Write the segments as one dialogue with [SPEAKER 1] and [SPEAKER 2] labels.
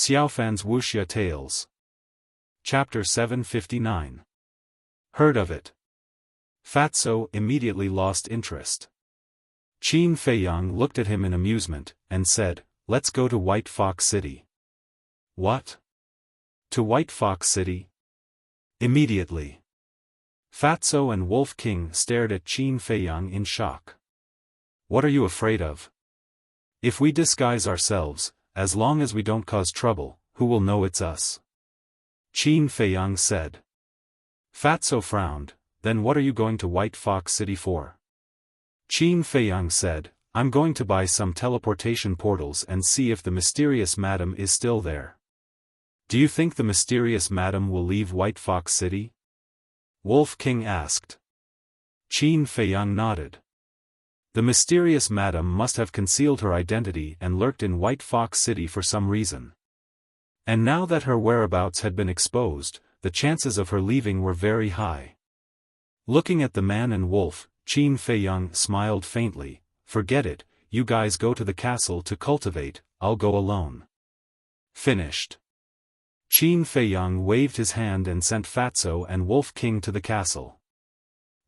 [SPEAKER 1] Xiaofan's Wuxia Tales. Chapter 759. Heard of it. Fatso immediately lost interest. Qin Feiyang looked at him in amusement, and said, "Let's go to White Fox City." "What? To White Fox City?" Immediately. Fatso and Wolf King stared at Qin Feiyang in shock. "What are you afraid of? If we disguise ourselves, as long as we don't cause trouble, who will know it's us?" Qin Feiyang said. Fatso frowned. "Then what are you going to White Fox City for?" Qin Feiyang said, "I'm going to buy some teleportation portals and see if the mysterious madam is still there." "Do you think the mysterious madam will leave White Fox City?" Wolf King asked. Qin Feiyang nodded. The mysterious madam must have concealed her identity and lurked in White Fox City for some reason. And now that her whereabouts had been exposed, the chances of her leaving were very high. Looking at the man and wolf, Qin Feiyang smiled faintly. "Forget it, you guys go to the castle to cultivate, I'll go alone." Finished. Qin Feiyang waved his hand and sent Fatso and Wolf King to the castle.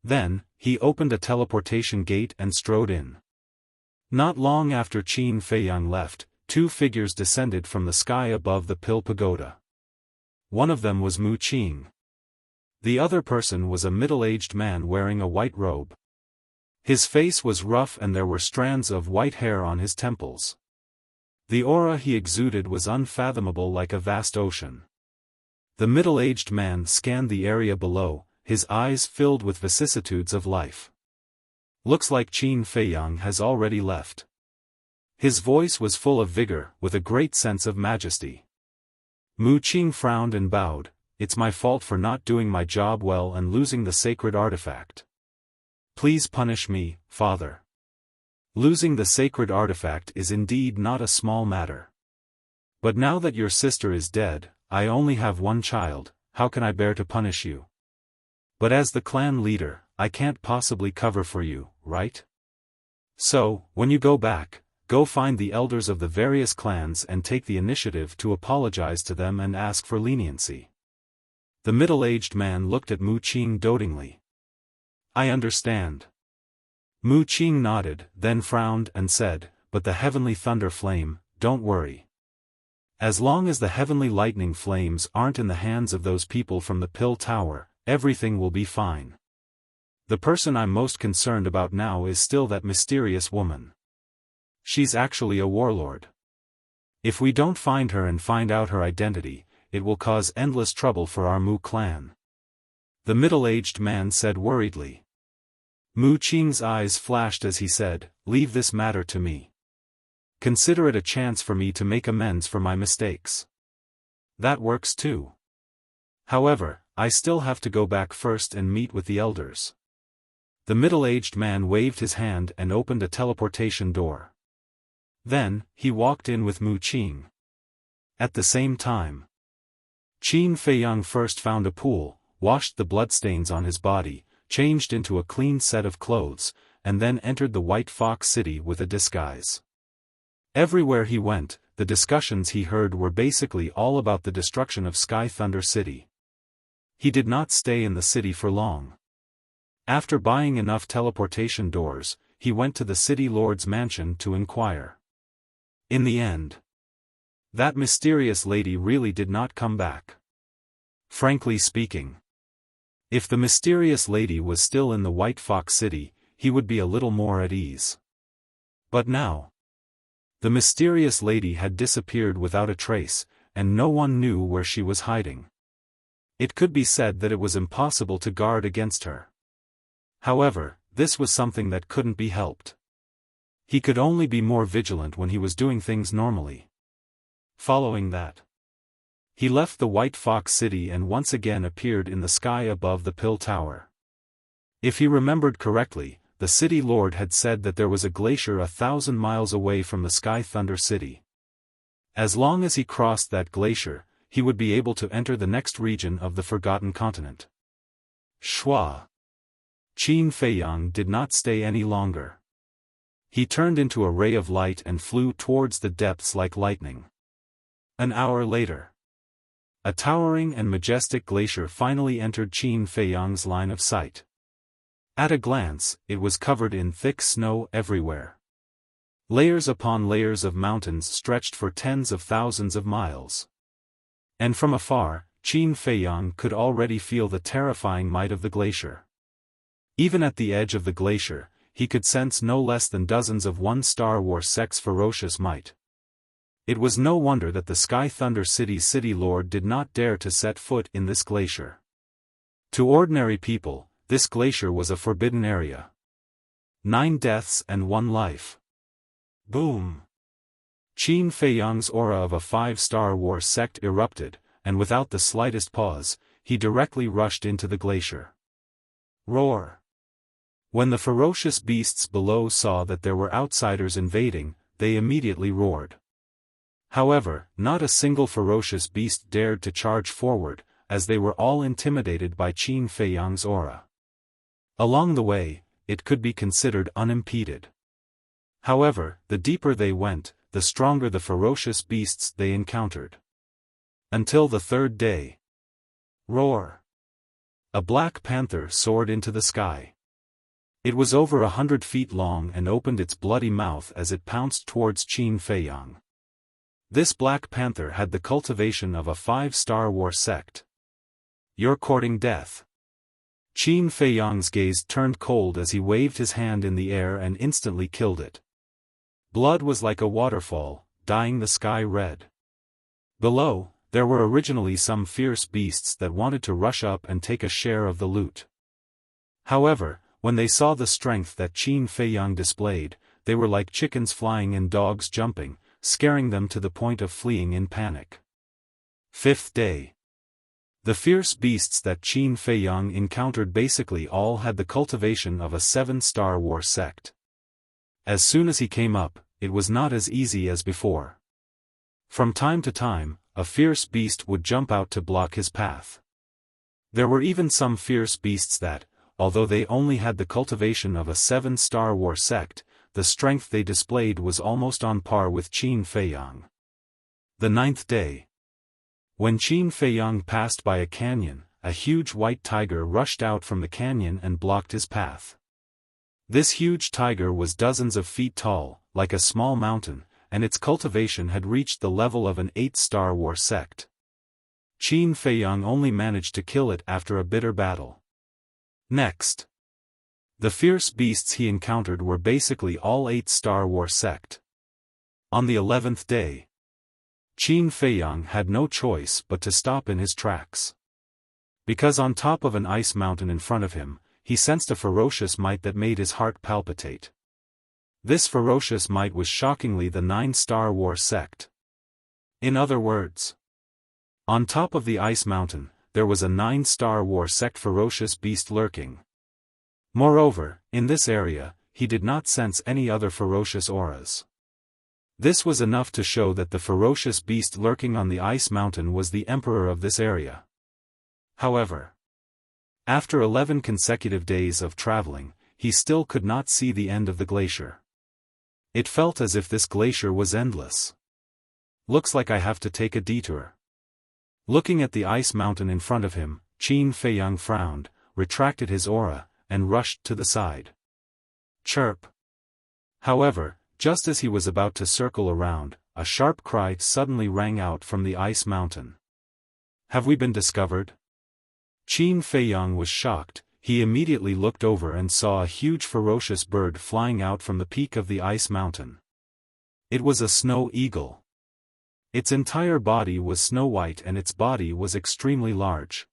[SPEAKER 1] Then, he opened a teleportation gate and strode in. Not long after Qin Feiyang left, two figures descended from the sky above the Pill Pagoda. One of them was Mu Qing. The other person was a middle-aged man wearing a white robe. His face was rough and there were strands of white hair on his temples. The aura he exuded was unfathomable, like a vast ocean. The middle-aged man scanned the area below, his eyes filled with vicissitudes of life. "Looks like Qin Feiyang has already left." His voice was full of vigor, with a great sense of majesty. Mu Qing frowned and bowed. "It's my fault for not doing my job well and losing the sacred artifact. Please punish me, father. Losing the sacred artifact is indeed not a small matter. But now that your sister is dead, I only have one child, how can I bear to punish you? But as the clan leader, I can't possibly cover for you, right? So, when you go back, go find the elders of the various clans and take the initiative to apologize to them and ask for leniency." The middle-aged man looked at Mu Qing dotingly. "I understand." Mu Qing nodded, then frowned and said, "But the heavenly thunder flame, don't worry. As long as the heavenly lightning flames aren't in the hands of those people from the Pill Tower, everything will be fine. The person I'm most concerned about now is still that mysterious woman. She's actually a warlord. If we don't find her and find out her identity, it will cause endless trouble for our Mu clan." The middle-aged man said worriedly. Mu Qing's eyes flashed as he said, "Leave this matter to me. Consider it a chance for me to make amends for my mistakes." "That works too. However, I still have to go back first and meet with the elders." The middle-aged man waved his hand and opened a teleportation door. Then, he walked in with Mu Qing. At the same time, Qin Feiyang first found a pool, washed the bloodstains on his body, changed into a clean set of clothes, and then entered the White Fox City with a disguise. Everywhere he went, the discussions he heard were basically all about the destruction of Sky Thunder City. He did not stay in the city for long. After buying enough teleportation doors, he went to the city lord's mansion to inquire. In the end, that mysterious lady really did not come back. Frankly speaking, if the mysterious lady was still in the White Fox City, he would be a little more at ease. But now, the mysterious lady had disappeared without a trace, and no one knew where she was hiding. It could be said that it was impossible to guard against her. However, this was something that couldn't be helped. He could only be more vigilant when he was doing things normally. Following that, he left the White Fox City and once again appeared in the sky above the Pill Tower. If he remembered correctly, the city lord had said that there was a glacier 1,000 miles away from the Sky Thunder City. As long as he crossed that glacier, he would be able to enter the next region of the Forgotten Continent. Shua. Qin Feiyang did not stay any longer. He turned into a ray of light and flew towards the depths like lightning. An hour later, a towering and majestic glacier finally entered Qin Feiyang's line of sight. At a glance, it was covered in thick snow everywhere. Layers upon layers of mountains stretched for tens of thousands of miles. And from afar, Qin Feiyang could already feel the terrifying might of the glacier. Even at the edge of the glacier, he could sense no less than dozens of one-Star Wars sect's ferocious might. It was no wonder that the Sky Thunder City's city lord did not dare to set foot in this glacier. To ordinary people, this glacier was a forbidden area. 9 deaths and 1 life. Boom! Qin Feiyang's aura of a 5-Star Wars sect erupted, and without the slightest pause, he directly rushed into the glacier. Roar! When the ferocious beasts below saw that there were outsiders invading, they immediately roared. However, not a single ferocious beast dared to charge forward, as they were all intimidated by Qin Feiyang's aura. Along the way, it could be considered unimpeded. However, the deeper they went, the stronger the ferocious beasts they encountered. Until the 3rd day. Roar! A black panther soared into the sky. It was over 100 feet long and opened its bloody mouth as it pounced towards Qin Feiyang. This black panther had the cultivation of a 5-Star Wars sect. You're courting death. Qin Feiyang's gaze turned cold as he waved his hand in the air and instantly killed it. Blood was like a waterfall, dyeing the sky red. Below, there were originally some fierce beasts that wanted to rush up and take a share of the loot. However, when they saw the strength that Qin Feiyang displayed, they were like chickens flying and dogs jumping, scaring them to the point of fleeing in panic. 5th day. The fierce beasts that Qin Feiyang encountered basically all had the cultivation of a 7-Star Wars sect. As soon as he came up, it was not as easy as before. From time to time, a fierce beast would jump out to block his path. There were even some fierce beasts that, although they only had the cultivation of a 7-Star Wars sect, the strength they displayed was almost on par with Qin Feiyang. The 9th day. When Qin Feiyang passed by a canyon, a huge white tiger rushed out from the canyon and blocked his path. This huge tiger was dozens of feet tall, like a small mountain, and its cultivation had reached the level of an 8-Star Wars sect. Qin Feiyang only managed to kill it after a bitter battle. Next. The fierce beasts he encountered were basically all 8-Star Wars sect. On the 11th day, Qin Feiyang had no choice but to stop in his tracks. Because on top of an ice mountain in front of him, he sensed a ferocious might that made his heart palpitate. This ferocious might was shockingly the 9-Star Wars sect. In other words, on top of the ice mountain, there was a 9-Star Wars sect ferocious beast lurking. Moreover, in this area, he did not sense any other ferocious auras. This was enough to show that the ferocious beast lurking on the ice mountain was the emperor of this area. However, after 11 consecutive days of traveling, he still could not see the end of the glacier. It felt as if this glacier was endless. Looks like I have to take a detour. Looking at the ice mountain in front of him, Qin Feiyang frowned, retracted his aura, and rushed to the side. Chirp! However, just as he was about to circle around, a sharp cry suddenly rang out from the ice mountain. Have we been discovered? Qin Feiyang was shocked. He immediately looked over and saw a huge ferocious bird flying out from the peak of the ice mountain. It was a snow eagle. Its entire body was snow white and its body was extremely large.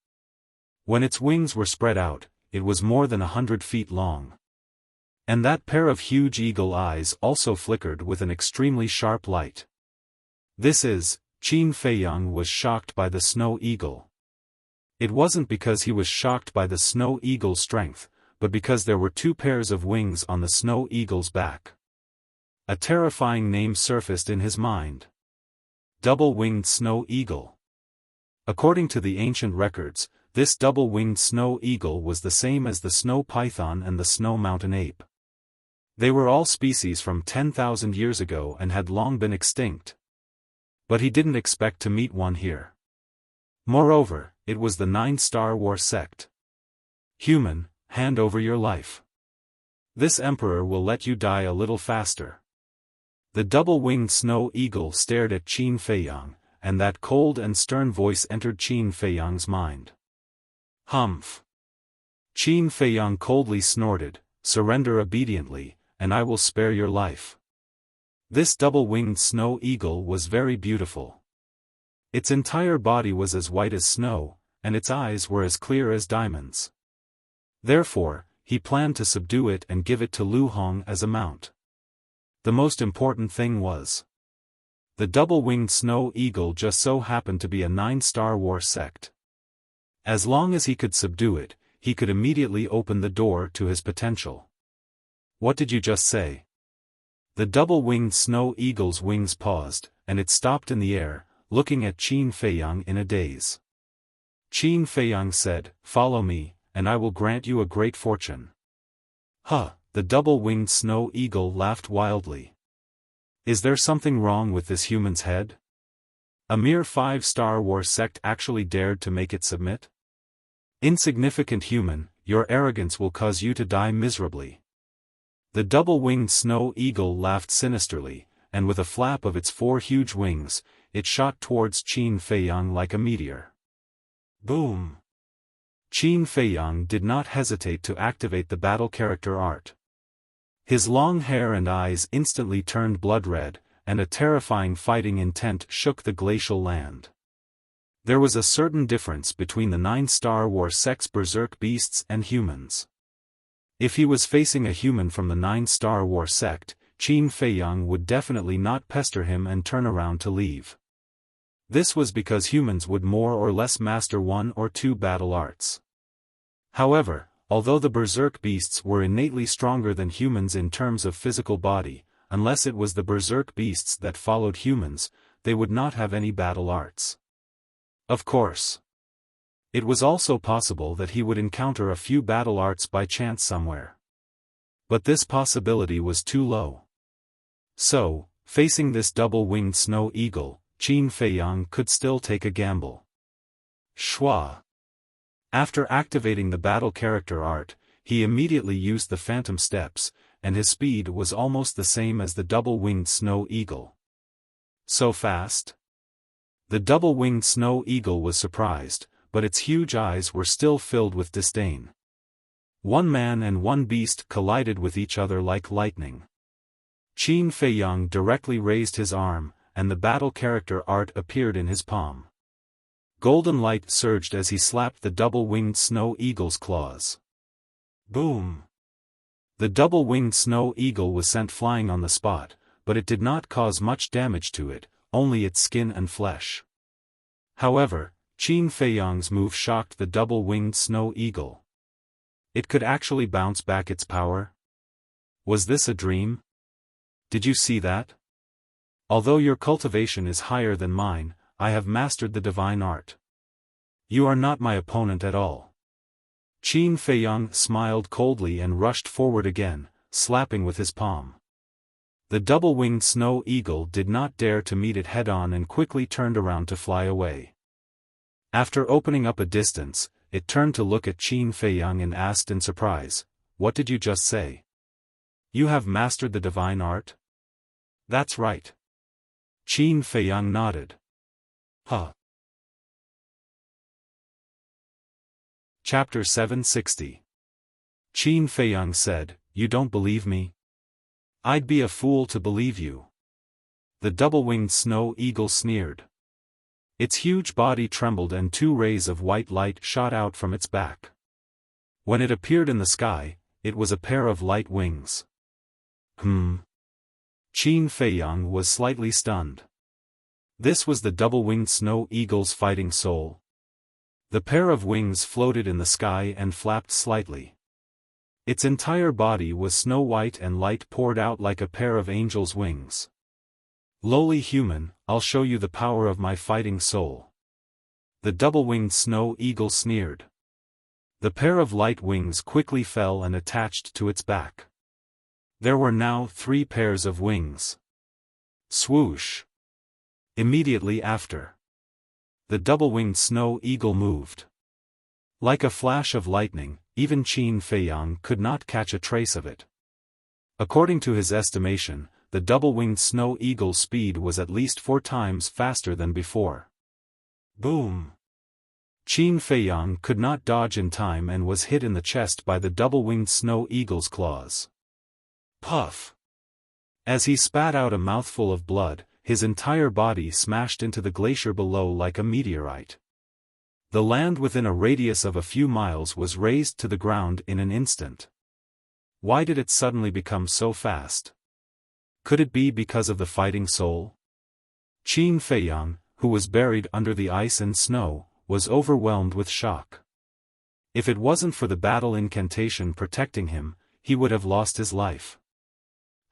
[SPEAKER 1] When its wings were spread out, it was more than 100 feet long. And that pair of huge eagle eyes also flickered with an extremely sharp light. Qin Feiyang was shocked by the snow eagle. It wasn't because he was shocked by the snow eagle's strength, but because there were 2 pairs of wings on the snow eagle's back. A terrifying name surfaced in his mind. Double-winged snow eagle. According to the ancient records, this double-winged snow eagle was the same as the snow python and the snow mountain ape. They were all species from 10,000 years ago and had long been extinct. But he didn't expect to meet one here. Moreover, it was the 9-star war sect. Human, hand over your life. This emperor will let you die a little faster. The double-winged snow eagle stared at Qin Feiyang, and that cold and stern voice entered Qin Feiyang's mind. Humph. Qin Feiyang coldly snorted, surrender obediently, and I will spare your life. This double-winged snow eagle was very beautiful. Its entire body was as white as snow, and its eyes were as clear as diamonds. Therefore, he planned to subdue it and give it to Lu Hong as a mount. The most important thing was, the double-winged snow eagle just so happened to be a 9-star war sect. As long as he could subdue it, he could immediately open the door to his potential. What did you just say? The double-winged snow eagle's wings paused, and it stopped in the air, looking at Qin Feiyang in a daze. Qin Feiyang said, "Follow me, and I will grant you a great fortune." Huh, the double-winged snow eagle laughed wildly. Is there something wrong with this human's head? A mere 5-star war sect actually dared to make it submit? Insignificant human, your arrogance will cause you to die miserably. The double-winged snow eagle laughed sinisterly, and with a flap of its 4 huge wings, it shot towards Qin Feiyang like a meteor. Boom! Qin Feiyang did not hesitate to activate the battle character art. His long hair and eyes instantly turned blood red, and a terrifying fighting intent shook the glacial land. There was a certain difference between the 9-star war sect's berserk beasts and humans. If he was facing a human from the 9-star war sect, Qin Feiyang would definitely not pester him and turn around to leave. This was because humans would more or less master 1 or 2 battle arts. However, although the berserk beasts were innately stronger than humans in terms of physical body, unless it was the berserk beasts that followed humans, they would not have any battle arts. Of course. It was also possible that he would encounter a few battle arts by chance somewhere. But this possibility was too low. So, facing this double-winged snow eagle, Qin Feiyang could still take a gamble. Shua. After activating the battle character art, he immediately used the phantom steps, and his speed was almost the same as the double-winged snow eagle. So fast? The double-winged snow eagle was surprised, but its huge eyes were still filled with disdain. One man and one beast collided with each other like lightning. Qin Feiyang directly raised his arm, and the battle character art appeared in his palm. Golden light surged as he slapped the double-winged snow eagle's claws. Boom! The double-winged snow eagle was sent flying on the spot, but it did not cause much damage to it, only its skin and flesh. However, Qin Feiyang's move shocked the double-winged snow eagle. It could actually bounce back its power? Was this a dream? Did you see that? Although your cultivation is higher than mine, I have mastered the divine art. You are not my opponent at all. Qin Feiyang smiled coldly and rushed forward again, slapping with his palm. The double-winged snow eagle did not dare to meet it head-on and quickly turned around to fly away. After opening up a distance, it turned to look at Qin Feiyang and asked in surprise, "What did you just say? You have mastered the divine art?" "That's right." Qin Feiyang nodded. Huh. Chapter 760. Qin Feiyang said, "You don't believe me? I'd be a fool to believe you." The double-winged snow eagle sneered. Its huge body trembled and 2 rays of white light shot out from its back. When it appeared in the sky, it was a pair of light wings. Qin Feiyang was slightly stunned. This was the double-winged snow eagle's fighting soul. The pair of wings floated in the sky and flapped slightly. Its entire body was snow-white and light poured out like a pair of angel's wings. "Lowly human, I'll show you the power of my fighting soul." The double-winged snow eagle sneered. The pair of light wings quickly fell and attached to its back. There were now 3 pairs of wings. Swoosh! Immediately after, the double-winged snow eagle moved. Like a flash of lightning, even Qin Feiyang could not catch a trace of it. According to his estimation, the double-winged snow eagle's speed was at least 4 times faster than before. Boom! Qin Feiyang could not dodge in time and was hit in the chest by the double-winged snow eagle's claws. Puff! As he spat out a mouthful of blood, his entire body smashed into the glacier below like a meteorite. The land within a radius of a few miles was razed to the ground in an instant. Why did it suddenly become so fast? Could it be because of the fighting soul? Qin Feiyang, who was buried under the ice and snow, was overwhelmed with shock. If it wasn't for the battle incantation protecting him, he would have lost his life.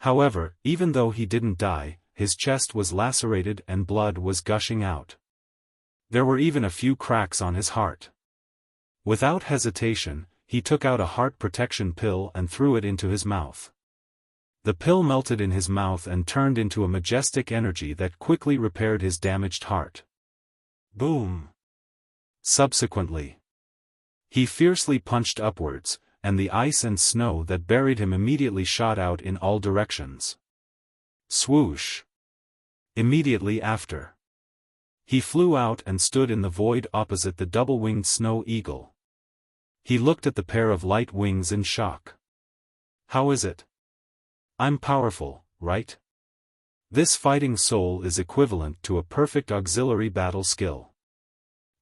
[SPEAKER 1] However, even though he didn't die, his chest was lacerated and blood was gushing out. There were even a few cracks on his heart. Without hesitation, he took out a heart protection pill and threw it into his mouth. The pill melted in his mouth and turned into a majestic energy that quickly repaired his damaged heart. Boom! Subsequently, he fiercely punched upwards, and the ice and snow that buried him immediately shot out in all directions. Swoosh! Immediately after, he flew out and stood in the void opposite the double-winged snow eagle. He looked at the pair of light wings in shock. How is it? I'm powerful, right? This fighting soul is equivalent to a perfect auxiliary battle skill.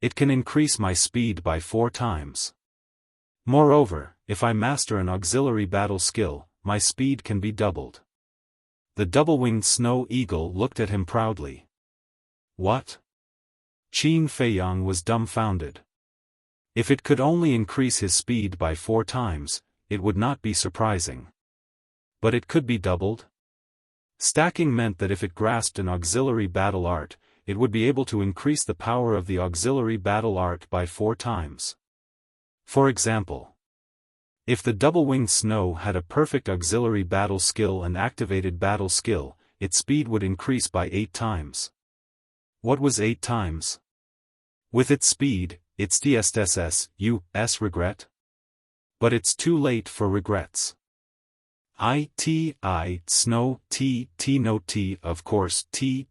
[SPEAKER 1] It can increase my speed by 4 times. Moreover, if I master an auxiliary battle skill, my speed can be doubled. The double-winged snow eagle looked at him proudly. What? Qin Feiyang was dumbfounded. If it could only increase his speed by 4 times, it would not be surprising. But it could be doubled? Stacking meant that if it grasped an auxiliary battle art, it would be able to increase the power of the auxiliary battle art by 4 times. For example, if the double-winged snow had a perfect auxiliary battle skill and activated battle skill, its speed would increase by 8 times. What was 8 times? With its speed, it's DSSS, regret? But it's too late for regrets. Snow, no T, of course, Qin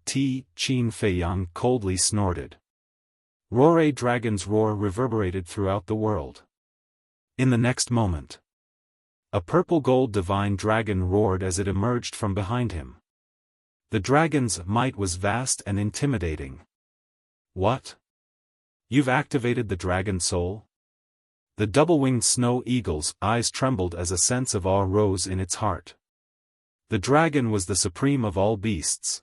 [SPEAKER 1] Feiyang coldly snorted. Roar! Dragon's roar reverberated throughout the world. In the next moment, a purple-gold divine dragon roared as it emerged from behind him. The dragon's might was vast and intimidating. What? You've activated the dragon soul? The double-winged snow eagle's eyes trembled as a sense of awe rose in its heart. The dragon was the supreme of all beasts.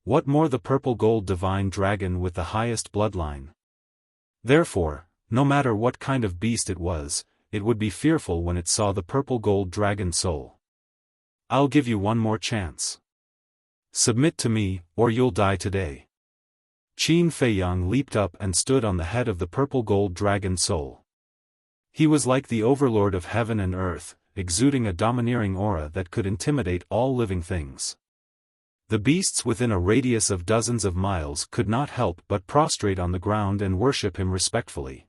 [SPEAKER 1] What more, the purple-gold divine dragon with the highest bloodline? Therefore, no matter what kind of beast it was, it would be fearful when it saw the purple-gold dragon soul. I'll give you one more chance. Submit to me, or you'll die today. Qin Feiyang leaped up and stood on the head of the purple-gold dragon soul. He was like the overlord of heaven and earth, exuding a domineering aura that could intimidate all living things. The beasts within a radius of dozens of miles could not help but prostrate on the ground and worship him respectfully.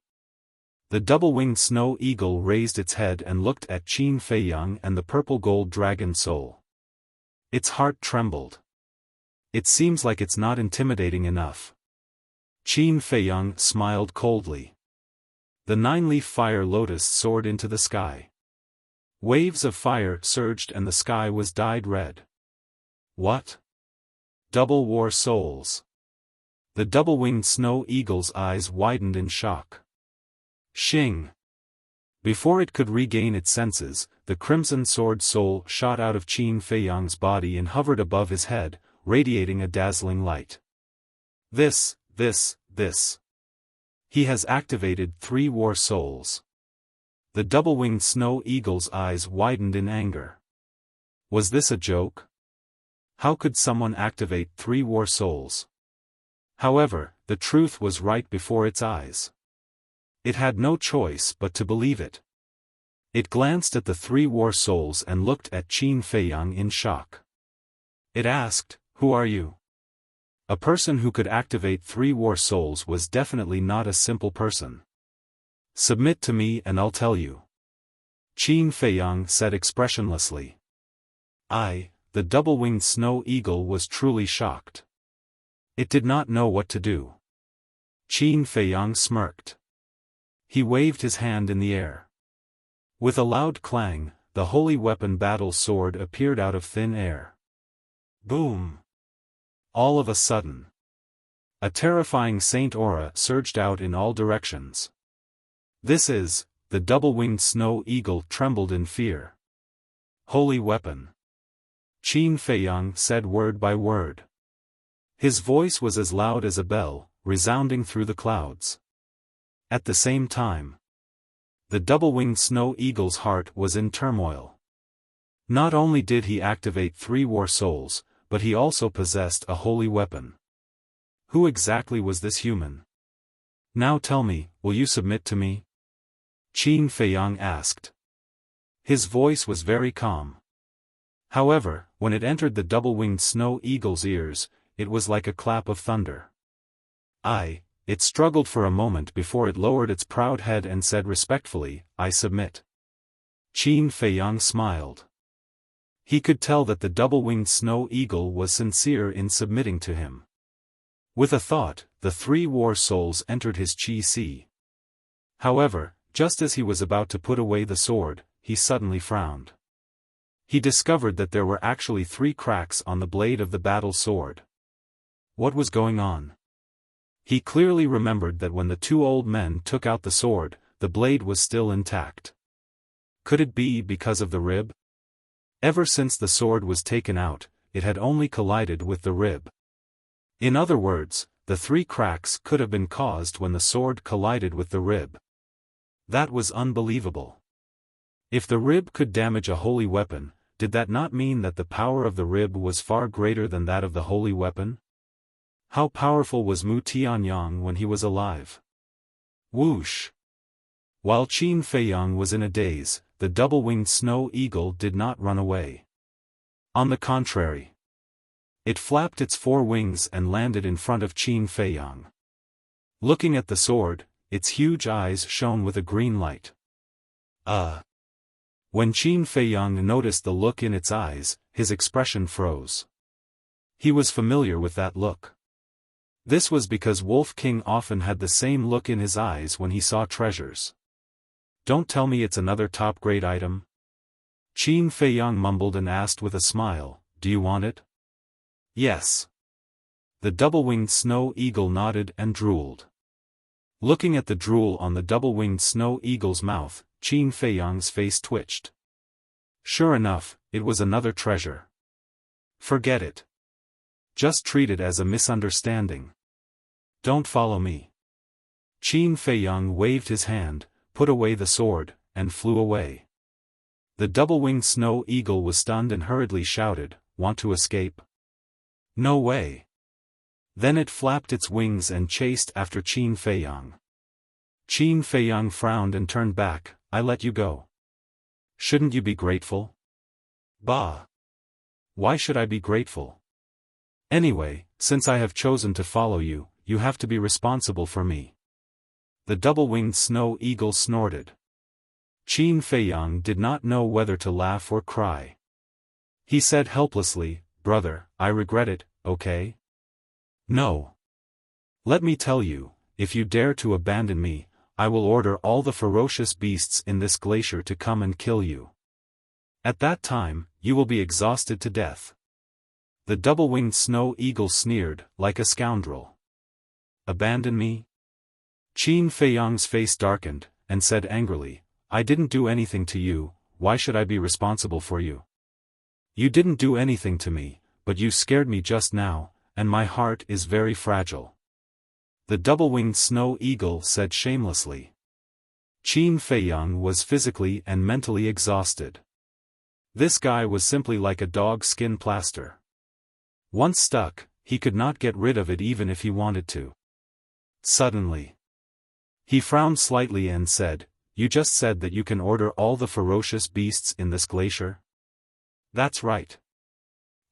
[SPEAKER 1] The double-winged snow eagle raised its head and looked at Qin Feiyang and the purple-gold dragon soul. Its heart trembled. It seems like it's not intimidating enough. Qin Feiyang smiled coldly. The 9-leaf fire lotus soared into the sky. Waves of fire surged and the sky was dyed red. What? Double war souls. The double-winged snow eagle's eyes widened in shock. Shing! Before it could regain its senses, the crimson sword soul shot out of Qin Feiyang's body and hovered above his head, radiating a dazzling light. This. He has activated 3 war souls. The double-winged snow eagle's eyes widened in anger. Was this a joke? How could someone activate 3 war souls? However, the truth was right before its eyes. It had no choice but to believe it. It glanced at the 3 war souls and looked at Qin Feiyang in shock. It asked, "Who are you?" A person who could activate 3 war souls was definitely not a simple person. Submit to me and I'll tell you. Qin Feiyang said expressionlessly. The double-winged snow eagle was truly shocked. It did not know what to do. Qin Feiyang smirked. He waved his hand in the air. With a loud clang, the holy weapon battle sword appeared out of thin air. Boom! All of a sudden, a terrifying saint aura surged out in all directions. The double-winged snow eagle trembled in fear. Holy weapon. Qin Feiyang said word by word. His voice was as loud as a bell, resounding through the clouds. At the same time, the double-winged snow eagle's heart was in turmoil. Not only did he activate 3 war souls, but he also possessed a holy weapon. Who exactly was this human? Now tell me, will you submit to me? Qin Feiyang asked. His voice was very calm. However, when it entered the double-winged snow eagle's ears, it was like a clap of thunder. It struggled for a moment before it lowered its proud head and said respectfully, I submit. Qin Feiyang smiled. He could tell that the double-winged snow eagle was sincere in submitting to him. With a thought, the 3 war souls entered his qi. However, just as he was about to put away the sword, he suddenly frowned. He discovered that there were actually 3 cracks on the blade of the battle sword. What was going on? He clearly remembered that when the 2 old men took out the sword, the blade was still intact. Could it be because of the rib? Ever since the sword was taken out, it had only collided with the rib. In other words, the 3 cracks could have been caused when the sword collided with the rib. That was unbelievable. If the rib could damage a holy weapon, did that not mean that the power of the rib was far greater than that of the holy weapon? How powerful was Mu Tianyang when he was alive? Whoosh! While Qin Feiyang was in a daze, the double-winged snow eagle did not run away. On the contrary, it flapped its 4 wings and landed in front of Qin Feiyang. Looking at the sword, its huge eyes shone with a green light. When Qin Feiyang noticed the look in its eyes, his expression froze. He was familiar with that look. This was because Wolf King often had the same look in his eyes when he saw treasures. Don't tell me it's another top-grade item? Qin Feiyang mumbled and asked with a smile, do you want it? Yes. The double-winged snow eagle nodded and drooled. Looking at the drool on the double-winged snow eagle's mouth, Qin Feiyang's face twitched. Sure enough, it was another treasure. Forget it. Just treat it as a misunderstanding. Don't follow me. Qin Feiyang waved his hand, put away the sword, and flew away. The double-winged snow eagle was stunned and hurriedly shouted, want to escape? No way. Then it flapped its wings and chased after Qin Feiyang. Qin Feiyang frowned and turned back, I let you go. Shouldn't you be grateful? Bah! Why should I be grateful? Anyway, since I have chosen to follow you, you have to be responsible for me. The double-winged snow eagle snorted. Qin Feiyang did not know whether to laugh or cry. He said helplessly, brother, I regret it, okay? No. Let me tell you, if you dare to abandon me, I will order all the ferocious beasts in this glacier to come and kill you. At that time, you will be exhausted to death. The double-winged snow eagle sneered, like a scoundrel. Abandon me? Qin Feiyang's face darkened, and said angrily, I didn't do anything to you, why should I be responsible for you? You didn't do anything to me, but you scared me just now, and my heart is very fragile. The double-winged snow eagle said shamelessly. Qin Feiyang was physically and mentally exhausted. This guy was simply like a dog skin plaster. Once stuck, he could not get rid of it even if he wanted to. Suddenly, he frowned slightly and said, you just said that you can order all the ferocious beasts in this glacier? That's right.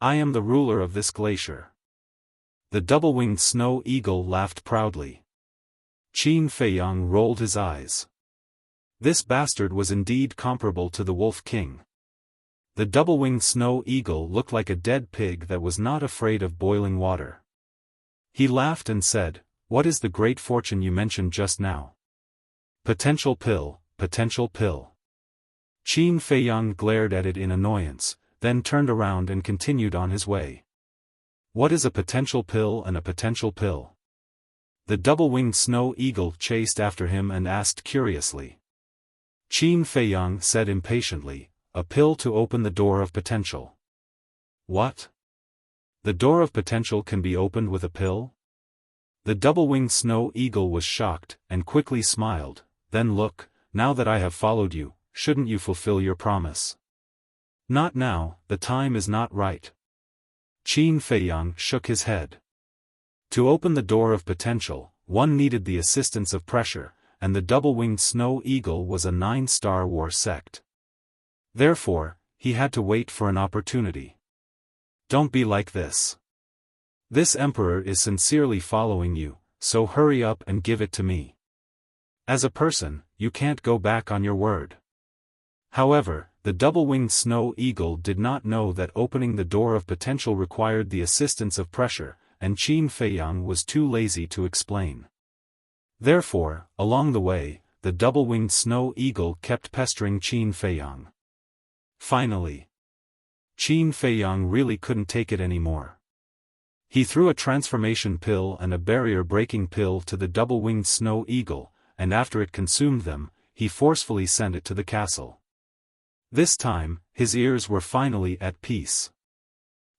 [SPEAKER 1] I am the ruler of this glacier. The double-winged snow eagle laughed proudly. Qin Feiyang rolled his eyes. This bastard was indeed comparable to the Wolf King. The double-winged snow eagle looked like a dead pig that was not afraid of boiling water. He laughed and said, "What is the great fortune you mentioned just now?" "Potential pill, potential pill." Qin Feiyang glared at it in annoyance, then turned around and continued on his way. "What is a potential pill and a potential pill?" The double-winged snow eagle chased after him and asked curiously. Qin Feiyang said impatiently, "A pill to open the door of potential." "What? The door of potential can be opened with a pill?" The double-winged snow eagle was shocked, and quickly smiled. "Then look, now that I have followed you, shouldn't you fulfill your promise?" "Not now, the time is not right." Qin Feiyang shook his head. To open the door of potential, one needed the assistance of pressure, and the double-winged snow eagle was a 9-star war sect. Therefore, he had to wait for an opportunity. "Don't be like this. This emperor is sincerely following you, so hurry up and give it to me. As a person, you can't go back on your word." However, the double-winged snow eagle did not know that opening the door of potential required the assistance of pressure, and Qin Feiyang was too lazy to explain. Therefore, along the way, the double-winged snow eagle kept pestering Qin Feiyang. Finally, Qin Feiyang really couldn't take it anymore. He threw a transformation pill and a barrier-breaking pill to the double-winged snow eagle, and after it consumed them, he forcefully sent it to the castle. This time, his ears were finally at peace.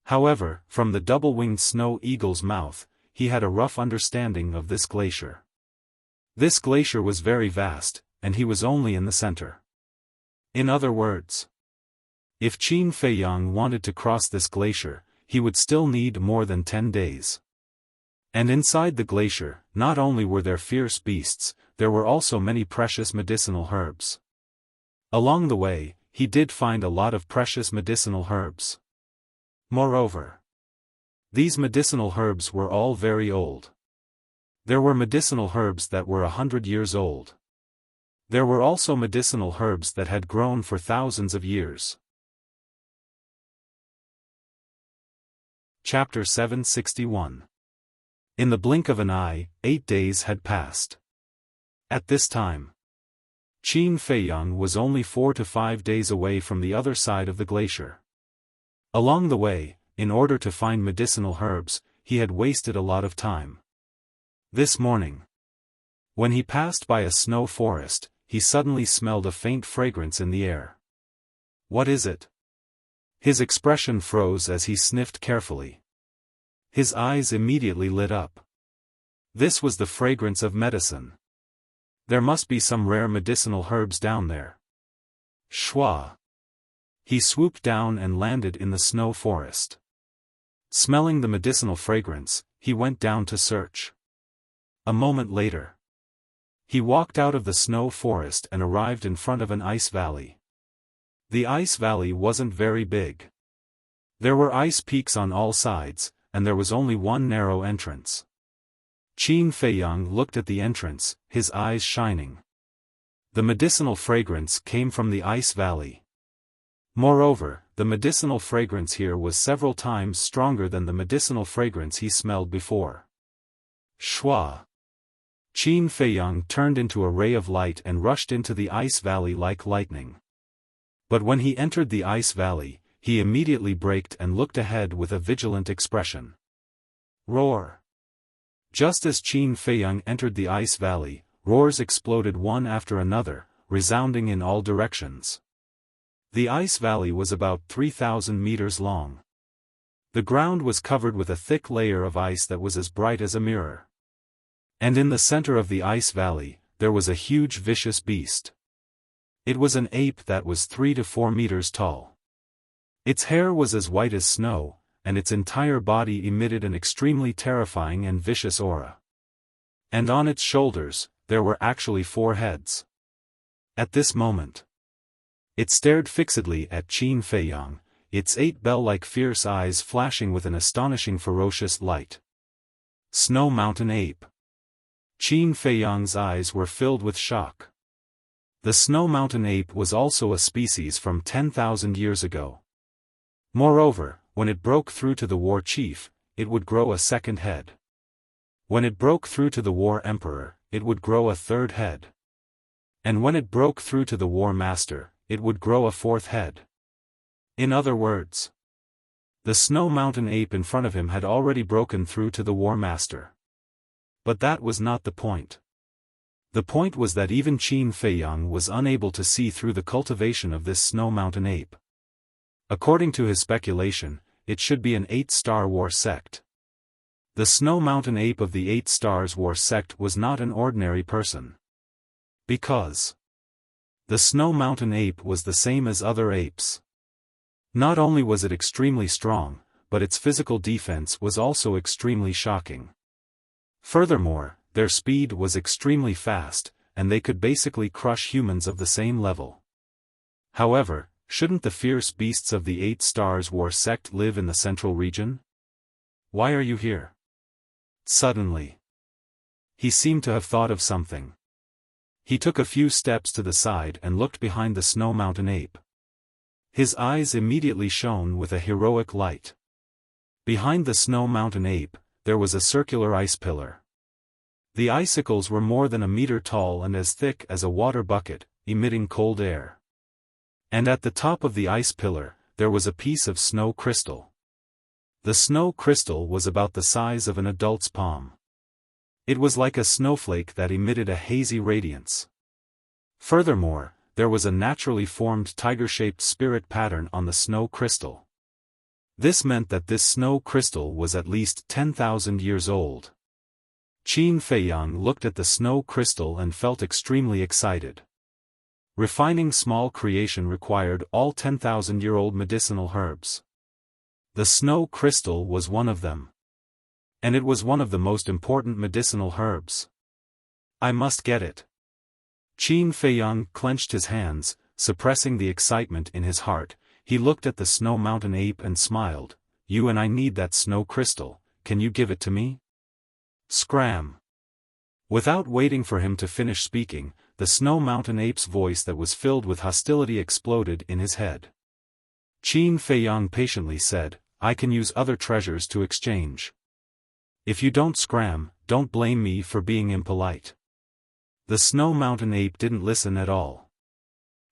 [SPEAKER 1] However, from the double-winged snow eagle's mouth, he had a rough understanding of this glacier. This glacier was very vast, and he was only in the center. In other words, if Qin Feiyang wanted to cross this glacier, he would still need more than 10 days. And inside the glacier, not only were there fierce beasts, there were also many precious medicinal herbs. Along the way, he did find a lot of precious medicinal herbs. Moreover, these medicinal herbs were all very old. There were medicinal herbs that were 100 years old. There were also medicinal herbs that had grown for thousands of years. Chapter 761. In the blink of an eye, 8 days had passed. At this time, Qin Feiyang was only 4 to 5 days away from the other side of the glacier. Along the way, in order to find medicinal herbs, he had wasted a lot of time. This morning, when he passed by a snow forest, he suddenly smelled a faint fragrance in the air. "What is it?" His expression froze as he sniffed carefully. His eyes immediately lit up. This was the fragrance of medicine. There must be some rare medicinal herbs down there. Shwa! He swooped down and landed in the snow forest. Smelling the medicinal fragrance, he went down to search. A moment later, he walked out of the snow forest and arrived in front of an ice valley. The ice valley wasn't very big. There were ice peaks on all sides, and there was only one narrow entrance. Qin Feiyang looked at the entrance, his eyes shining. The medicinal fragrance came from the ice valley. Moreover, the medicinal fragrance here was several times stronger than the medicinal fragrance he smelled before. Shwa! Qin Feiyang turned into a ray of light and rushed into the ice valley like lightning. But when he entered the ice valley, he immediately braked and looked ahead with a vigilant expression. Roar! Just as Qin Feiyang entered the ice valley, roars exploded one after another, resounding in all directions. The ice valley was about 3,000 meters long. The ground was covered with a thick layer of ice that was as bright as a mirror. And in the center of the ice valley, there was a huge vicious beast. It was an ape that was 3 to 4 meters tall. Its hair was as white as snow, and its entire body emitted an extremely terrifying and vicious aura. And on its shoulders, there were actually 4 heads. At this moment, it stared fixedly at Qin Feiyang, its 8 bell-like fierce eyes flashing with an astonishing ferocious light. Snow Mountain Ape. Qin Feiyang's eyes were filled with shock. The Snow Mountain Ape was also a species from 10,000 years ago. Moreover, when it broke through to the war chief, it would grow a second head. When it broke through to the war emperor, it would grow a third head. And when it broke through to the war master, it would grow a fourth head. In other words, the Snow Mountain Ape in front of him had already broken through to the war master. But that was not the point. The point was that even Qin Feiyang was unable to see through the cultivation of this Snow Mountain Ape. According to his speculation, it should be an 8-star war sect. The Snow Mountain Ape of the 8 Stars War sect was not an ordinary person. Because the Snow Mountain Ape was the same as other apes. Not only was it extremely strong, but its physical defense was also extremely shocking. Furthermore, their speed was extremely fast, and they could basically crush humans of the same level. However, shouldn't the fierce beasts of the 8 Stars War sect live in the central region? Why are you here? Suddenly, he seemed to have thought of something. He took a few steps to the side and looked behind the Snow Mountain Ape. His eyes immediately shone with a heroic light. Behind the Snow Mountain Ape, there was a circular ice pillar. The icicles were more than a meter tall and as thick as a water bucket, emitting cold air. And at the top of the ice pillar, there was a piece of snow crystal. The snow crystal was about the size of an adult's palm. It was like a snowflake that emitted a hazy radiance. Furthermore, there was a naturally formed tiger-shaped spirit pattern on the snow crystal. This meant that this snow crystal was at least 10,000 years old. Qin Feiyang looked at the snow crystal and felt extremely excited. Refining small creation required all 10,000-year-old medicinal herbs. The snow crystal was one of them. And it was one of the most important medicinal herbs. I must get it. Qin Feiyang clenched his hands, suppressing the excitement in his heart. He looked at the Snow Mountain Ape and smiled. You and I need that snow crystal, can you give it to me? Scram! Without waiting for him to finish speaking, the Snow Mountain Ape's voice that was filled with hostility exploded in his head. Qin Feiyang patiently said, I can use other treasures to exchange. If you don't scram, don't blame me for being impolite. The Snow Mountain Ape didn't listen at all.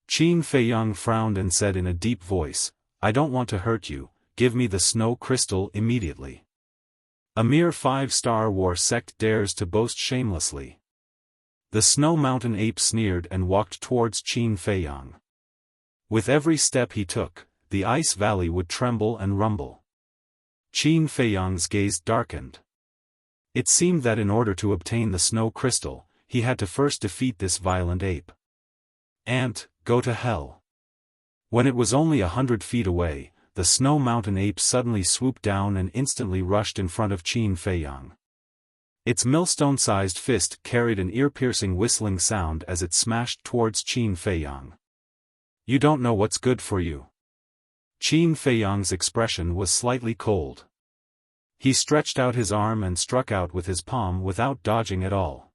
[SPEAKER 1] Qin Feiyang frowned and said in a deep voice, I don't want to hurt you, give me the snow crystal immediately. A mere 5-star war sect dares to boast shamelessly. The Snow Mountain Ape sneered and walked towards Qin Feiyang. With every step he took, the ice valley would tremble and rumble. Qin Feiyang's gaze darkened. It seemed that in order to obtain the snow crystal, he had to first defeat this violent ape. Ant, go to hell. When it was only 100 feet away, the Snow Mountain Ape suddenly swooped down and instantly rushed in front of Qin Feiyang. Its millstone-sized fist carried an ear-piercing whistling sound as it smashed towards Qin Feiyang. You don't know what's good for you. Qin Feiyang's expression was slightly cold. He stretched out his arm and struck out with his palm without dodging at all.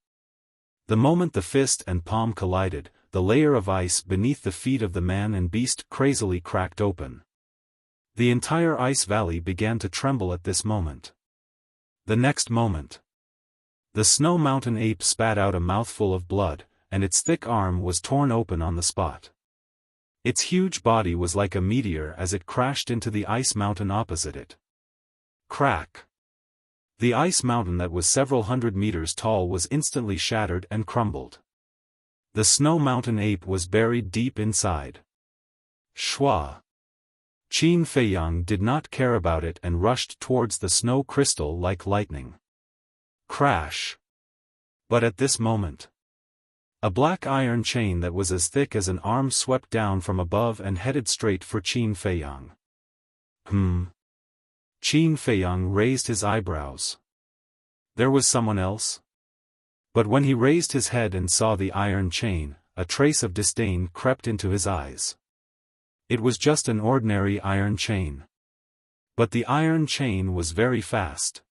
[SPEAKER 1] The moment the fist and palm collided, the layer of ice beneath the feet of the man and beast crazily cracked open. The entire ice valley began to tremble at this moment. The next moment, the Snow Mountain Ape spat out a mouthful of blood, and its thick arm was torn open on the spot. Its huge body was like a meteor as it crashed into the ice mountain opposite it. Crack! The ice mountain that was several hundred meters tall was instantly shattered and crumbled. The Snow Mountain Ape was buried deep inside. Shwa! Qin Feiyang did not care about it and rushed towards the snow crystal like lightning. Crash! But at this moment, a black iron chain that was as thick as an arm swept down from above and headed straight for Qin Feiyang. Qin Feiyang raised his eyebrows. There was someone else? But when he raised his head and saw the iron chain, a trace of disdain crept into his eyes. It was just an ordinary iron chain. But the iron chain was very fast.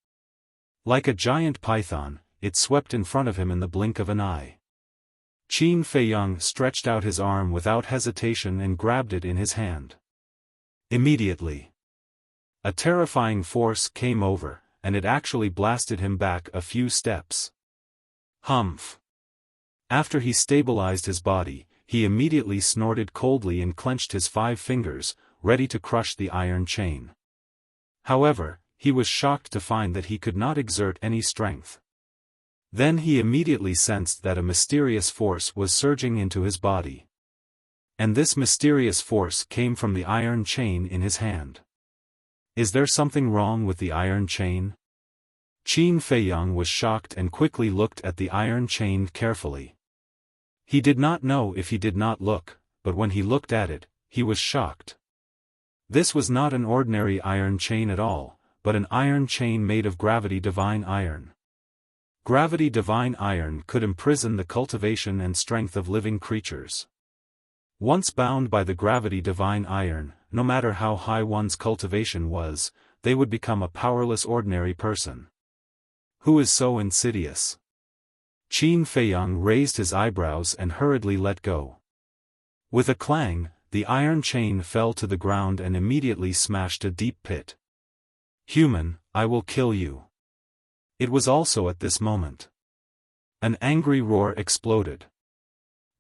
[SPEAKER 1] Like a giant python, it swept in front of him in the blink of an eye. Qin Feiyang stretched out his arm without hesitation and grabbed it in his hand. Immediately, a terrifying force came over, and it actually blasted him back a few steps. Humph! After he stabilized his body, he immediately snorted coldly and clenched his 5 fingers, ready to crush the iron chain. However, he was shocked to find that he could not exert any strength. Then he immediately sensed that a mysterious force was surging into his body. And this mysterious force came from the iron chain in his hand. Is there something wrong with the iron chain? Qin Feiyang was shocked and quickly looked at the iron chain carefully. He did not know if he did not look, but when he looked at it, he was shocked. This was not an ordinary iron chain at all, but an iron chain made of gravity divine iron. Gravity divine iron could imprison the cultivation and strength of living creatures. Once bound by the gravity divine iron, no matter how high one's cultivation was, they would become a powerless ordinary person. Who is so insidious? Qin Feiyang raised his eyebrows and hurriedly let go. With a clang, the iron chain fell to the ground and immediately smashed a deep pit. Human, I will kill you. It was also at this moment. An angry roar exploded.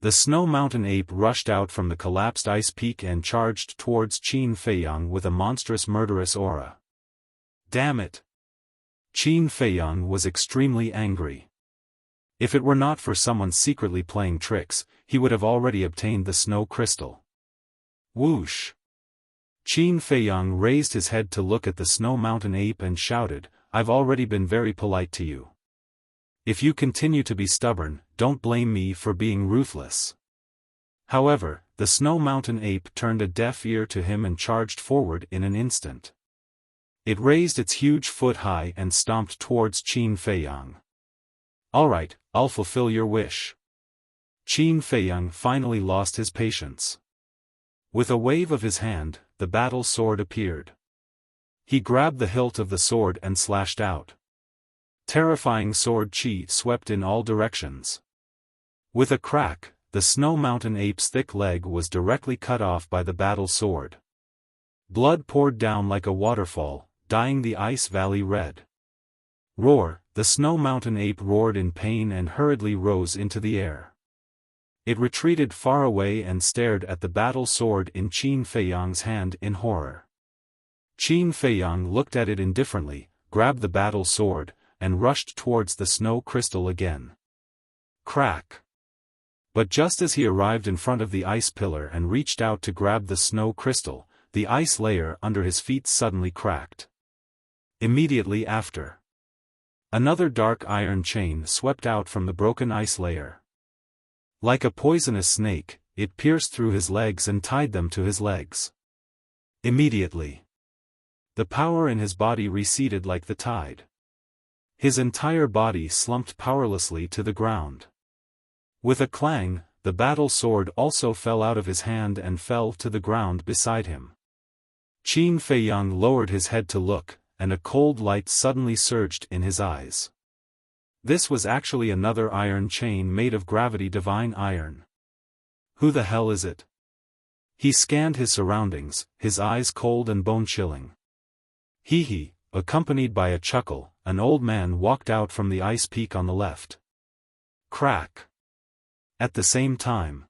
[SPEAKER 1] The snow mountain ape rushed out from the collapsed ice peak and charged towards Qin Feiyang with a monstrous murderous aura. Damn it! Qin Feiyang was extremely angry. If it were not for someone secretly playing tricks, he would have already obtained the snow crystal. Whoosh! Qin Feiyang raised his head to look at the snow mountain ape and shouted, I've already been very polite to you. If you continue to be stubborn, don't blame me for being ruthless. However, the snow mountain ape turned a deaf ear to him and charged forward in an instant. It raised its huge foot high and stomped towards Qin Feiyang. Alright, I'll fulfill your wish. Qin Feiyang finally lost his patience. With a wave of his hand, the battle sword appeared. He grabbed the hilt of the sword and slashed out. Terrifying sword chi swept in all directions. With a crack, the snow mountain ape's thick leg was directly cut off by the battle sword. Blood poured down like a waterfall, dyeing the ice valley red. Roar! The snow mountain ape roared in pain and hurriedly rose into the air. It retreated far away and stared at the battle sword in Qin Feiyang's hand in horror. Qin Feiyang looked at it indifferently, grabbed the battle sword, and rushed towards the snow crystal again. Crack! But just as he arrived in front of the ice pillar and reached out to grab the snow crystal, the ice layer under his feet suddenly cracked. Immediately after, another dark iron chain swept out from the broken ice layer. Like a poisonous snake, it pierced through his legs and tied them to his legs. Immediately, the power in his body receded like the tide. His entire body slumped powerlessly to the ground. With a clang, the battle sword also fell out of his hand and fell to the ground beside him. Qin Feiyang lowered his head to look, and a cold light suddenly surged in his eyes. This was actually another iron chain made of gravity divine iron. Who the hell is it? He scanned his surroundings, his eyes cold and bone-chilling. Hee, accompanied by a chuckle, an old man walked out from the ice peak on the left. Crack! At the same time,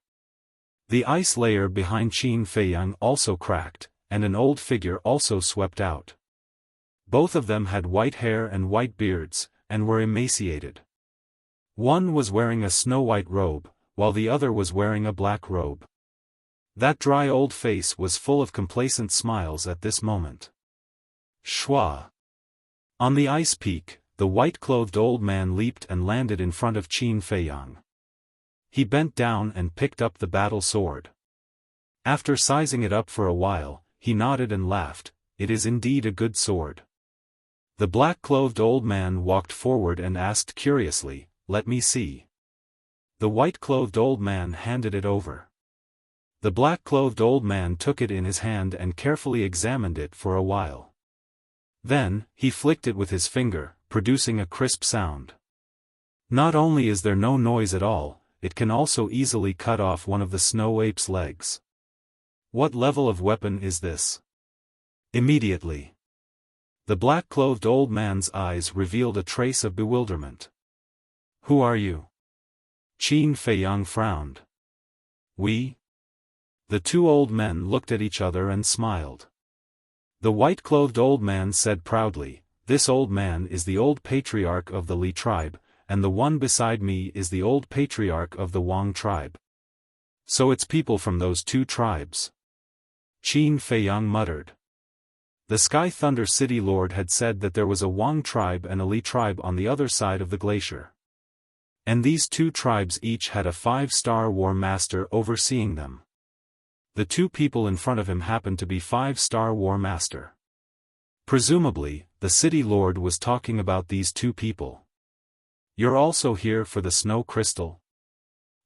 [SPEAKER 1] the ice layer behind Qin Feiyang also cracked, and an old figure also swept out. Both of them had white hair and white beards, and were emaciated. One was wearing a snow-white robe, while the other was wearing a black robe. That dry old face was full of complacent smiles at this moment. Shwa! On the ice peak, the white-clothed old man leaped and landed in front of Qin Feiyang. He bent down and picked up the battle sword. After sizing it up for a while, he nodded and laughed. It is indeed a good sword. The black-clothed old man walked forward and asked curiously, "Let me see." The white-clothed old man handed it over. The black-clothed old man took it in his hand and carefully examined it for a while. Then, he flicked it with his finger, producing a crisp sound. Not only is there no noise at all, it can also easily cut off one of the snow ape's legs. What level of weapon is this? Immediately, the black-clothed old man's eyes revealed a trace of bewilderment. Who are you? Qin Feiyang frowned. We? The two old men looked at each other and smiled. The white-clothed old man said proudly, "This old man is the old patriarch of the Li tribe, and the one beside me is the old patriarch of the Wang tribe. So it's people from those two tribes." Qin Feiyang muttered. The Sky Thunder City Lord had said that there was a Wang tribe and a Li tribe on the other side of the glacier. And these two tribes each had a 5-star war master overseeing them. The two people in front of him happened to be 5-star war master. Presumably, the city lord was talking about these two people. "You're also here for the snow crystal?"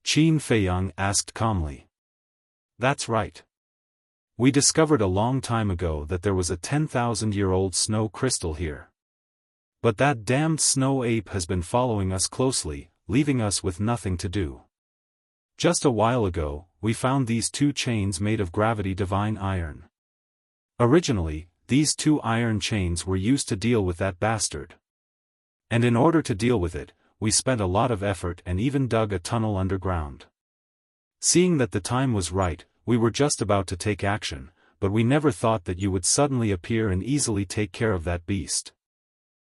[SPEAKER 1] Qin Feiyang asked calmly. "That's right. We discovered a long time ago that there was a 10,000-year-old snow crystal here. But that damned snow ape has been following us closely, leaving us with nothing to do. Just a while ago, we found these two chains made of gravity divine iron. Originally, these two iron chains were used to deal with that bastard. And in order to deal with it, we spent a lot of effort and even dug a tunnel underground. Seeing that the time was right, we were just about to take action, but we never thought that you would suddenly appear and easily take care of that beast.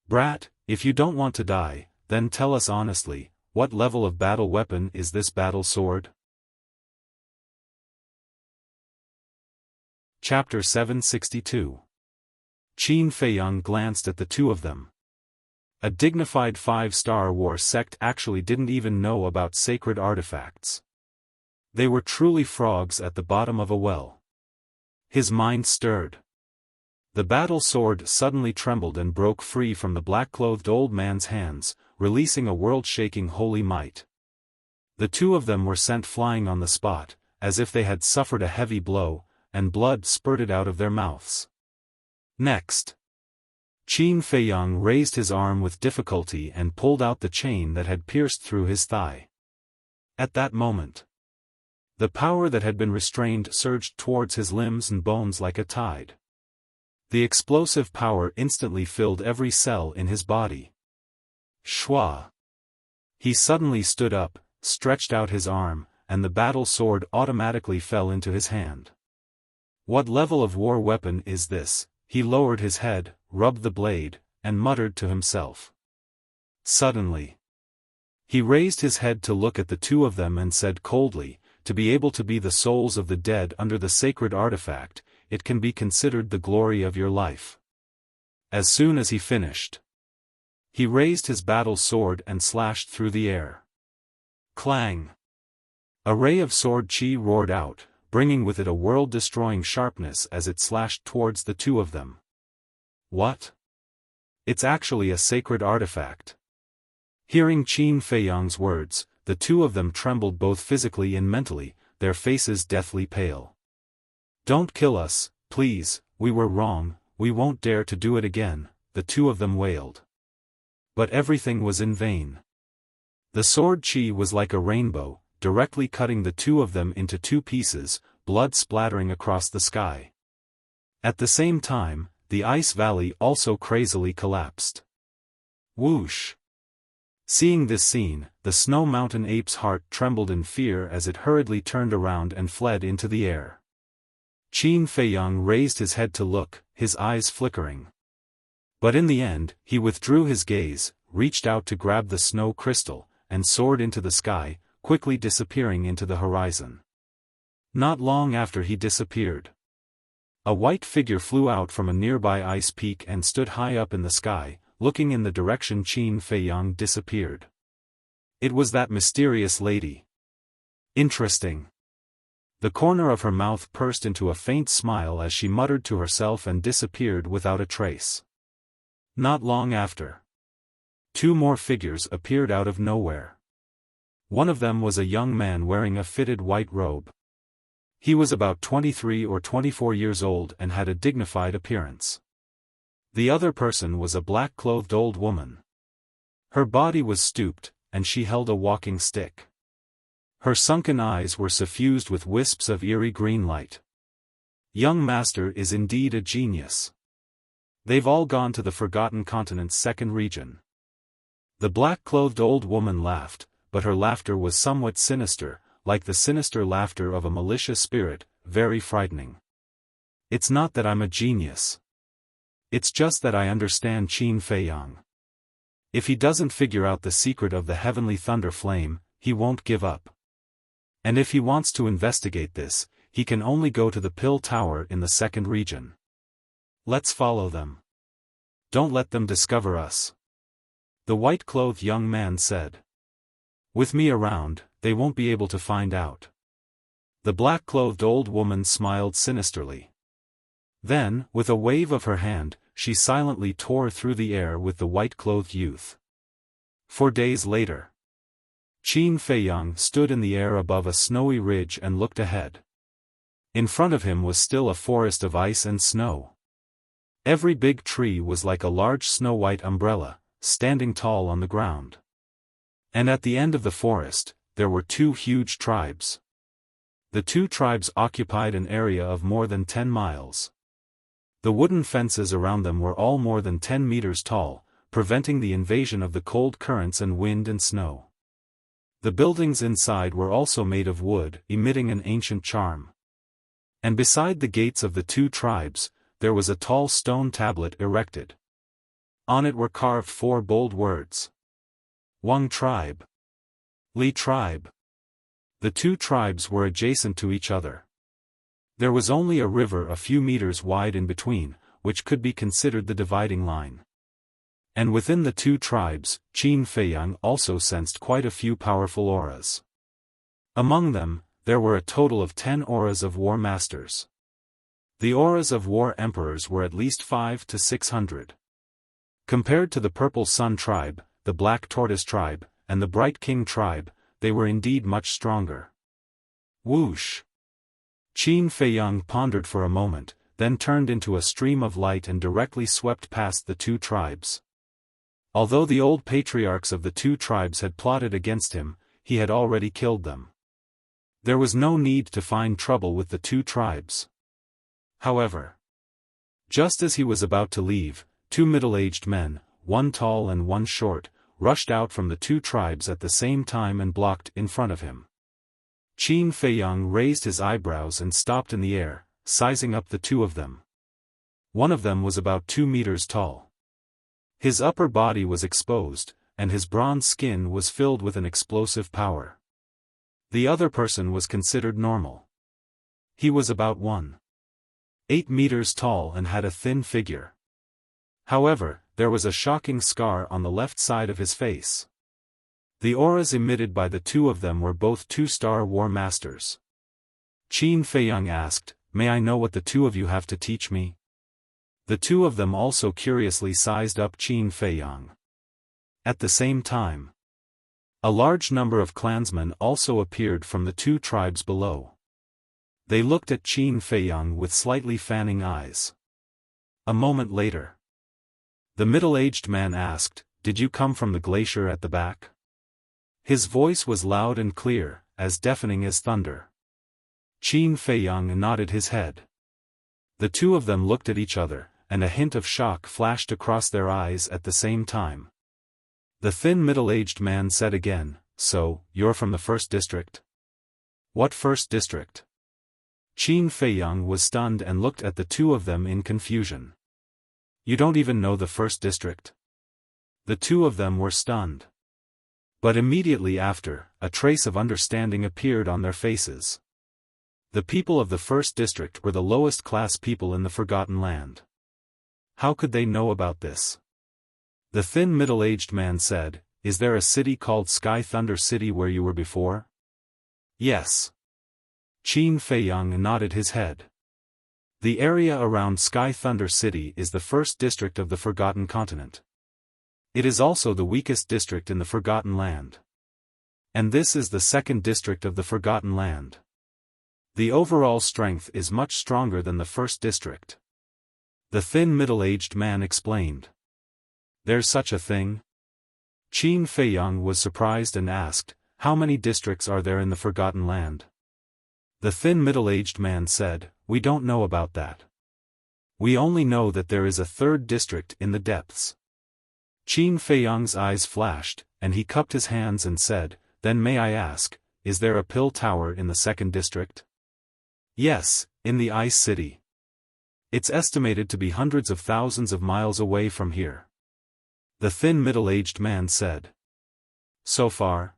[SPEAKER 1] Brat, if you don't want to die, then tell us honestly, what level of battle weapon is this battle sword?" Chapter 762. Qin Feiyang glanced at the two of them. A dignified 5-star war sect actually didn't even know about sacred artifacts. They were truly frogs at the bottom of a well. His mind stirred. The battle sword suddenly trembled and broke free from the black-clothed old man's hands, releasing a world-shaking holy might. The two of them were sent flying on the spot, as if they had suffered a heavy blow, and blood spurted out of their mouths. Next, Qin Feiyang raised his arm with difficulty and pulled out the chain that had pierced through his thigh. At that moment, the power that had been restrained surged towards his limbs and bones like a tide. The explosive power instantly filled every cell in his body. Shwa! He suddenly stood up, stretched out his arm, and the battle sword automatically fell into his hand. What level of war weapon is this? He lowered his head, rubbed the blade, and muttered to himself. Suddenly, he raised his head to look at the two of them and said coldly, "To be able to be the souls of the dead under the sacred artifact, it can be considered the glory of your life." As soon as he finished, he raised his battle sword and slashed through the air. Clang! A ray of sword chi roared out, bringing with it a world-destroying sharpness as it slashed towards the two of them. What? It's actually a sacred artifact. Hearing Qin Feiyang's words, the two of them trembled both physically and mentally, their faces deathly pale. "Don't kill us, please, we were wrong, we won't dare to do it again," the two of them wailed. But everything was in vain. The sword chi was like a rainbow, directly cutting the two of them into two pieces, blood splattering across the sky. At the same time, the ice valley also crazily collapsed. Whoosh! Seeing this scene, the snow mountain ape's heart trembled in fear as it hurriedly turned around and fled into the air. Qin Feiyang raised his head to look, his eyes flickering. But in the end, he withdrew his gaze, reached out to grab the snow crystal, and soared into the sky, quickly disappearing into the horizon. Not long after he disappeared, a white figure flew out from a nearby ice peak and stood high up in the sky, looking in the direction Qin Feiyang disappeared. It was that mysterious lady. Interesting. The corner of her mouth pursed into a faint smile as she muttered to herself and disappeared without a trace. Not long after, two more figures appeared out of nowhere. One of them was a young man wearing a fitted white robe. He was about 23 or 24 years old and had a dignified appearance. The other person was a black-clothed old woman. Her body was stooped, and she held a walking stick. Her sunken eyes were suffused with wisps of eerie green light. Young master is indeed a genius. They've all gone to the Forgotten Continent's second region. The black-clothed old woman laughed, but her laughter was somewhat sinister, like the sinister laughter of a malicious spirit, very frightening. It's not that I'm a genius. It's just that I understand Qin Feiyang. If he doesn't figure out the secret of the heavenly thunder flame, he won't give up. And if he wants to investigate this, he can only go to the Pill Tower in the second region. Let's follow them. Don't let them discover us. The white-clothed young man said. With me around, they won't be able to find out. The black-clothed old woman smiled sinisterly. Then, with a wave of her hand, she silently tore through the air with the white-clothed youth. 4 days later. Qin Feiyang stood in the air above a snowy ridge and looked ahead. In front of him was still a forest of ice and snow. Every big tree was like a large snow-white umbrella, standing tall on the ground. And at the end of the forest, there were 2 huge tribes. The 2 tribes occupied an area of more than 10 miles. The wooden fences around them were all more than 10 meters tall, preventing the invasion of the cold currents and wind and snow. The buildings inside were also made of wood, emitting an ancient charm. And beside the gates of the 2 tribes, there was a tall stone tablet erected. On it were carved 4 bold words. Wang tribe. Li tribe. The 2 tribes were adjacent to each other. There was only a river a few meters wide in between, which could be considered the dividing line. And within the 2 tribes, Qin Feiyang also sensed quite a few powerful auras. Among them, there were a total of 10 auras of war masters. The auras of war emperors were at least 500 to 600. Compared to the Purple Sun tribe, the Black Tortoise tribe, and the Bright King tribe, they were indeed much stronger. Whoosh! Qin Feiyang pondered for a moment, then turned into a stream of light and directly swept past the 2 tribes. Although the old patriarchs of the 2 tribes had plotted against him, he had already killed them. There was no need to find trouble with the 2 tribes. However, just as he was about to leave, 2 middle-aged men, one tall and one short, rushed out from the 2 tribes at the same time and blocked in front of him. Qin Feiyang raised his eyebrows and stopped in the air, sizing up the 2 of them. One of them was about 2 meters tall. His upper body was exposed, and his bronze skin was filled with an explosive power. The other person was considered normal. He was about 1.8 meters tall and had a thin figure. However, there was a shocking scar on the left side of his face. The auras emitted by the 2 of them were both 2-star war masters. Qin Feiyang asked, "May I know what the 2 of you have to teach me?" The 2 of them also curiously sized up Qin Feiyang. At the same time, a large number of clansmen also appeared from the 2 tribes below. They looked at Qin Feiyang with slightly fanning eyes. A moment later, the middle-aged man asked, "Did you come from the glacier at the back?" His voice was loud and clear, as deafening as thunder. Qin Feiyang nodded his head. The 2 of them looked at each other, and a hint of shock flashed across their eyes at the same time. The thin middle-aged man said again, "So, you're from the 1st district?" "What 1st district?" Qin Feiyang was stunned and looked at the 2 of them in confusion. "You don't even know the 1st district?" The 2 of them were stunned. But immediately after, a trace of understanding appeared on their faces. The people of the 1st district were the lowest class people in the Forgotten Land. How could they know about this? The thin middle-aged man said, "Is there a city called Sky Thunder City where you were before?" "Yes." Qin Feiyang nodded his head. The area around Sky Thunder City is the 1st district of the Forgotten Continent. It is also the weakest district in the Forgotten Land. And this is the 2nd district of the Forgotten Land. The overall strength is much stronger than the 1st district. The thin middle-aged man explained. There's such a thing? Qin Feiyang was surprised and asked, how many districts are there in the Forgotten Land? The thin middle-aged man said, we don't know about that. We only know that there is a third district in the depths. Qin Feiyang's eyes flashed, and he cupped his hands and said, then may I ask, is there a pill tower in the second district? Yes, in the Ice City. It's estimated to be hundreds of thousands of miles away from here. The thin middle-aged man said. So far?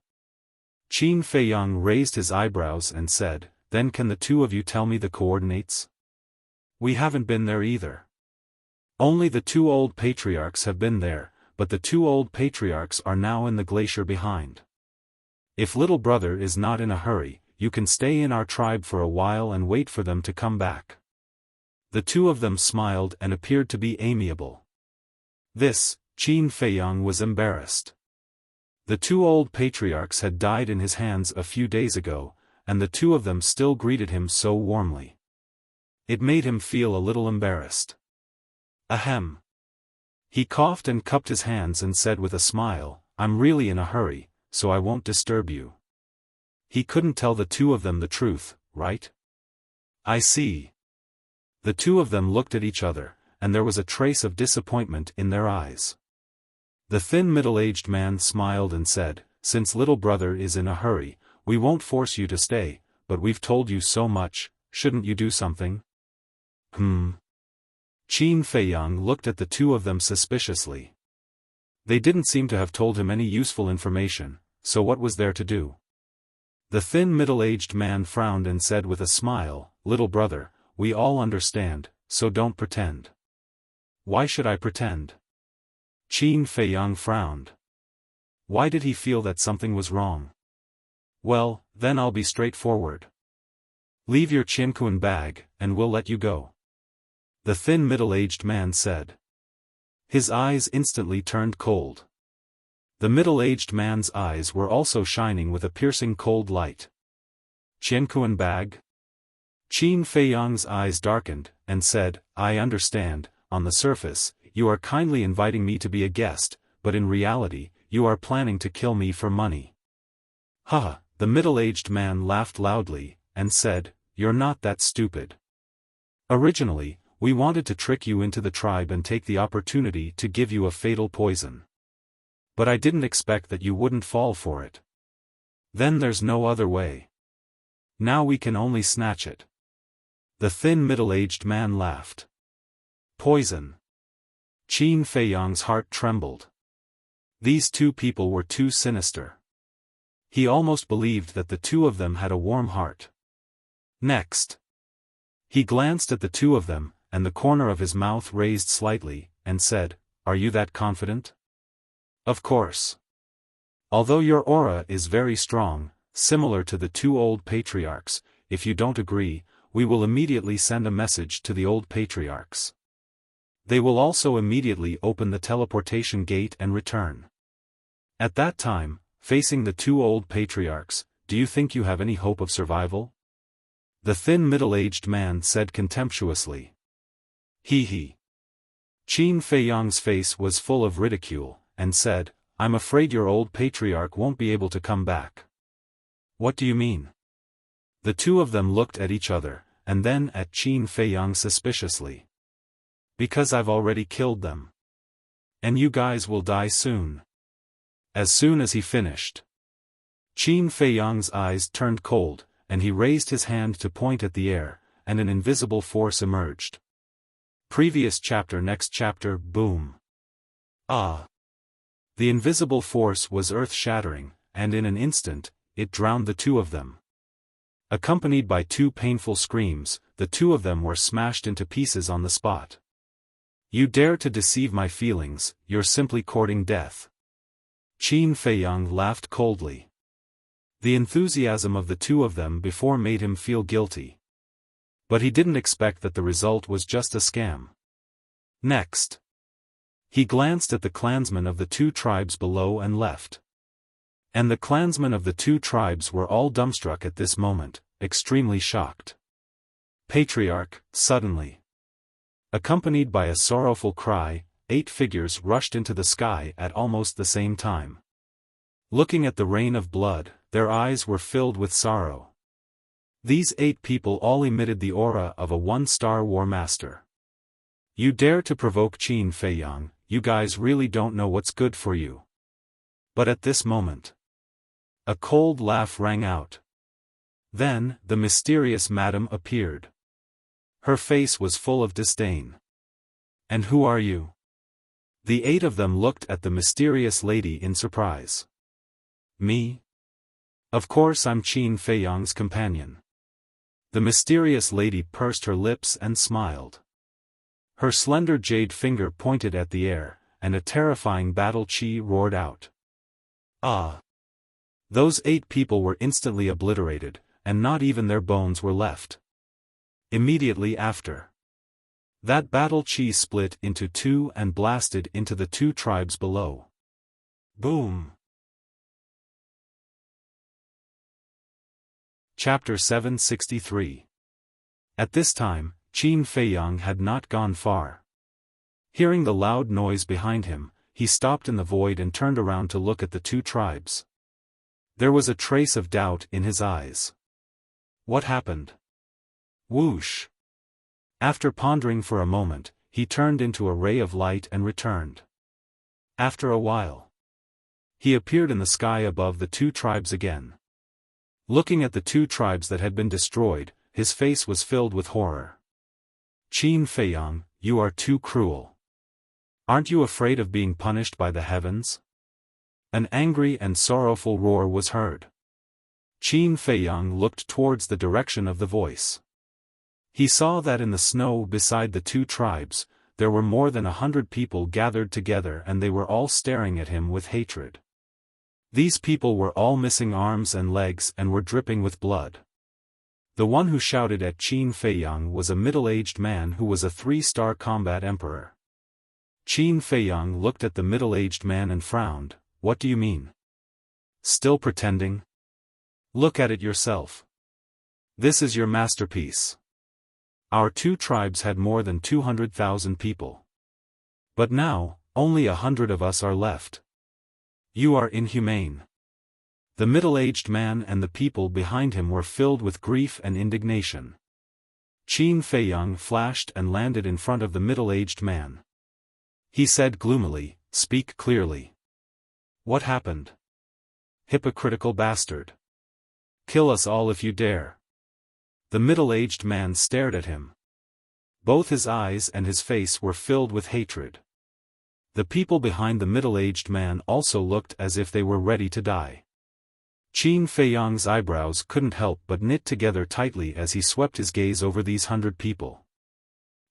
[SPEAKER 1] Qin Feiyang raised his eyebrows and said, then can the two of you tell me the coordinates? We haven't been there either. Only the two old patriarchs have been there, but the two old patriarchs are now in the glacier behind. If little brother is not in a hurry, you can stay in our tribe for a while and wait for them to come back. The two of them smiled and appeared to be amiable. This, Qin Feiyang was embarrassed. The two old patriarchs had died in his hands a few days ago, and the two of them still greeted him so warmly. It made him feel a little embarrassed. Ahem. He coughed and cupped his hands and said with a smile, I'm really in a hurry, so I won't disturb you. He couldn't tell the two of them the truth, right? I see. The two of them looked at each other, and there was a trace of disappointment in their eyes. The thin middle-aged man smiled and said, since little brother is in a hurry, we won't force you to stay, but we've told you so much, shouldn't you do something? Qin Feiyang looked at the two of them suspiciously. They didn't seem to have told him any useful information, so what was there to do? The thin middle-aged man frowned and said with a smile, little brother, we all understand, so don't pretend. Why should I pretend? Qin Feiyang frowned. Why did he feel that something was wrong? Well, then I'll be straightforward. Leave your Qianquan bag, and we'll let you go. The thin middle-aged man said. His eyes instantly turned cold. The middle-aged man's eyes were also shining with a piercing cold light. Qianquan bag? Qin Feiyang's eyes darkened, and said, I understand, on the surface, you are kindly inviting me to be a guest, but in reality, you are planning to kill me for money. Haha, the middle-aged man laughed loudly, and said, you're not that stupid. Originally, we wanted to trick you into the tribe and take the opportunity to give you a fatal poison. But I didn't expect that you wouldn't fall for it. Then there's no other way. Now we can only snatch it. The thin middle-aged man laughed. Poison. Qin Feiyang's heart trembled. These two people were too sinister. He almost believed that the two of them had a warm heart. Next. He glanced at the two of them, and the corner of his mouth raised slightly, and said, are you that confident? Of course. Although your aura is very strong, similar to the two old patriarchs, if you don't agree, we will immediately send a message to the old patriarchs. They will also immediately open the teleportation gate and return. At that time, facing the two old patriarchs, do you think you have any hope of survival? The thin middle-aged man said contemptuously. Hee hee. Qin Feiyang's face was full of ridicule, and said, I'm afraid your old patriarch won't be able to come back. What do you mean? The two of them looked at each other, and then at Qin Feiyang suspiciously. Because I've already killed them. And you guys will die soon. As soon as he finished. Qin Feiyang's eyes turned cold, and he raised his hand to point at the air, and an invisible force emerged. Previous chapter. Next chapter. Boom. Ah. The invisible force was earth-shattering, and in an instant, it drowned the two of them. Accompanied by two painful screams, the two of them were smashed into pieces on the spot. You dare to deceive my feelings, you're simply courting death. Qin Feiyang laughed coldly. The enthusiasm of the two of them before made him feel guilty. But he didn't expect that the result was just a scam. Next. He glanced at the clansmen of the two tribes below and left. And the clansmen of the two tribes were all dumbstruck at this moment, extremely shocked. Patriarch, suddenly. Accompanied by a sorrowful cry, 8 figures rushed into the sky at almost the same time. Looking at the rain of blood, their eyes were filled with sorrow. These 8 people all emitted the aura of a 1-star war master. You dare to provoke Qin Feiyang, you guys really don't know what's good for you. But at this moment, a cold laugh rang out. Then, the mysterious madam appeared. Her face was full of disdain. And who are you? The 8 of them looked at the mysterious lady in surprise. Me? Of course I'm Qin Feiyang's companion. The mysterious lady pursed her lips and smiled. Her slender jade finger pointed at the air, and a terrifying battle chi roared out. Ah! Those 8 people were instantly obliterated, and not even their bones were left. Immediately after, that battle chi split into 2 and blasted into the 2 tribes below. Boom! Chapter 763. At this time, Qin Feiyang had not gone far. Hearing the loud noise behind him, he stopped in the void and turned around to look at the 2 tribes. There was a trace of doubt in his eyes. What happened? Whoosh! After pondering for a moment, he turned into a ray of light and returned. After a while, he appeared in the sky above the 2 tribes again. Looking at the 2 tribes that had been destroyed, his face was filled with horror. Qin Feiyang, you are too cruel. Aren't you afraid of being punished by the heavens? An angry and sorrowful roar was heard. Qin Feiyang looked towards the direction of the voice. He saw that in the snow beside the 2 tribes, there were more than 100 people gathered together and they were all staring at him with hatred. These people were all missing arms and legs and were dripping with blood. The one who shouted at Qin Feiyang was a middle-aged man who was a 3-star combat emperor. Qin Feiyang looked at the middle-aged man and frowned. What do you mean? Still pretending? Look at it yourself. This is your masterpiece. Our 2 tribes had more than 200,000 people. But now, only 100 of us are left. You are inhumane. The middle-aged man and the people behind him were filled with grief and indignation. Qin Feiyang flashed and landed in front of the middle-aged man. He said gloomily, "Speak clearly. What happened? Hypocritical bastard. Kill us all if you dare." The middle-aged man stared at him. Both his eyes and his face were filled with hatred. The people behind the middle-aged man also looked as if they were ready to die. Qin Feiyang's eyebrows couldn't help but knit together tightly as he swept his gaze over these 100 people.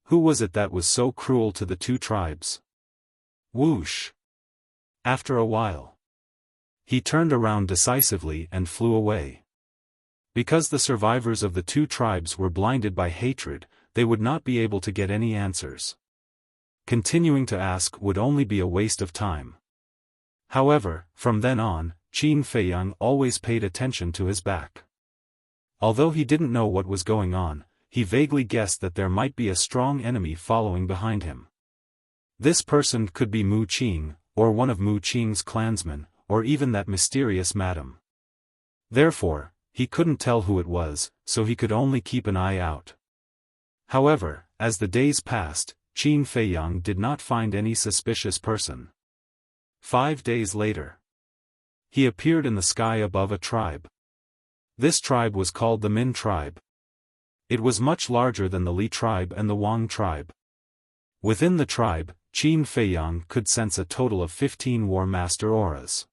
[SPEAKER 1] Who was it that was so cruel to the 2 tribes? Whoosh! After a while, he turned around decisively and flew away. Because the survivors of the 2 tribes were blinded by hatred, they would not be able to get any answers. Continuing to ask would only be a waste of time. However, from then on, Qin Feiyang always paid attention to his back. Although he didn't know what was going on, he vaguely guessed that there might be a strong enemy following behind him. This person could be Mu Qing, or one of Mu Qing's clansmen, or even that mysterious madam. Therefore, he couldn't tell who it was, so he could only keep an eye out. However, as the days passed, Qin Feiyang did not find any suspicious person. 5 days later, he appeared in the sky above a tribe. This tribe was called the Min tribe. It was much larger than the Li tribe and the Wang tribe. Within the tribe, Qin Feiyang could sense a total of 15 War Master auras.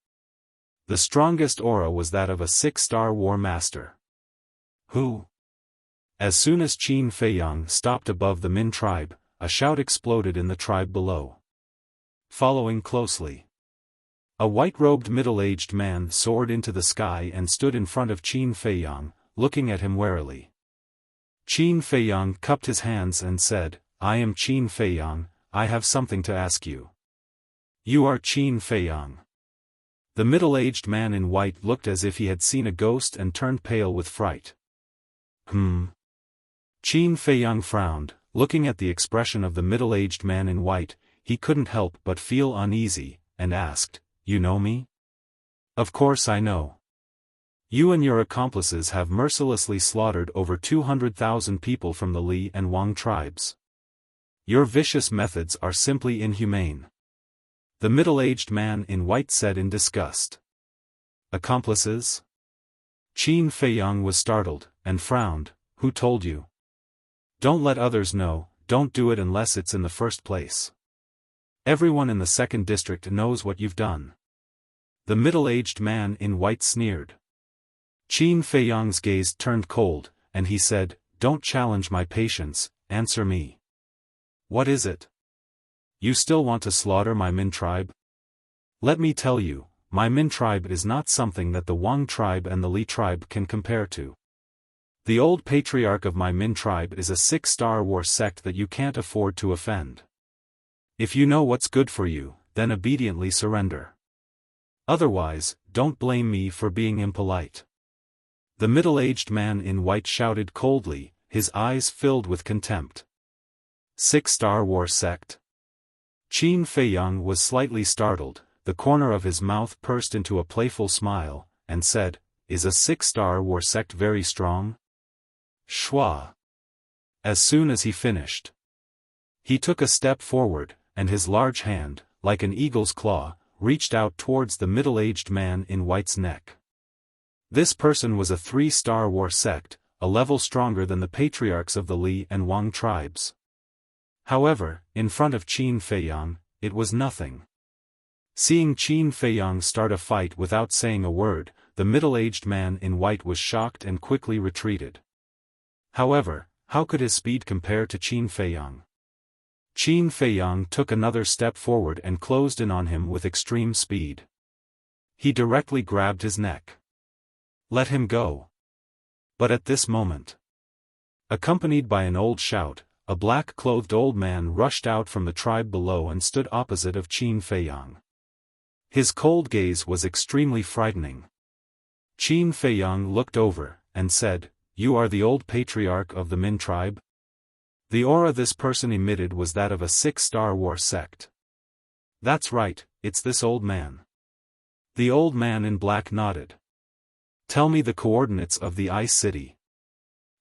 [SPEAKER 1] The strongest aura was that of a 6-star War Master. Who? As soon as Qin Feiyang stopped above the Min tribe, a shout exploded in the tribe below. Following closely, a white-robed middle-aged man soared into the sky and stood in front of Qin Feiyang, looking at him warily. Qin Feiyang cupped his hands and said, "I am Qin Feiyang, I have something to ask you." "You are Qin Feiyang." The middle-aged man in white looked as if he had seen a ghost and turned pale with fright. Qin Feiyang frowned, Looking at the expression of the middle-aged man in white, he couldn't help but feel uneasy, and asked, "You know me?" "Of course I know. You and your accomplices have mercilessly slaughtered over 200,000 people from the Li and Wang tribes. Your vicious methods are simply inhumane," the middle-aged man in white said in disgust. "Accomplices?" Qin Feiyang was startled, and frowned. "Who told you? Don't let others know, don't do it unless it's in the first place. Everyone in the second district knows what you've done." The middle-aged man in white sneered. Qin Feiyang's gaze turned cold, and he said, "Don't challenge my patience, answer me. What is it? You still want to slaughter my Min tribe? Let me tell you, my Min tribe is not something that the Wang tribe and the Li tribe can compare to. The old patriarch of my Min tribe is a six-star war sect that you can't afford to offend. If you know what's good for you, then obediently surrender. Otherwise, don't blame me for being impolite." The middle-aged man in white shouted coldly, his eyes filled with contempt. Six-star war sect? Qin Feiyang was slightly startled, the corner of his mouth pursed into a playful smile, and said, "Is a six-star war sect very strong?" Schwa. As soon as he finished, he took a step forward, and his large hand, like an eagle's claw, reached out towards the middle-aged man in white's neck. This person was a three-star war sect, a level stronger than the patriarchs of the Li and Wang tribes. However, in front of Qin Feiyang, it was nothing. Seeing Qin Feiyang start a fight without saying a word, the middle-aged man in white was shocked and quickly retreated. However, how could his speed compare to Qin Feiyang? Qin Feiyang took another step forward and closed in on him with extreme speed. He directly grabbed his neck. "Let him go." But at this moment, accompanied by an old shout, a black-clothed old man rushed out from the tribe below and stood opposite of Qin Feiyang. His cold gaze was extremely frightening. Qin Feiyang looked over, and said, "You are the old patriarch of the Min tribe?" The aura this person emitted was that of a six-star war sect. "That's right, it's this old man." The old man in black nodded. "Tell me the coordinates of the Ice City."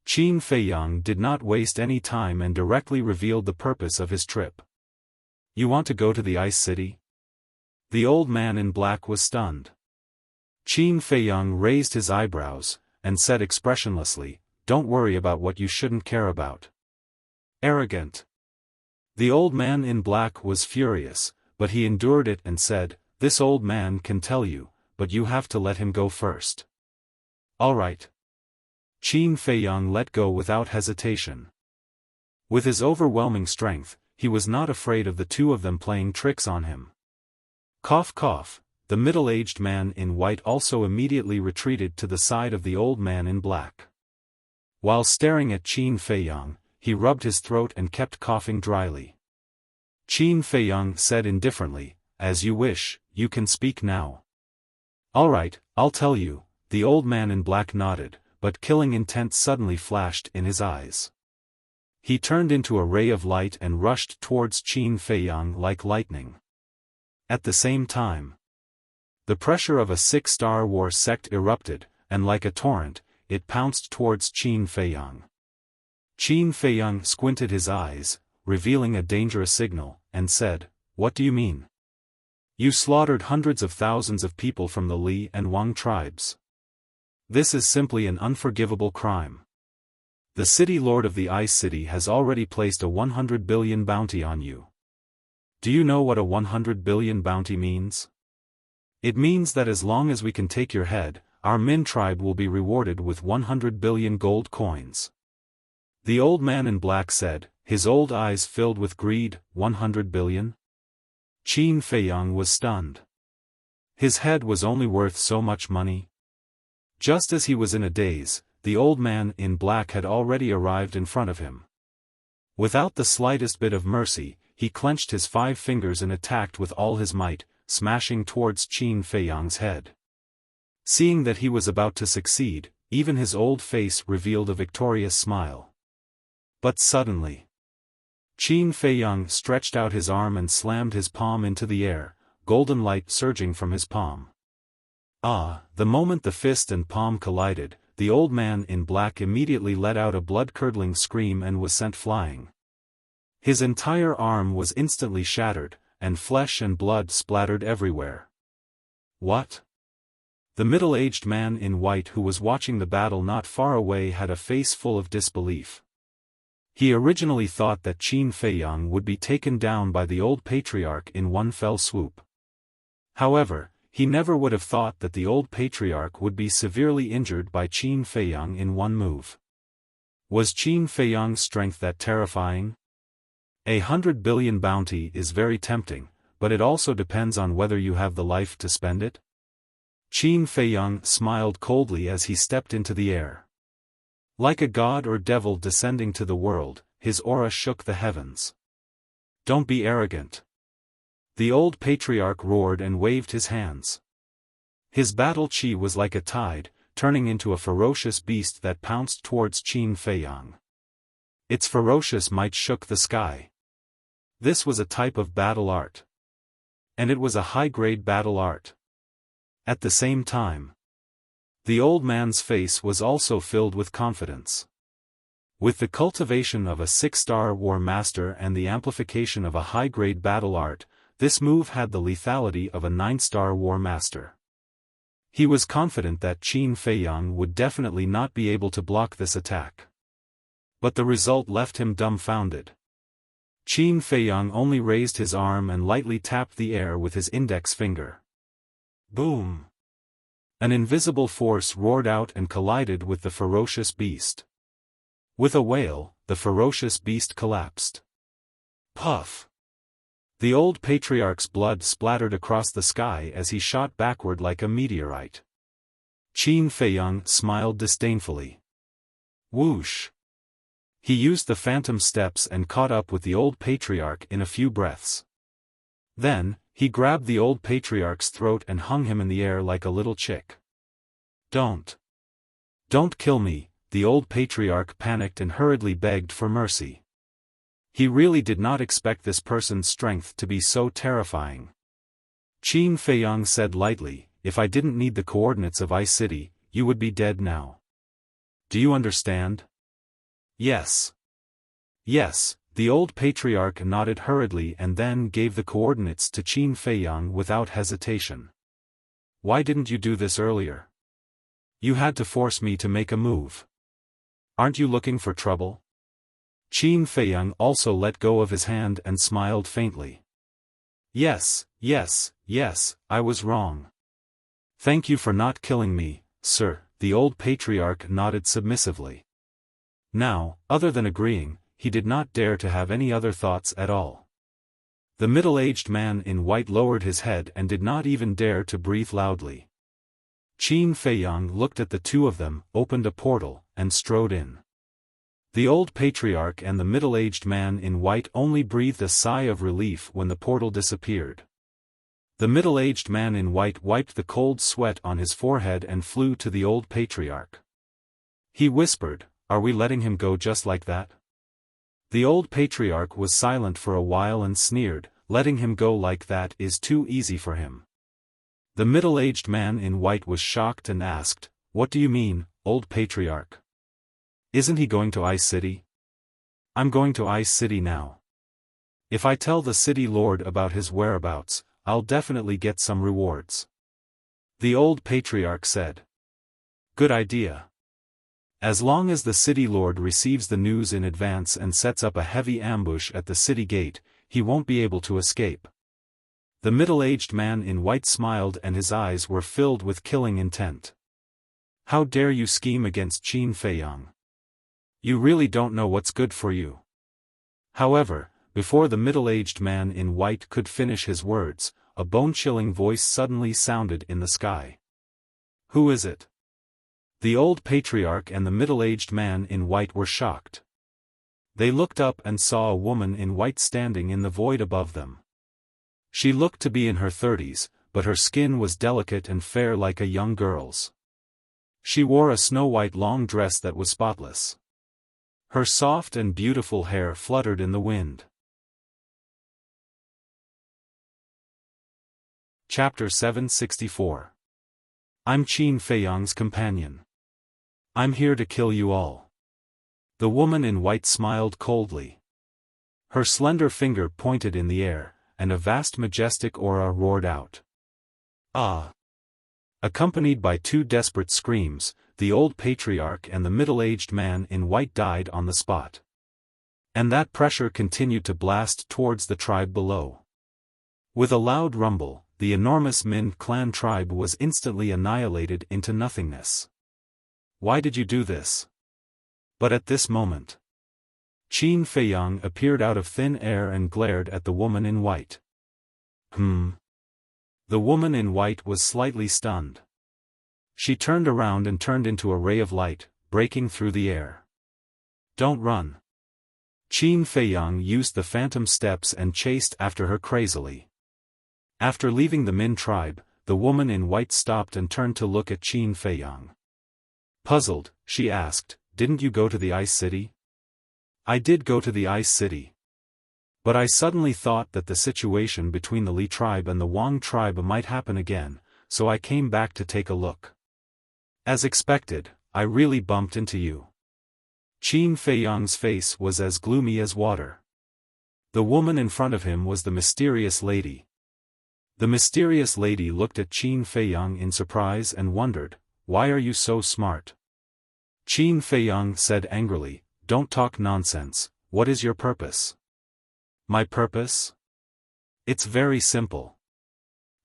[SPEAKER 1] Qin Feiyang did not waste any time and directly revealed the purpose of his trip. "You want to go to the Ice City?" The old man in black was stunned. Qin Feiyang raised his eyebrows, and said expressionlessly, "Don't worry about what you shouldn't care about. Arrogant." The old man in black was furious, but he endured it and said, "This old man can tell you, but you have to let him go first." "All right." Qin Feiyang let go without hesitation. With his overwhelming strength, he was not afraid of the two of them playing tricks on him. Cough cough, the middle-aged man in white also immediately retreated to the side of the old man in black. While staring at Qin Feiyang, he rubbed his throat and kept coughing dryly. Qin Feiyang said indifferently, "As you wish, you can speak now." "All right, I'll tell you," the old man in black nodded, but killing intent suddenly flashed in his eyes. He turned into a ray of light and rushed towards Qin Feiyang like lightning. At the same time, the pressure of a six-star war sect erupted, and like a torrent, it pounced towards Qin Feiyang. Qin Feiyang squinted his eyes, revealing a dangerous signal, and said, "What do you mean? You slaughtered hundreds of thousands of people from the Li and Wang tribes. This is simply an unforgivable crime. The city lord of the Ice City has already placed a 100 billion bounty on you. Do you know what a 100 billion bounty means? It means that as long as we can take your head, our Min tribe will be rewarded with 100 billion gold coins." The old man in black said, his old eyes filled with greed, 100 billion? Qin Feiyang was stunned. His head was only worth so much money? Just as he was in a daze, the old man in black had already arrived in front of him. Without the slightest bit of mercy, he clenched his 5 fingers and attacked with all his might, smashing towards Qin Feiyang's head. Seeing that he was about to succeed, even his old face revealed a victorious smile. But suddenly, Qin Feiyang stretched out his arm and slammed his palm into the air, golden light surging from his palm. The moment the fist and palm collided, the old man in black immediately let out a blood-curdling scream and was sent flying. His entire arm was instantly shattered, and flesh and blood splattered everywhere. What? The middle-aged man in white who was watching the battle not far away had a face full of disbelief. He originally thought that Qin Feiyang would be taken down by the old patriarch in one fell swoop. However, he never would have thought that the old patriarch would be severely injured by Qin Feiyang in one move. Was Qin Feiyang's strength that terrifying? 100 billion bounty is very tempting, but it also depends on whether you have the life to spend it. Qin Feiyang smiled coldly as he stepped into the air. Like a god or devil descending to the world, his aura shook the heavens. Don't be arrogant. The old patriarch roared and waved his hands. His battle chi was like a tide, turning into a ferocious beast that pounced towards Qin Feiyang. Its ferocious might shook the sky. This was a type of battle art. And it was a high-grade battle art. At the same time, the old man's face was also filled with confidence. With the cultivation of a 6-star war master and the amplification of a high-grade battle art, this move had the lethality of a 9-star war master. He was confident that Qin Feiyang would definitely not be able to block this attack. But the result left him dumbfounded. Qin Feiyang only raised his arm and lightly tapped the air with his index finger. Boom! An invisible force roared out and collided with the ferocious beast. With a wail, the ferocious beast collapsed. Puff! The old patriarch's blood splattered across the sky as he shot backward like a meteorite. Qin Feiyang smiled disdainfully. Whoosh! He used the phantom steps and caught up with the old patriarch in a few breaths. Then, he grabbed the old patriarch's throat and hung him in the air like a little chick. Don't kill me, the old patriarch panicked and hurriedly begged for mercy. He really did not expect this person's strength to be so terrifying. Qin Feiyang said lightly, if I didn't need the coordinates of Ice City, you would be dead now. Do you understand? Yes. Yes, the old patriarch nodded hurriedly and then gave the coordinates to Qin Feiyang without hesitation. Why didn't you do this earlier? You had to force me to make a move. Aren't you looking for trouble? Qin Feiyang also let go of his hand and smiled faintly. Yes, I was wrong. Thank you for not killing me, sir, the old patriarch nodded submissively. Now, other than agreeing, he did not dare to have any other thoughts at all. The middle-aged man in white lowered his head and did not even dare to breathe loudly. Qin Feiyang looked at the two of them, opened a portal, and strode in. The old patriarch and the middle-aged man in white only breathed a sigh of relief when the portal disappeared. The middle-aged man in white wiped the cold sweat on his forehead and flew to the old patriarch. He whispered, "Are we letting him go just like that?" The old patriarch was silent for a while and sneered, "Letting him go like that is too easy for him." The middle-aged man in white was shocked and asked, "What do you mean, old patriarch? Isn't he going to Ice City?" "I'm going to Ice City now. If I tell the city lord about his whereabouts, I'll definitely get some rewards," the old patriarch said. "Good idea. As long as the city lord receives the news in advance and sets up a heavy ambush at the city gate, he won't be able to escape." The middle-aged man in white smiled and his eyes were filled with killing intent. "How dare you scheme against Qin Feiyang? You really don't know what's good for you." However, before the middle-aged man in white could finish his words, a bone-chilling voice suddenly sounded in the sky. "Who is it?" The old patriarch and the middle-aged man in white were shocked. They looked up and saw a woman in white standing in the void above them. She looked to be in her 30s, but her skin was delicate and fair like a young girl's. She wore a snow-white long dress that was spotless. Her soft and beautiful hair fluttered in the wind. Chapter 764. I'm Qin Feiyang's companion. I'm here to kill you all. The woman in white smiled coldly. Her slender finger pointed in the air, and a vast majestic aura roared out. Ah! Accompanied by two desperate screams, the old patriarch and the middle-aged man in white died on the spot. And that pressure continued to blast towards the tribe below. With a loud rumble, the enormous Min clan tribe was instantly annihilated into nothingness. Why did you do this? But at this moment, Qin Feiyang appeared out of thin air and glared at the woman in white. The woman in white was slightly stunned. She turned around and turned into a ray of light, breaking through the air. Don't run. Qin Feiyang used the phantom steps and chased after her crazily. After leaving the Min tribe, the woman in white stopped and turned to look at Qin Feiyang. Puzzled, she asked, "Didn't you go to the Ice City?" "I did go to the Ice City. But I suddenly thought that the situation between the Li tribe and the Wang tribe might happen again, so I came back to take a look. As expected, I really bumped into you." Qin Feiyang's face was as gloomy as water. The woman in front of him was the mysterious lady. The mysterious lady looked at Qin Feiyang in surprise and wondered, "Why are you so smart?" Qin Feiyang said angrily, "Don't talk nonsense. What is your purpose?" "My purpose? It's very simple.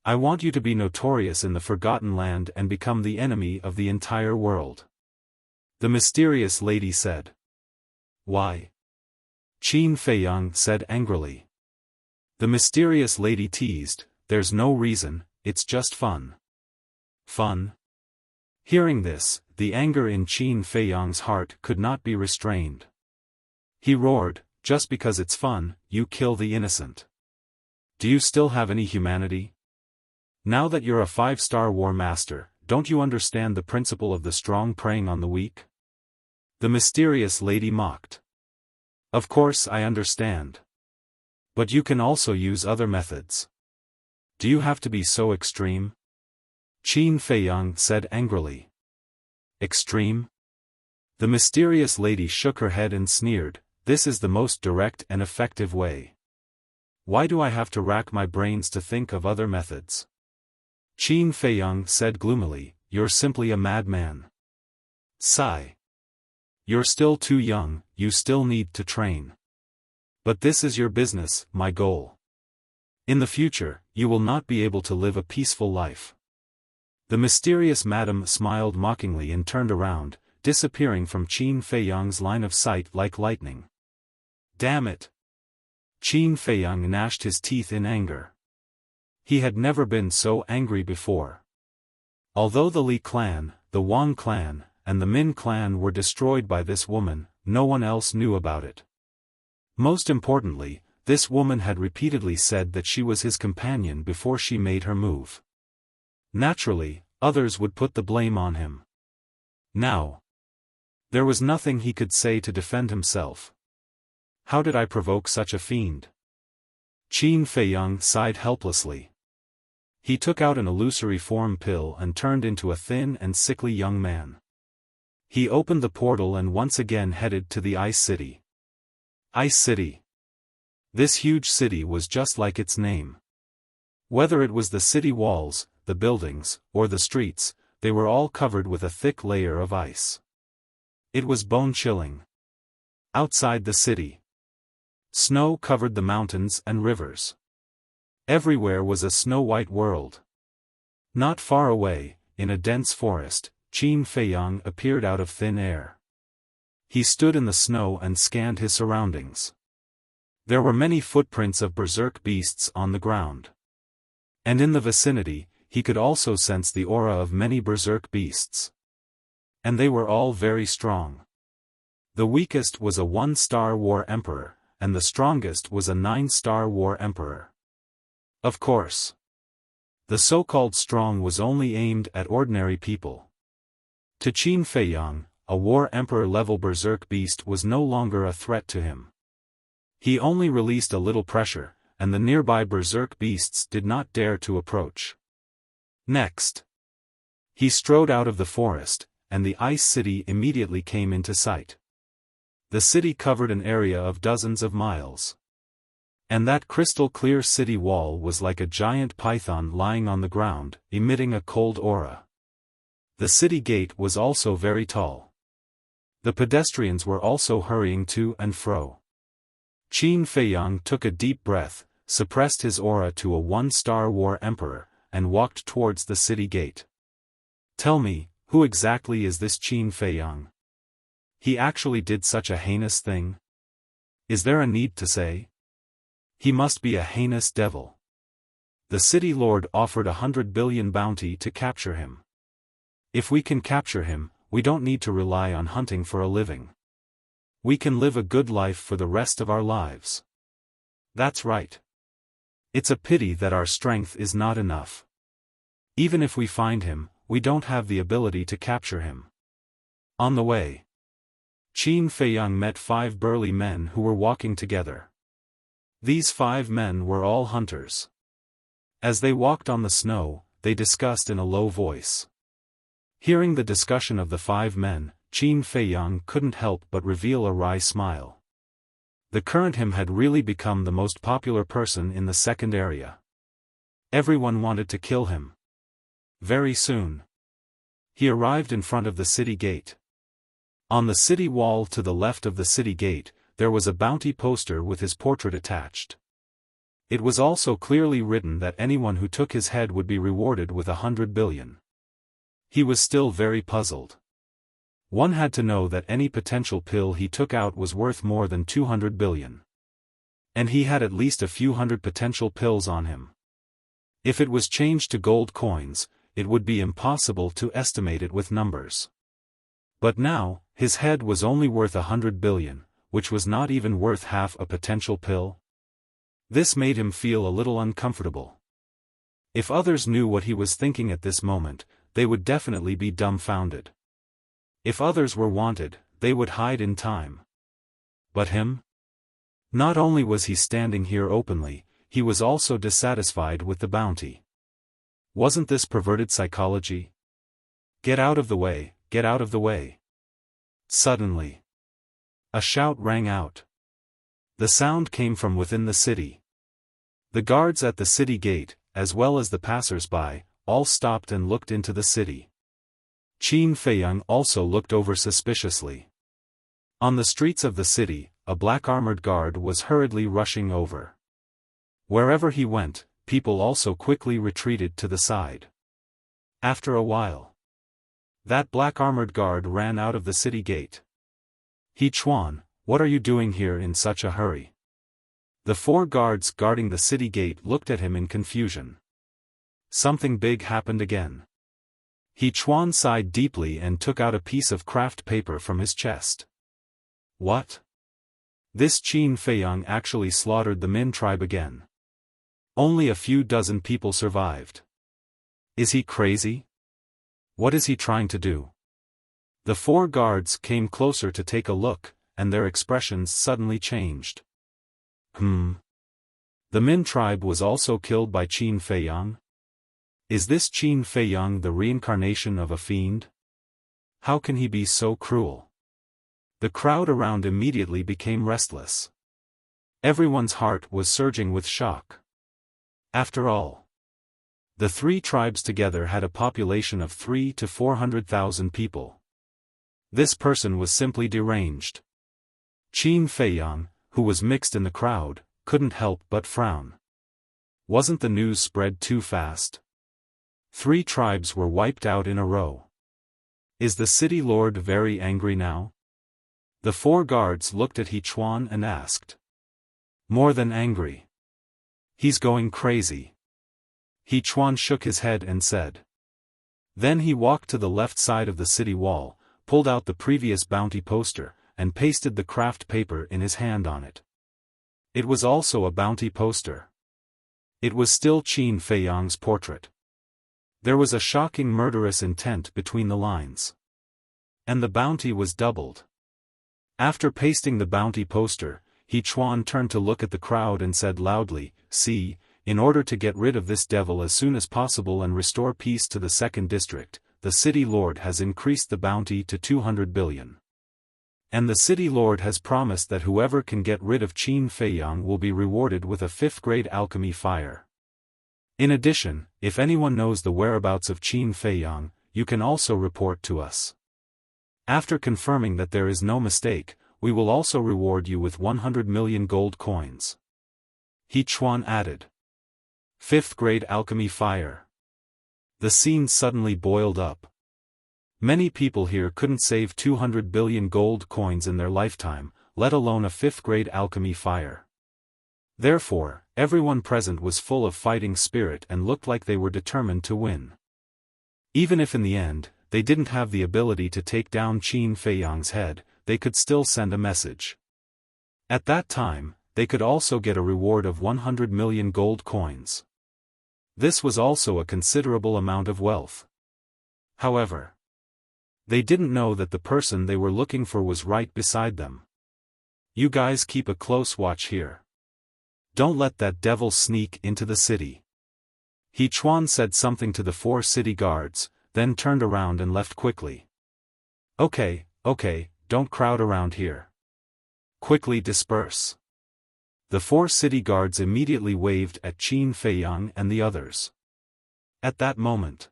[SPEAKER 1] I want you to be notorious in the Forgotten Land and become the enemy of the entire world." The mysterious lady said. "Why?" Qin Feiyang said angrily. The mysterious lady teased, "There's no reason, it's just fun." Fun? Hearing this, the anger in Qin Feiyang's heart could not be restrained. He roared, "Just because it's fun, you kill the innocent. Do you still have any humanity? Now that you're a 5-star war master, don't you understand the principle of the strong preying on the weak?" The mysterious lady mocked. "Of course I understand. But you can also use other methods. Do you have to be so extreme?" Qin Feiyang said angrily. "Extreme?" The mysterious lady shook her head and sneered, "This is the most direct and effective way. Why do I have to rack my brains to think of other methods?" Qin Feiyang said gloomily, "You're simply a madman. Sigh. You're still too young, you still need to train. But this is your business, my goal. In the future, you will not be able to live a peaceful life." The mysterious madam smiled mockingly and turned around, disappearing from Qin Feiyang's line of sight like lightning. Damn it! Qin Feiyang gnashed his teeth in anger. He had never been so angry before. Although the Li clan, the Wang clan, and the Min clan were destroyed by this woman, no one else knew about it. Most importantly, this woman had repeatedly said that she was his companion before she made her move. Naturally, others would put the blame on him. Now, there was nothing he could say to defend himself. How did I provoke such a fiend? Qin Feiyang sighed helplessly. He took out an illusory form pill and turned into a thin and sickly young man. He opened the portal and once again headed to the Ice City. Ice City. This huge city was just like its name. Whether it was the city walls, the buildings, or the streets, they were all covered with a thick layer of ice. It was bone-chilling. Outside the city, snow covered the mountains and rivers. Everywhere was a snow-white world. Not far away, in a dense forest, Qin Feiyang appeared out of thin air. He stood in the snow and scanned his surroundings. There were many footprints of berserk beasts on the ground. And in the vicinity, he could also sense the aura of many berserk beasts. And they were all very strong. The weakest was a 1-star war emperor, and the strongest was a 9-star war emperor. Of course, the so-called strong was only aimed at ordinary people. To Qin Feiyang, a war emperor-level berserk beast was no longer a threat to him. He only released a little pressure, and the nearby berserk beasts did not dare to approach. Next, he strode out of the forest, and the ice city immediately came into sight. The city covered an area of dozens of miles. And that crystal-clear city wall was like a giant python lying on the ground, emitting a cold aura. The city gate was also very tall. The pedestrians were also hurrying to and fro. Qin Feiyang took a deep breath, suppressed his aura to a one-star war emperor, and walked towards the city gate. Tell me, who exactly is this Qin Feiyang? He actually did such a heinous thing? Is there a need to say? He must be a heinous devil. The city lord offered 100 billion bounty to capture him. If we can capture him, we don't need to rely on hunting for a living. We can live a good life for the rest of our lives. That's right. It's a pity that our strength is not enough. Even if we find him, we don't have the ability to capture him. On the way, Qin Feiyang met 5 burly men who were walking together. These 5 men were all hunters. As they walked on the snow, they discussed in a low voice. Hearing the discussion of the 5 men, Qin Feiyang couldn't help but reveal a wry smile. The current him had really become the most popular person in the second area. Everyone wanted to kill him. Very soon, he arrived in front of the city gate. On the city wall to the left of the city gate, there was a bounty poster with his portrait attached. It was also clearly written that anyone who took his head would be rewarded with 100 billion. He was still very puzzled. One had to know that any potential pill he took out was worth more than 200 billion. And he had at least a few hundred potential pills on him. If it was changed to gold coins, it would be impossible to estimate it with numbers. But now, his head was only worth 100 billion, which was not even worth half a potential pill. This made him feel a little uncomfortable. If others knew what he was thinking at this moment, they would definitely be dumbfounded. If others were wanted, they would hide in time. But him? Not only was he standing here openly, he was also dissatisfied with the bounty. Wasn't this perverted psychology? Get out of the way, get out of the way. Suddenly, a shout rang out. The sound came from within the city. The guards at the city gate, as well as the passers-by, all stopped and looked into the city. Qin Feiyang also looked over suspiciously. On the streets of the city, a black armored guard was hurriedly rushing over. Wherever he went, people also quickly retreated to the side. After a while, that black armored guard ran out of the city gate. He Chuan, what are you doing here in such a hurry? The 4 guards guarding the city gate looked at him in confusion. Something big happened again. He Chuan sighed deeply and took out a piece of craft paper from his chest. What? This Qin Feiyang actually slaughtered the Min tribe again. Only a few dozen people survived. Is he crazy? What is he trying to do? The 4 guards came closer to take a look, and their expressions suddenly changed. The Min tribe was also killed by Qin Feiyang? Is this Qin Feiyang the reincarnation of a fiend? How can he be so cruel? The crowd around immediately became restless. Everyone's heart was surging with shock. After all, the 3 tribes together had a population of 300,000 to 400,000 people. This person was simply deranged. Qin Feiyang, who was mixed in the crowd, couldn't help but frown. Wasn't the news spread too fast? 3 tribes were wiped out in a row. Is the city lord very angry now? The 4 guards looked at He Chuan and asked. More than angry. He's going crazy. He Chuan shook his head and said. Then he walked to the left side of the city wall, pulled out the previous bounty poster, and pasted the craft paper in his hand on it. It was also a bounty poster. It was still Qin Feiyang's portrait. There was a shocking murderous intent between the lines. And the bounty was doubled. After pasting the bounty poster, He Chuan turned to look at the crowd and said loudly, "See, in order to get rid of this devil as soon as possible and restore peace to the second district, the city lord has increased the bounty to 200 billion. And the city lord has promised that whoever can get rid of Qin Feiyang will be rewarded with a 5th-grade alchemy fire. In addition, if anyone knows the whereabouts of Qin Feiyang, you can also report to us. After confirming that there is no mistake, we will also reward you with 100 million gold coins. He Chuan added. 5th-grade alchemy fire. The scene suddenly boiled up. Many people here couldn't save 200 billion gold coins in their lifetime, let alone a 5th-grade alchemy fire. Therefore, everyone present was full of fighting spirit and looked like they were determined to win. Even if in the end, they didn't have the ability to take down Qin Feiyang's head, they could still send a message. At that time, they could also get a reward of 100 million gold coins. This was also a considerable amount of wealth. However, they didn't know that the person they were looking for was right beside them. You guys keep a close watch here. Don't let that devil sneak into the city. He Chuan said something to the 4 city guards, then turned around and left quickly. Okay, don't crowd around here. Quickly disperse. The 4 city guards immediately waved at Qin Feiyang and the others. At that moment,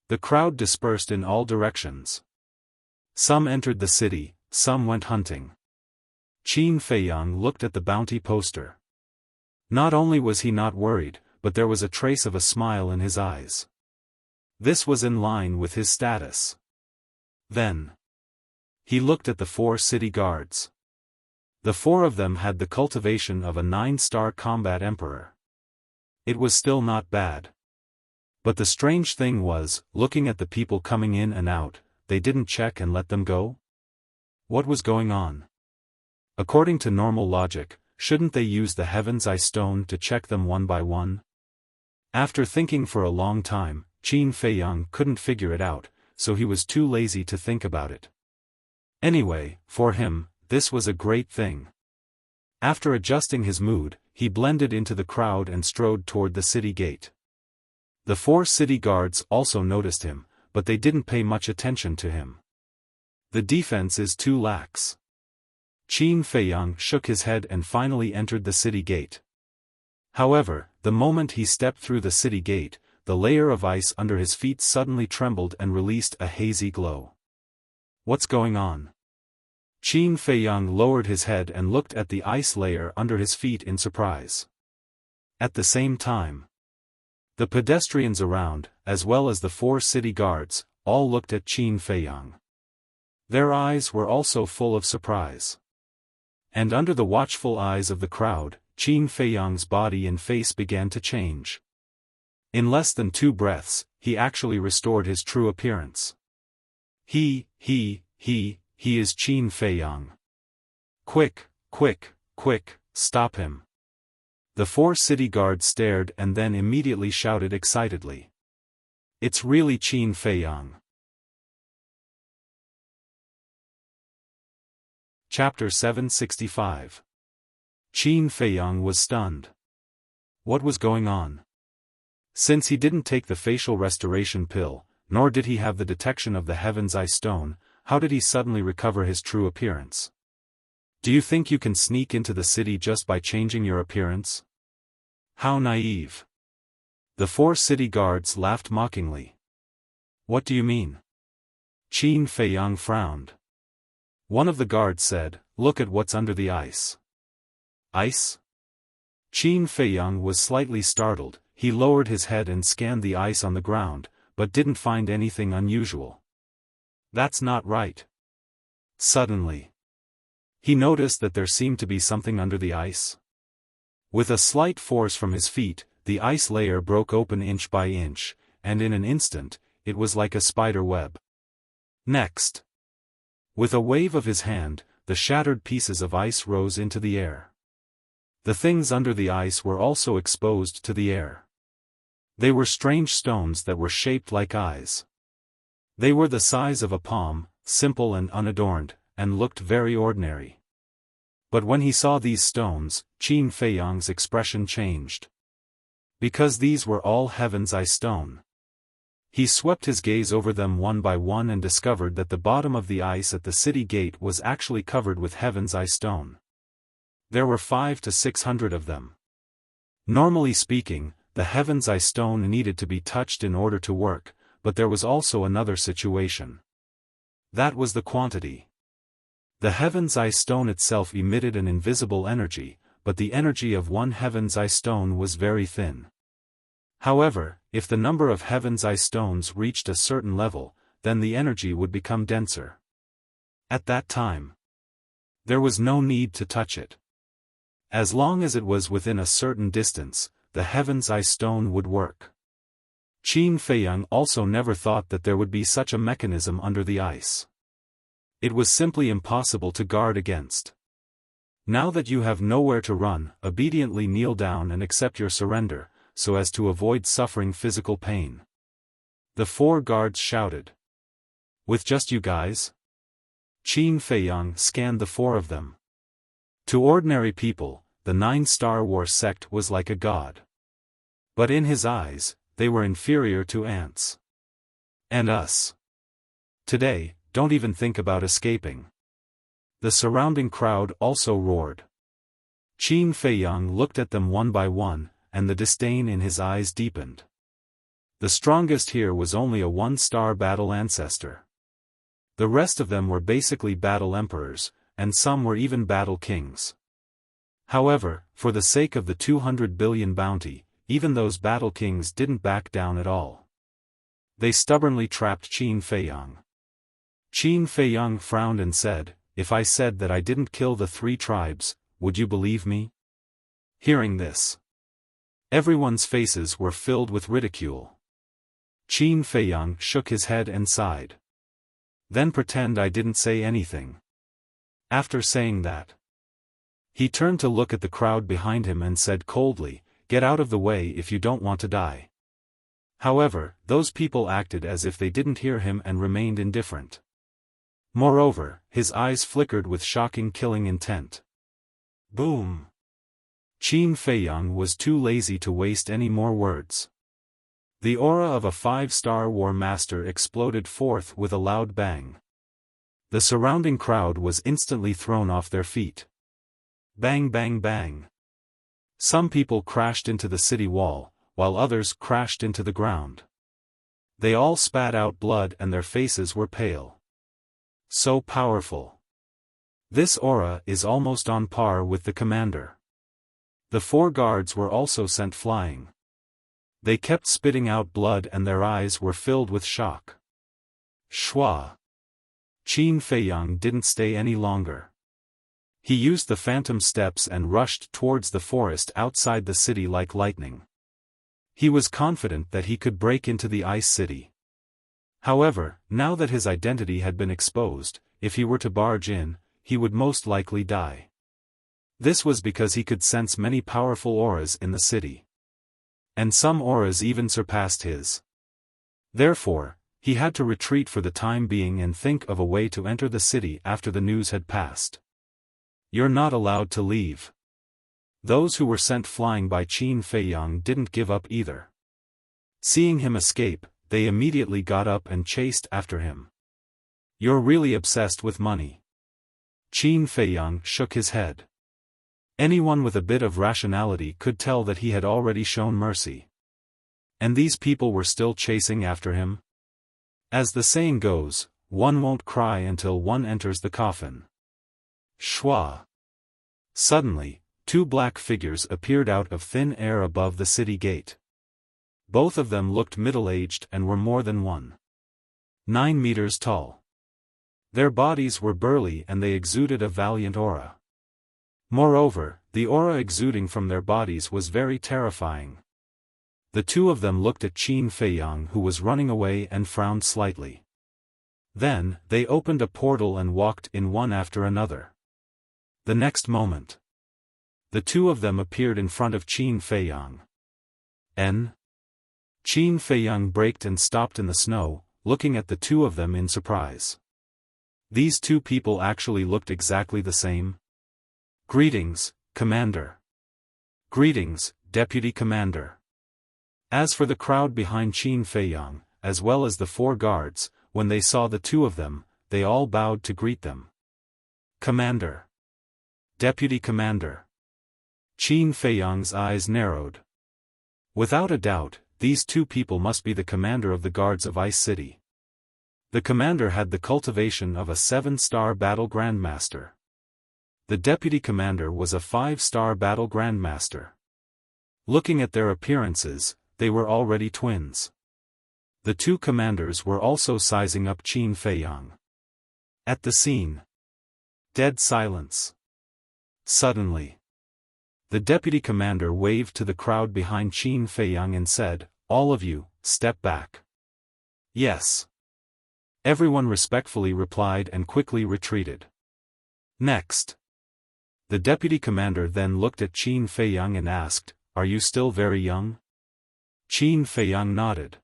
[SPEAKER 1] the crowd dispersed in all directions. Some entered the city, some went hunting. Qin Feiyang looked at the bounty poster. Not only was he not worried, but there was a trace of a smile in his eyes. This was in line with his status. Then, he looked at the 4 city guards. The 4 of them had the cultivation of a 9-star combat emperor. It was still not bad. But the strange thing was, looking at the people coming in and out, they didn't check and let them go? What was going on? According to normal logic, shouldn't they use the Heaven's Eye Stone to check them one by one? After thinking for a long time, Qin Feiyang couldn't figure it out, so he was too lazy to think about it. Anyway, for him, this was a great thing. After adjusting his mood, he blended into the crowd and strode toward the city gate. The 4 city guards also noticed him, but they didn't pay much attention to him. The defense is too lax. Qin Feiyang shook his head and finally entered the city gate. However, the moment he stepped through the city gate, the layer of ice under his feet suddenly trembled and released a hazy glow. What's going on? Qin Feiyang lowered his head and looked at the ice layer under his feet in surprise. At the same time, the pedestrians around, as well as the 4 city guards, all looked at Qin Feiyang. Their eyes were also full of surprise. And under the watchful eyes of the crowd, Qin Feiyang's body and face began to change. In less than 2 breaths, he actually restored his true appearance. He is Qin Feiyang. Quick, stop him. The 4 city guards stared and then immediately shouted excitedly. It's really Qin Feiyang. Chapter 765. Qin Feiyang was stunned. What was going on? Since he didn't take the facial restoration pill, nor did he have the detection of the Heaven's Eye Stone, how did he suddenly recover his true appearance? Do you think you can sneak into the city just by changing your appearance? How naive. The 4 city guards laughed mockingly. What do you mean? Qin Feiyang frowned. One of the guards said, look at what's under the ice. Ice? Qin Feiyang was slightly startled. He lowered his head and scanned the ice on the ground, but didn't find anything unusual. That's not right. Suddenly, he noticed that there seemed to be something under the ice. With a slight force from his feet, the ice layer broke open inch by inch, and in an instant, it was like a spider web. Next, with a wave of his hand, the shattered pieces of ice rose into the air. The things under the ice were also exposed to the air. They were strange stones that were shaped like eyes. They were the size of a palm, simple and unadorned, and looked very ordinary. But when he saw these stones, Qin Feiyang's expression changed. Because these were all heaven's ice stone. He swept his gaze over them one by one and discovered that the bottom of the ice at the city gate was actually covered with heaven's ice stone. There were 500 to 600 of them. Normally speaking, the heaven's ice stone needed to be touched in order to work, but there was also another situation. That was the quantity. The heaven's ice stone itself emitted an invisible energy, but the energy of one heaven's ice stone was very thin. However, if the number of heaven's ice stones reached a certain level, then the energy would become denser. At that time, there was no need to touch it. As long as it was within a certain distance, the heaven's ice stone would work. Qin Feiyang also never thought that there would be such a mechanism under the ice. It was simply impossible to guard against. Now that you have nowhere to run, obediently kneel down and accept your surrender, so as to avoid suffering physical pain. The 4 guards shouted. With just you guys? Qin Feiyang scanned the 4 of them. To ordinary people, the 9-Star War sect was like a god. But in his eyes, they were inferior to ants. And us. Today, don't even think about escaping. The surrounding crowd also roared. Qin Feiyang looked at them one by one, and the disdain in his eyes deepened. The strongest here was only a 1-star battle ancestor. The rest of them were basically battle emperors, and some were even battle kings. However, for the sake of the 200 billion bounty, even those battle kings didn't back down at all. They stubbornly trapped Qin Feiyang. Qin Feiyang frowned and said, "If I said that I didn't kill the 3 tribes, would you believe me?" Hearing this, everyone's faces were filled with ridicule. Qin Feiyang shook his head and sighed. Then pretend I didn't say anything. After saying that, he turned to look at the crowd behind him and said coldly, "Get out of the way if you don't want to die." However, those people acted as if they didn't hear him and remained indifferent. Moreover, his eyes flickered with shocking killing intent. Boom! Qin Feiyang was too lazy to waste any more words. The aura of a 5-star war master exploded forth with a loud bang. The surrounding crowd was instantly thrown off their feet. Bang bang bang. Some people crashed into the city wall, while others crashed into the ground. They all spat out blood and their faces were pale. So powerful. This aura is almost on par with the commander. The 4 guards were also sent flying. They kept spitting out blood and their eyes were filled with shock. Shua! Qin Feiyang didn't stay any longer. He used the phantom steps and rushed towards the forest outside the city like lightning. He was confident that he could break into the ice city. However, now that his identity had been exposed, if he were to barge in, he would most likely die. This was because he could sense many powerful auras in the city. And some auras even surpassed his. Therefore, he had to retreat for the time being and think of a way to enter the city after the news had passed. "You're not allowed to leave." Those who were sent flying by Qin Feiyang didn't give up either. Seeing him escape, they immediately got up and chased after him. "You're really obsessed with money." Qin Feiyang shook his head. Anyone with a bit of rationality could tell that he had already shown mercy. And these people were still chasing after him? As the saying goes, one won't cry until one enters the coffin. Shua! Suddenly, 2 black figures appeared out of thin air above the city gate. Both of them looked middle-aged and were more than 1.9 meters tall. Their bodies were burly and they exuded a valiant aura. Moreover, the aura exuding from their bodies was very terrifying. The 2 of them looked at Qin Feiyang who was running away and frowned slightly. Then, they opened a portal and walked in one after another. The next moment, the 2 of them appeared in front of Qin Feiyang. Qin Feiyang braked and stopped in the snow, looking at the 2 of them in surprise. These 2 people actually looked exactly the same. "Greetings, Commander." "Greetings, Deputy Commander." As for the crowd behind Qin Feiyang, as well as the 4 guards, when they saw the 2 of them, they all bowed to greet them. Commander. Deputy Commander. Qin Feiyang's eyes narrowed. Without a doubt, these 2 people must be the commander of the guards of Ice City. The commander had the cultivation of a 7-star battle grandmaster. The deputy commander was a 5-star battle grandmaster. Looking at their appearances, they were already twins. The 2 commanders were also sizing up Qin Feiyang. At the scene. Dead silence. Suddenly. The deputy commander waved to the crowd behind Qin Feiyang and said, "All of you, step back." Yes. Everyone respectfully replied and quickly retreated. Next. The deputy commander then looked at Qin Feiyang and asked, "Are you still very young?" Qin Feiyang nodded.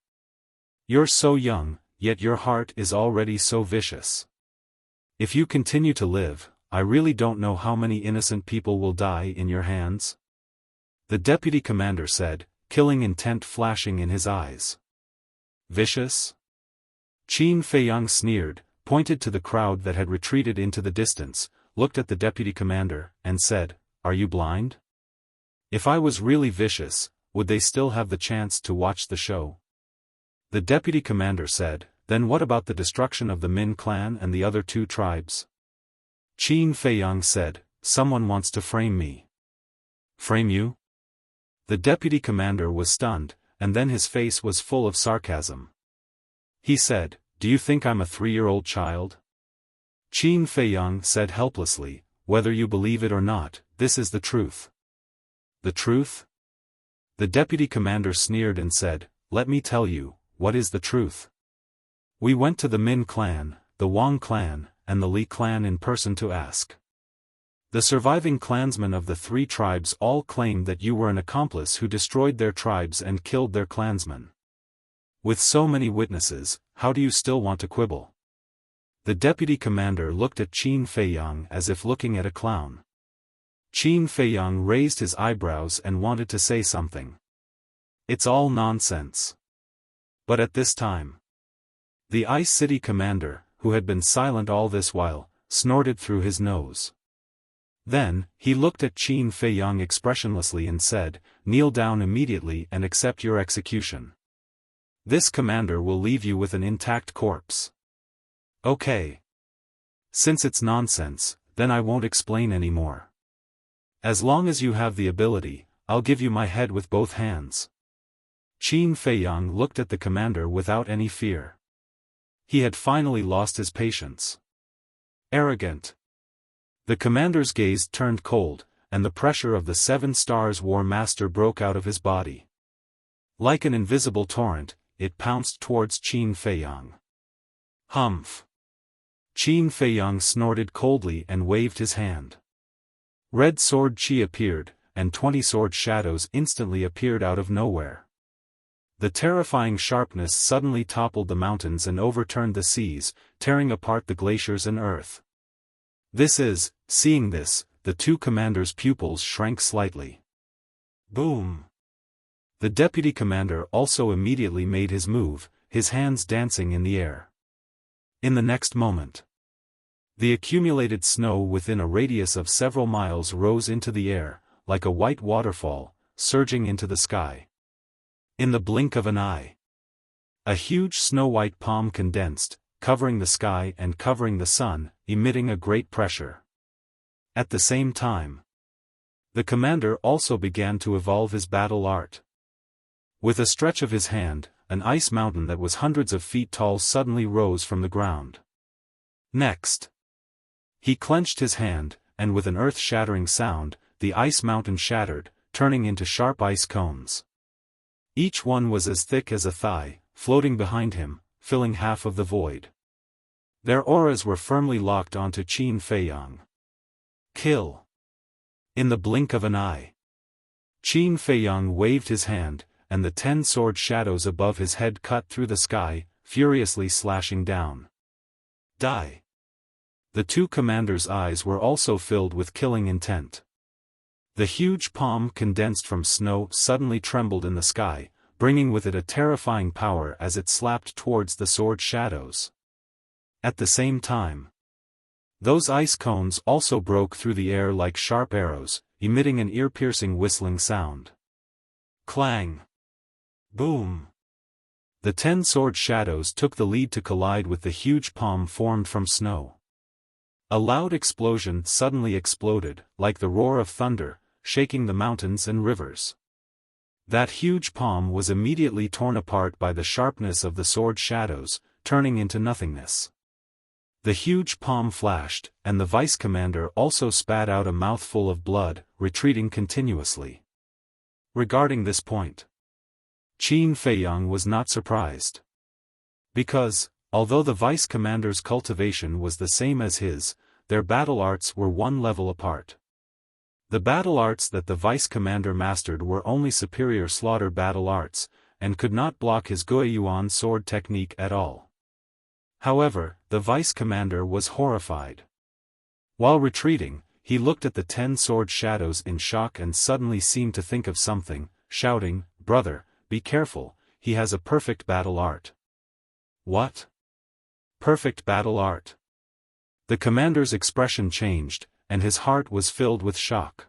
[SPEAKER 1] "You're so young, yet your heart is already so vicious. If you continue to live, I really don't know how many innocent people will die in your hands." The deputy commander said, killing intent flashing in his eyes. Vicious? Qin Feiyang sneered, pointed to the crowd that had retreated into the distance, looked at the deputy commander, and said, "Are you blind? If I was really vicious, would they still have the chance to watch the show?" The deputy commander said, "Then what about the destruction of the Min clan and the other 2 tribes?" Qin Feiyang said, "Someone wants to frame me." "Frame you?" The deputy commander was stunned, and then his face was full of sarcasm. He said, "Do you think I'm a 3-year-old child?" Qin Feiyang said helplessly, "Whether you believe it or not, this is the truth." "The truth?" The deputy commander sneered and said, "Let me tell you, what is the truth? We went to the Min clan, the Wang clan, and the Li clan in person to ask. The surviving clansmen of the 3 tribes all claimed that you were an accomplice who destroyed their tribes and killed their clansmen. With so many witnesses, how do you still want to quibble?" The deputy commander looked at Qin Feiyang as if looking at a clown. Qin Feiyang raised his eyebrows and wanted to say something. "It's all nonsense." But at this time, the Ice City commander, who had been silent all this while, snorted through his nose. Then, he looked at Qin Feiyang expressionlessly and said, "Kneel down immediately and accept your execution. This commander will leave you with an intact corpse." "Okay. Since it's nonsense, then I won't explain anymore. As long as you have the ability, I'll give you my head with both hands." Qin Feiyang looked at the commander without any fear. He had finally lost his patience. Arrogant. The commander's gaze turned cold, and the pressure of the 7 stars war master broke out of his body. Like an invisible torrent, it pounced towards Qin Feiyang. "Humph." Qin Feiyang snorted coldly and waved his hand. Red sword chi appeared, and 20 sword shadows instantly appeared out of nowhere. The terrifying sharpness suddenly toppled the mountains and overturned the seas, tearing apart the glaciers and earth. Seeing this, the 2 commanders' pupils shrank slightly. Boom! The deputy commander also immediately made his move, his hands dancing in the air. In the next moment, the accumulated snow within a radius of several miles rose into the air, like a white waterfall, surging into the sky. In the blink of an eye, a huge snow-white palm condensed, covering the sky and covering the sun, emitting a great pressure. At the same time, the commander also began to evolve his battle art. With a stretch of his hand, an ice mountain that was hundreds of feet tall suddenly rose from the ground. Next, he clenched his hand, and with an earth-shattering sound, the ice mountain shattered, turning into sharp ice cones. Each one was as thick as a thigh, floating behind him, filling half of the void. Their auras were firmly locked onto Qin Feiyang. Kill! In the blink of an eye, Qin Feiyang waved his hand, and the 10 sword shadows above his head cut through the sky, furiously slashing down. Die! The 2 commanders' eyes were also filled with killing intent. The huge palm condensed from snow suddenly trembled in the sky, bringing with it a terrifying power as it slapped towards the sword shadows. At the same time, those ice cones also broke through the air like sharp arrows, emitting an ear-piercing whistling sound. Clang! Boom! The 10 sword shadows took the lead to collide with the huge palm formed from snow. A loud explosion suddenly exploded, like the roar of thunder, shaking the mountains and rivers. That huge palm was immediately torn apart by the sharpness of the sword shadows, turning into nothingness. The huge palm flashed, and the vice commander also spat out a mouthful of blood, retreating continuously. Regarding this point, Qin Feiyang was not surprised. Because, although the vice commander's cultivation was the same as his, their battle arts were one level apart. The battle arts that the vice commander mastered were only superior slaughter battle arts, and could not block his Guiyuan sword technique at all. However, the vice commander was horrified. While retreating, he looked at the 10 sword shadows in shock and suddenly seemed to think of something, shouting, "Brother, be careful, he has a perfect battle art." What? Perfect battle art? The commander's expression changed, and his heart was filled with shock.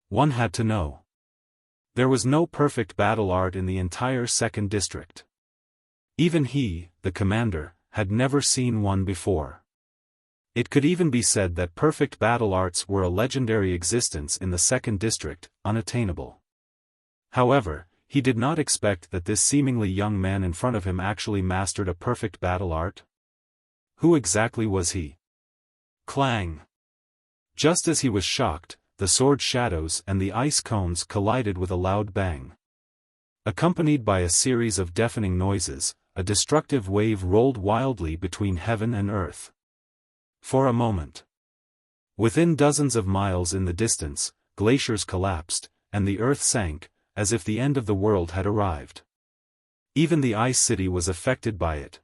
[SPEAKER 1] One had to know. There was no perfect battle art in the entire second district. Even he, the commander, had never seen one before. It could even be said that perfect battle arts were a legendary existence in the second district, unattainable. However, he did not expect that this seemingly young man in front of him actually mastered a perfect battle art. Who exactly was he? Clang! Just as he was shocked, the sword shadows and the ice cones collided with a loud bang. Accompanied by a series of deafening noises, a destructive wave rolled wildly between heaven and earth. For a moment, within dozens of miles in the distance, glaciers collapsed, and the earth sank, as if the end of the world had arrived. Even the ice city was affected by it.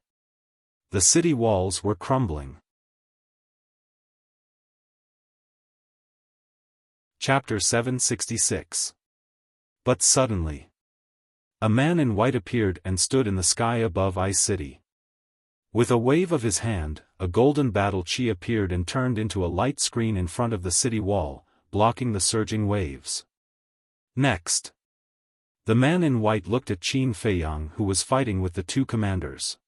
[SPEAKER 1] The city walls were crumbling. Chapter 766. But suddenly, a man in white appeared and stood in the sky above Ice City. With a wave of his hand, a golden battle chi appeared and turned into a light screen in front of the city wall, blocking the surging waves. Next, the man in white looked at Qin Feiyang, who was fighting with the two commanders.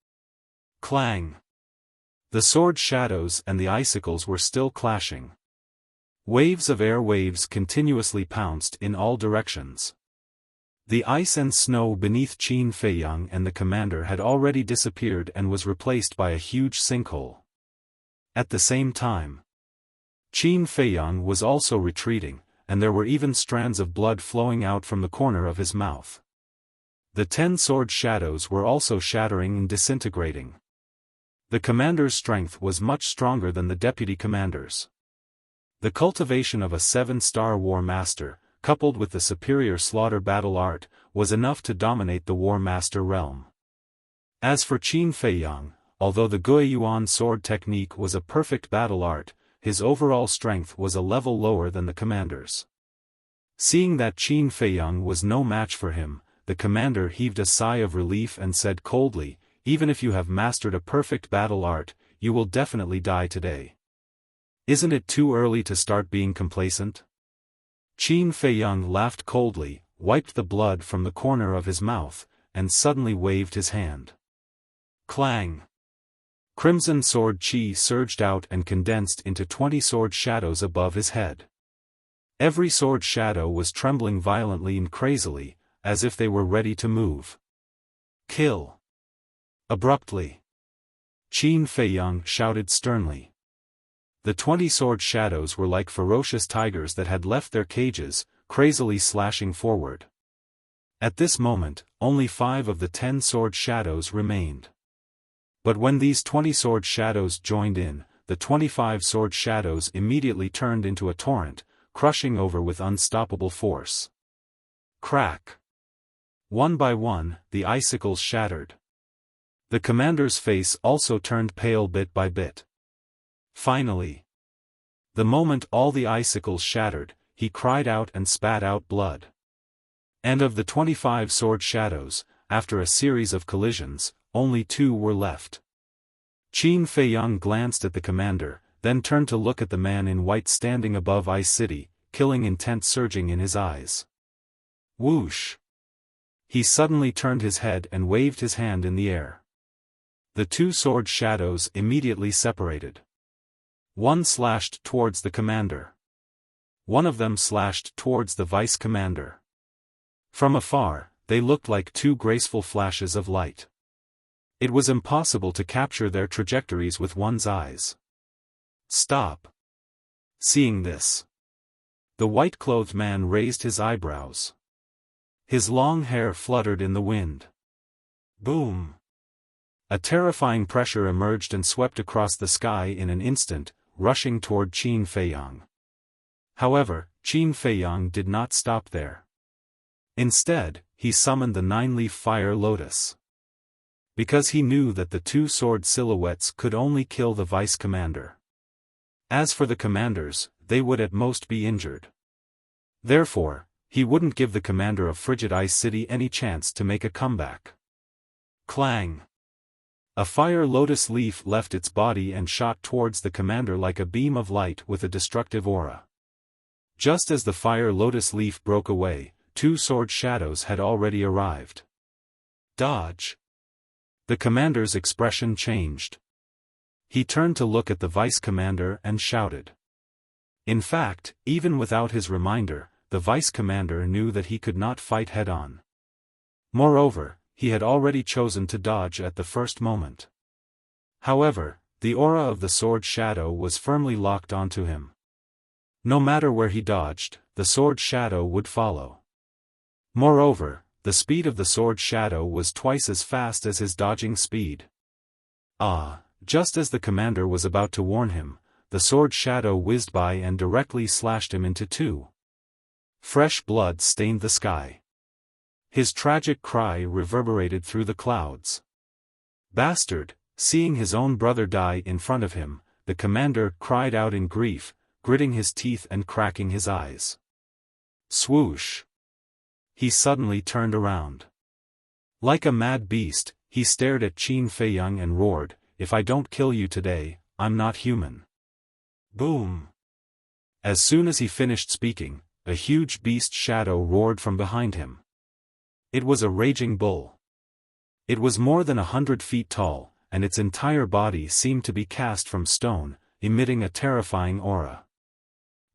[SPEAKER 1] Clang! The sword shadows and the icicles were still clashing. Waves of air waves continuously pounced in all directions. The ice and snow beneath Qin Feiyang and the commander had already disappeared and was replaced by a huge sinkhole. At the same time, Qin Feiyang was also retreating, and there were even strands of blood flowing out from the corner of his mouth. The 10 sword shadows were also shattering and disintegrating. The commander's strength was much stronger than the deputy commander's. The cultivation of a 7-star war master, coupled with the superior slaughter battle art, was enough to dominate the war master realm. As for Qin Feiyang, although the Guiyuan sword technique was a perfect battle art, his overall strength was a level lower than the commander's. Seeing that Qin Feiyang was no match for him, the commander heaved a sigh of relief and said coldly, "Even if you have mastered a perfect battle art, you will definitely die today. Isn't it too early to start being complacent?" Qin Feiyang laughed coldly, wiped the blood from the corner of his mouth, and suddenly waved his hand. Clang! Crimson sword chi surged out and condensed into 20 sword shadows above his head. Every sword shadow was trembling violently and crazily, as if they were ready to move. Kill! Abruptly, Qin Feiyang shouted sternly. The 20 sword shadows were like ferocious tigers that had left their cages, crazily slashing forward. At this moment, only 5 of the 10 sword shadows remained. But when these 20 sword shadows joined in, the 25 sword shadows immediately turned into a torrent, crushing over with unstoppable force. Crack! One by one, the icicles shattered. The commander's face also turned pale bit by bit. Finally, the moment all the icicles shattered, he cried out and spat out blood. And of the 25 sword shadows, after a series of collisions, only 2 were left. Qin Feiyang glanced at the commander, then turned to look at the man in white standing above Ice City, killing intent surging in his eyes. Whoosh! He suddenly turned his head and waved his hand in the air. The 2 sword shadows immediately separated. One slashed towards the commander. One of them slashed towards the vice commander. From afar, they looked like 2 graceful flashes of light. It was impossible to capture their trajectories with one's eyes. Stop! Seeing this, the white-clothed man raised his eyebrows. His long hair fluttered in the wind. Boom! A terrifying pressure emerged and swept across the sky in an instant, rushing toward Qin Feiyang. However, Qin Feiyang did not stop there. Instead, he summoned the 9-leaf fire lotus. Because he knew that the 2 sword silhouettes could only kill the vice commander. As for the commanders, they would at most be injured. Therefore, he wouldn't give the commander of Frigid Ice City any chance to make a comeback. Clang! A fire lotus leaf left its body and shot towards the commander like a beam of light with a destructive aura. Just as the fire lotus leaf broke away, 2 sword shadows had already arrived. Dodge! The commander's expression changed. He turned to look at the vice commander and shouted. In fact, even without his reminder, the vice commander knew that he could not fight head-on. Moreover, he had already chosen to dodge at the first moment. However, the aura of the sword shadow was firmly locked onto him. No matter where he dodged, the sword shadow would follow. Moreover, the speed of the sword shadow was twice as fast as his dodging speed. Just as the commander was about to warn him, the sword shadow whizzed by and directly slashed him into 2. Fresh blood stained the sky. His tragic cry reverberated through the clouds. Bastard! Seeing his own brother die in front of him, the commander cried out in grief, gritting his teeth and cracking his eyes. Swoosh! He suddenly turned around. Like a mad beast, he stared at Qin Feiyang and roared, "If I don't kill you today, I'm not human." Boom! As soon as he finished speaking, a huge beast shadow roared from behind him. It was a raging bull. It was more than 100 feet tall, and its entire body seemed to be cast from stone, emitting a terrifying aura.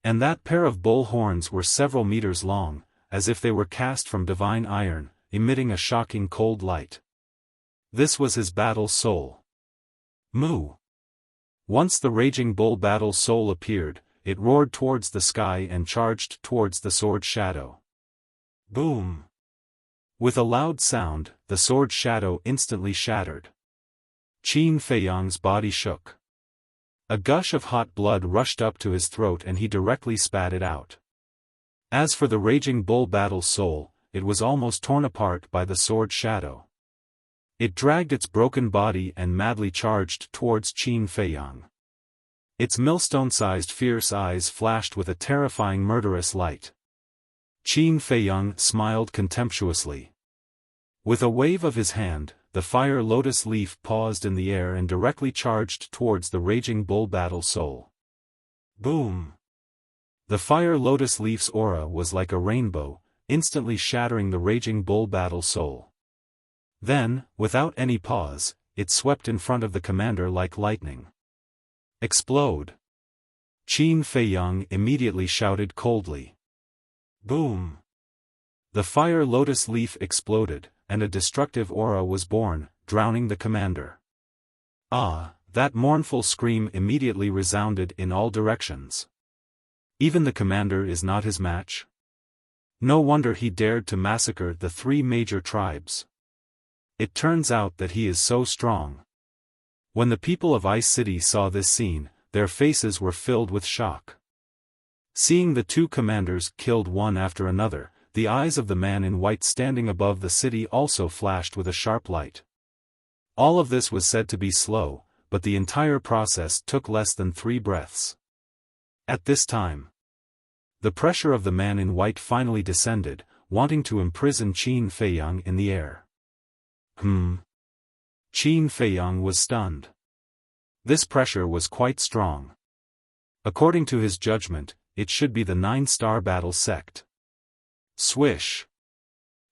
[SPEAKER 1] And that pair of bull horns were several meters long, as if they were cast from divine iron, emitting a shocking cold light. This was his battle soul. Moo! Once the raging bull battle soul appeared, it roared towards the sky and charged towards the sword shadow. Boom! With a loud sound, the sword shadow instantly shattered. Qin Feiyang's body shook. A gush of hot blood rushed up to his throat and he directly spat it out. As for the raging bull battle soul, it was almost torn apart by the sword shadow. It dragged its broken body and madly charged towards Qin Feiyang. Its millstone-sized fierce eyes flashed with a terrifying murderous light. Qin Feiyang smiled contemptuously. With a wave of his hand, the fire lotus leaf paused in the air and directly charged towards the raging bull battle soul. Boom! The fire lotus leaf's aura was like a rainbow, instantly shattering the raging bull battle soul. Then, without any pause, it swept in front of the commander like lightning. Explode! Qin Feiyang immediately shouted coldly. Boom! The fire lotus leaf exploded, and a destructive aura was born, drowning the commander. That mournful scream immediately resounded in all directions. Even the commander is not his match? No wonder he dared to massacre the 3 major tribes. It turns out that he is so strong. When the people of Ice City saw this scene, their faces were filled with shock. Seeing the 2 commanders killed one after another, the eyes of the man in white standing above the city also flashed with a sharp light. All of this was said to be slow, but the entire process took less than 3 breaths. At this time, the pressure of the man in white finally descended, wanting to imprison Qin Feiyang in the air. Qin Feiyang was stunned. This pressure was quite strong. According to his judgment, it should be the 9-star battle sect. Swish!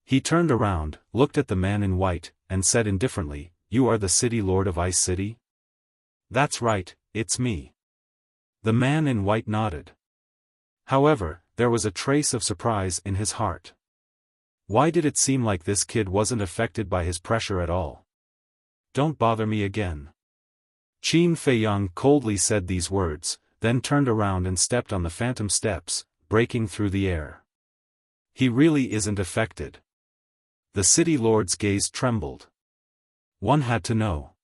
[SPEAKER 1] He turned around, looked at the man in white, and said indifferently, "You are the City Lord of Ice City?" "That's right, it's me." The man in white nodded. However, there was a trace of surprise in his heart. Why did it seem like this kid wasn't affected by his pressure at all? "Don't bother me again." Qin Feiyang coldly said these words, then turned around and stepped on the phantom steps, breaking through the air. He really isn't affected. The City Lord's gaze trembled. One had to know.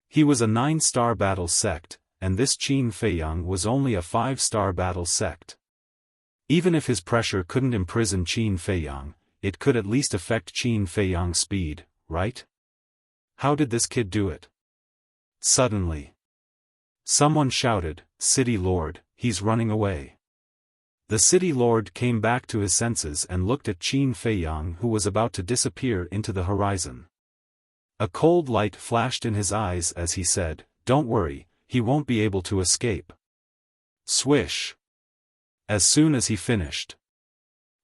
[SPEAKER 1] He was a 9-star battle sect, and this Qin Feiyang was only a 5-star battle sect. Even if his pressure couldn't imprison Qin Feiyang, it could at least affect Qin Feiyang's speed, right? How did this kid do it? Suddenly, someone shouted, "City Lord, he's running away." The City Lord came back to his senses and looked at Qin Feiyang, who was about to disappear into the horizon. A cold light flashed in his eyes as he said, "Don't worry, he won't be able to escape." Swish! As soon as he finished,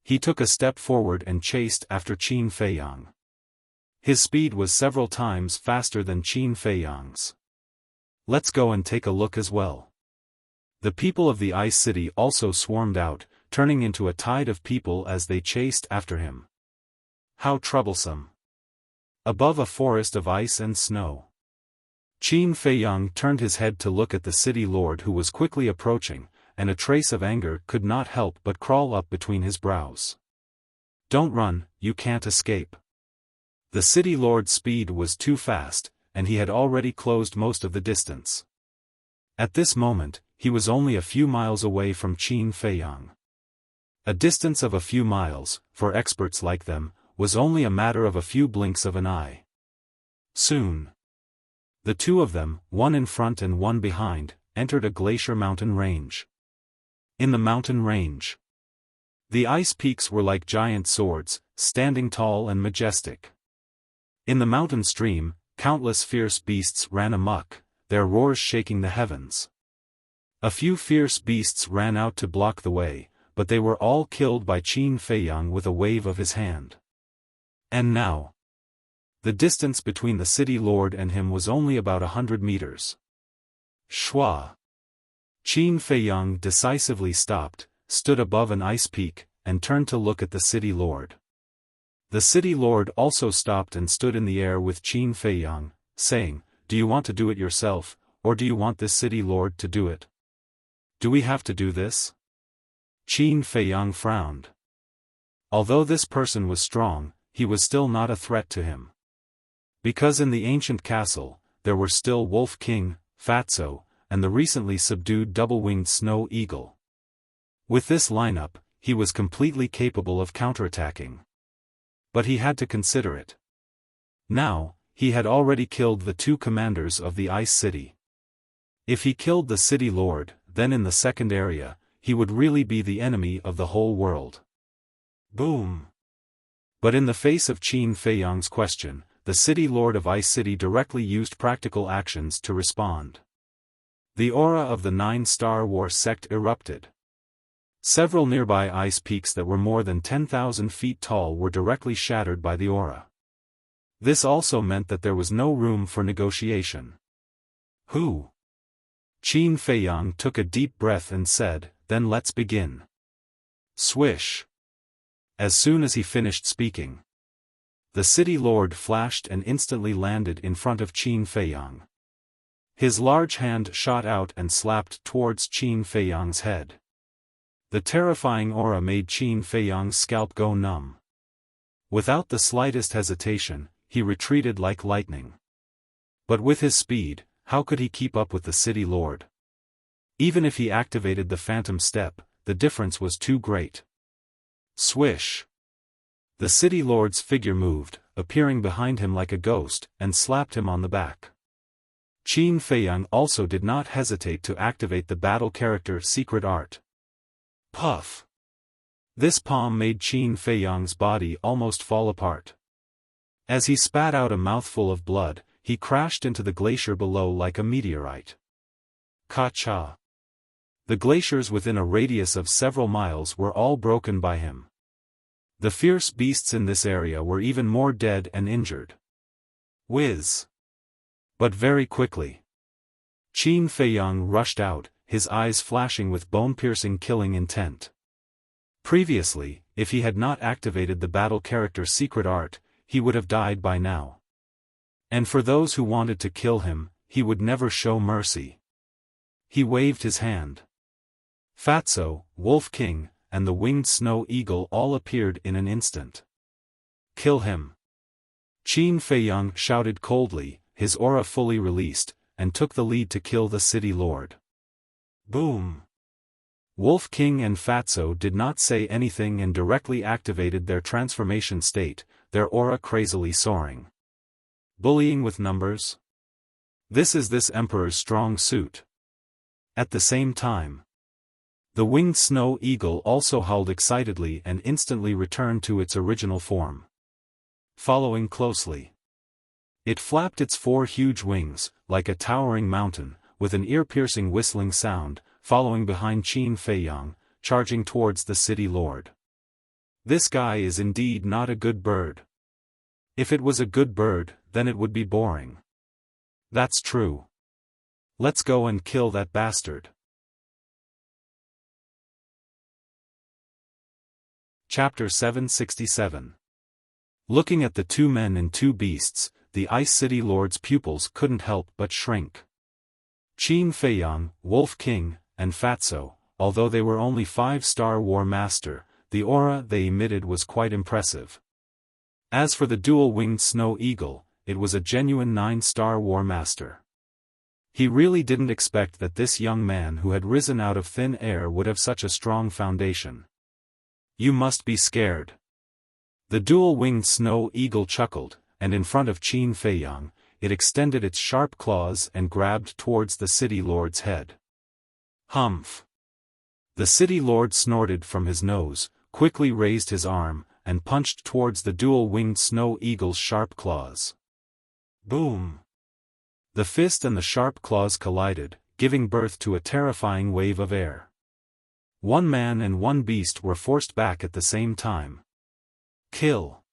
[SPEAKER 1] he took a step forward and chased after Qin Feiyang. His speed was several times faster than Qin Feiyang's. "Let's go and take a look as well." The people of the Ice City also swarmed out, turning into a tide of people as they chased after him. How troublesome! Above a forest of ice and snow. Qin Feiyang turned his head to look at the City Lord, who was quickly approaching, and a trace of anger could not help but crawl up between his brows. "Don't run, you can't escape." The City Lord's speed was too fast, and he had already closed most of the distance. At this moment, he was only a few miles away from Qin Feiyang. A distance of a few miles, for experts like them, was only a matter of a few blinks of an eye. Soon, the two of them, one in front and one behind, entered a glacier mountain range. In the mountain range, the ice peaks were like giant swords, standing tall and majestic. In the mountain stream, countless fierce beasts ran amok, their roars shaking the heavens. A few fierce beasts ran out to block the way, but they were all killed by Qin Feiyang with a wave of his hand. And now, the distance between the City Lord and him was only about 100 meters. Shwa! Qin Feiyang decisively stopped, stood above an ice peak, and turned to look at the City Lord. The City Lord also stopped and stood in the air with Qin Feiyang, saying, "Do you want to do it yourself, or do you want this City Lord to do it? Do we have to do this?" Qin Feiyang frowned. Although this person was strong, he was still not a threat to him. Because in the ancient castle, there were still Wolf King, Fatso, and the recently subdued double-winged snow eagle. With this lineup, he was completely capable of counterattacking. But he had to consider it. Now, he had already killed the two commanders of the Ice City. If he killed the City Lord, then in the second area, he would really be the enemy of the whole world. Boom! But in the face of Qin Feiyang's question, the City Lord of Ice City directly used practical actions to respond. The aura of the 9-star war sect erupted. Several nearby ice peaks that were more than 10,000 feet tall were directly shattered by the aura. This also meant that there was no room for negotiation. Who? Qin Feiyang took a deep breath and said, "Then let's begin." Swish! As soon as he finished speaking, the City Lord flashed and instantly landed in front of Qin Feiyang. His large hand shot out and slapped towards Qin Feiyang's head. The terrifying aura made Qin Feiyang's scalp go numb. Without the slightest hesitation, he retreated like lightning. But with his speed, how could he keep up with the City Lord? Even if he activated the Phantom Step, the difference was too great. Swish! The City Lord's figure moved, appearing behind him like a ghost, and slapped him on the back. Qin Feiyang also did not hesitate to activate the battle character Secret Art. Puff! This palm made Qin Feiyang's body almost fall apart. As he spat out a mouthful of blood, he crashed into the glacier below like a meteorite. Ka-cha! The glaciers within a radius of several miles were all broken by him. The fierce beasts in this area were even more dead and injured. Whiz! But very quickly. Qin Feiyang rushed out, his eyes flashing with bone-piercing killing intent. Previously, if he had not activated the battle character's secret art, he would have died by now. And for those who wanted to kill him, he would never show mercy. He waved his hand. Fatso, Wolf King, and the winged snow eagle all appeared in an instant. Kill him! Qin Feiyang shouted coldly, his aura fully released, and took the lead to kill the city lord. Boom! Wolf King and Fatso did not say anything and directly activated their transformation state, their aura crazily soaring. Bullying with numbers? This is this emperor's strong suit. At the same time, the winged snow eagle also howled excitedly and instantly returned to its original form. Following closely, it flapped its 4 huge wings, like a towering mountain, with an ear-piercing whistling sound, following behind Qin Feiyang, charging towards the city lord. This guy is indeed not a good bird. If it was a good bird, then it would be boring. That's true. Let's go and kill that bastard. Chapter 767. Looking at the 2 men and 2 beasts, the Ice City Lord's pupils couldn't help but shrink. Qin Feiyang, Wolf King, and Fatso, although they were only 5-star War Master, the aura they emitted was quite impressive. As for the dual-winged Snow Eagle, it was a genuine 9-star War Master. He really didn't expect that this young man who had risen out of thin air would have such a strong foundation. You must be scared. The dual-winged Snow Eagle chuckled, and in front of Qin Feiyang, it extended its sharp claws and grabbed towards the city lord's head. Humph! The city lord snorted from his nose, quickly raised his arm, and punched towards the dual-winged snow eagle's sharp claws. Boom! The fist and the sharp claws collided, giving birth to a terrifying wave of air. 1 man and 1 beast were forced back at the same time. Kill!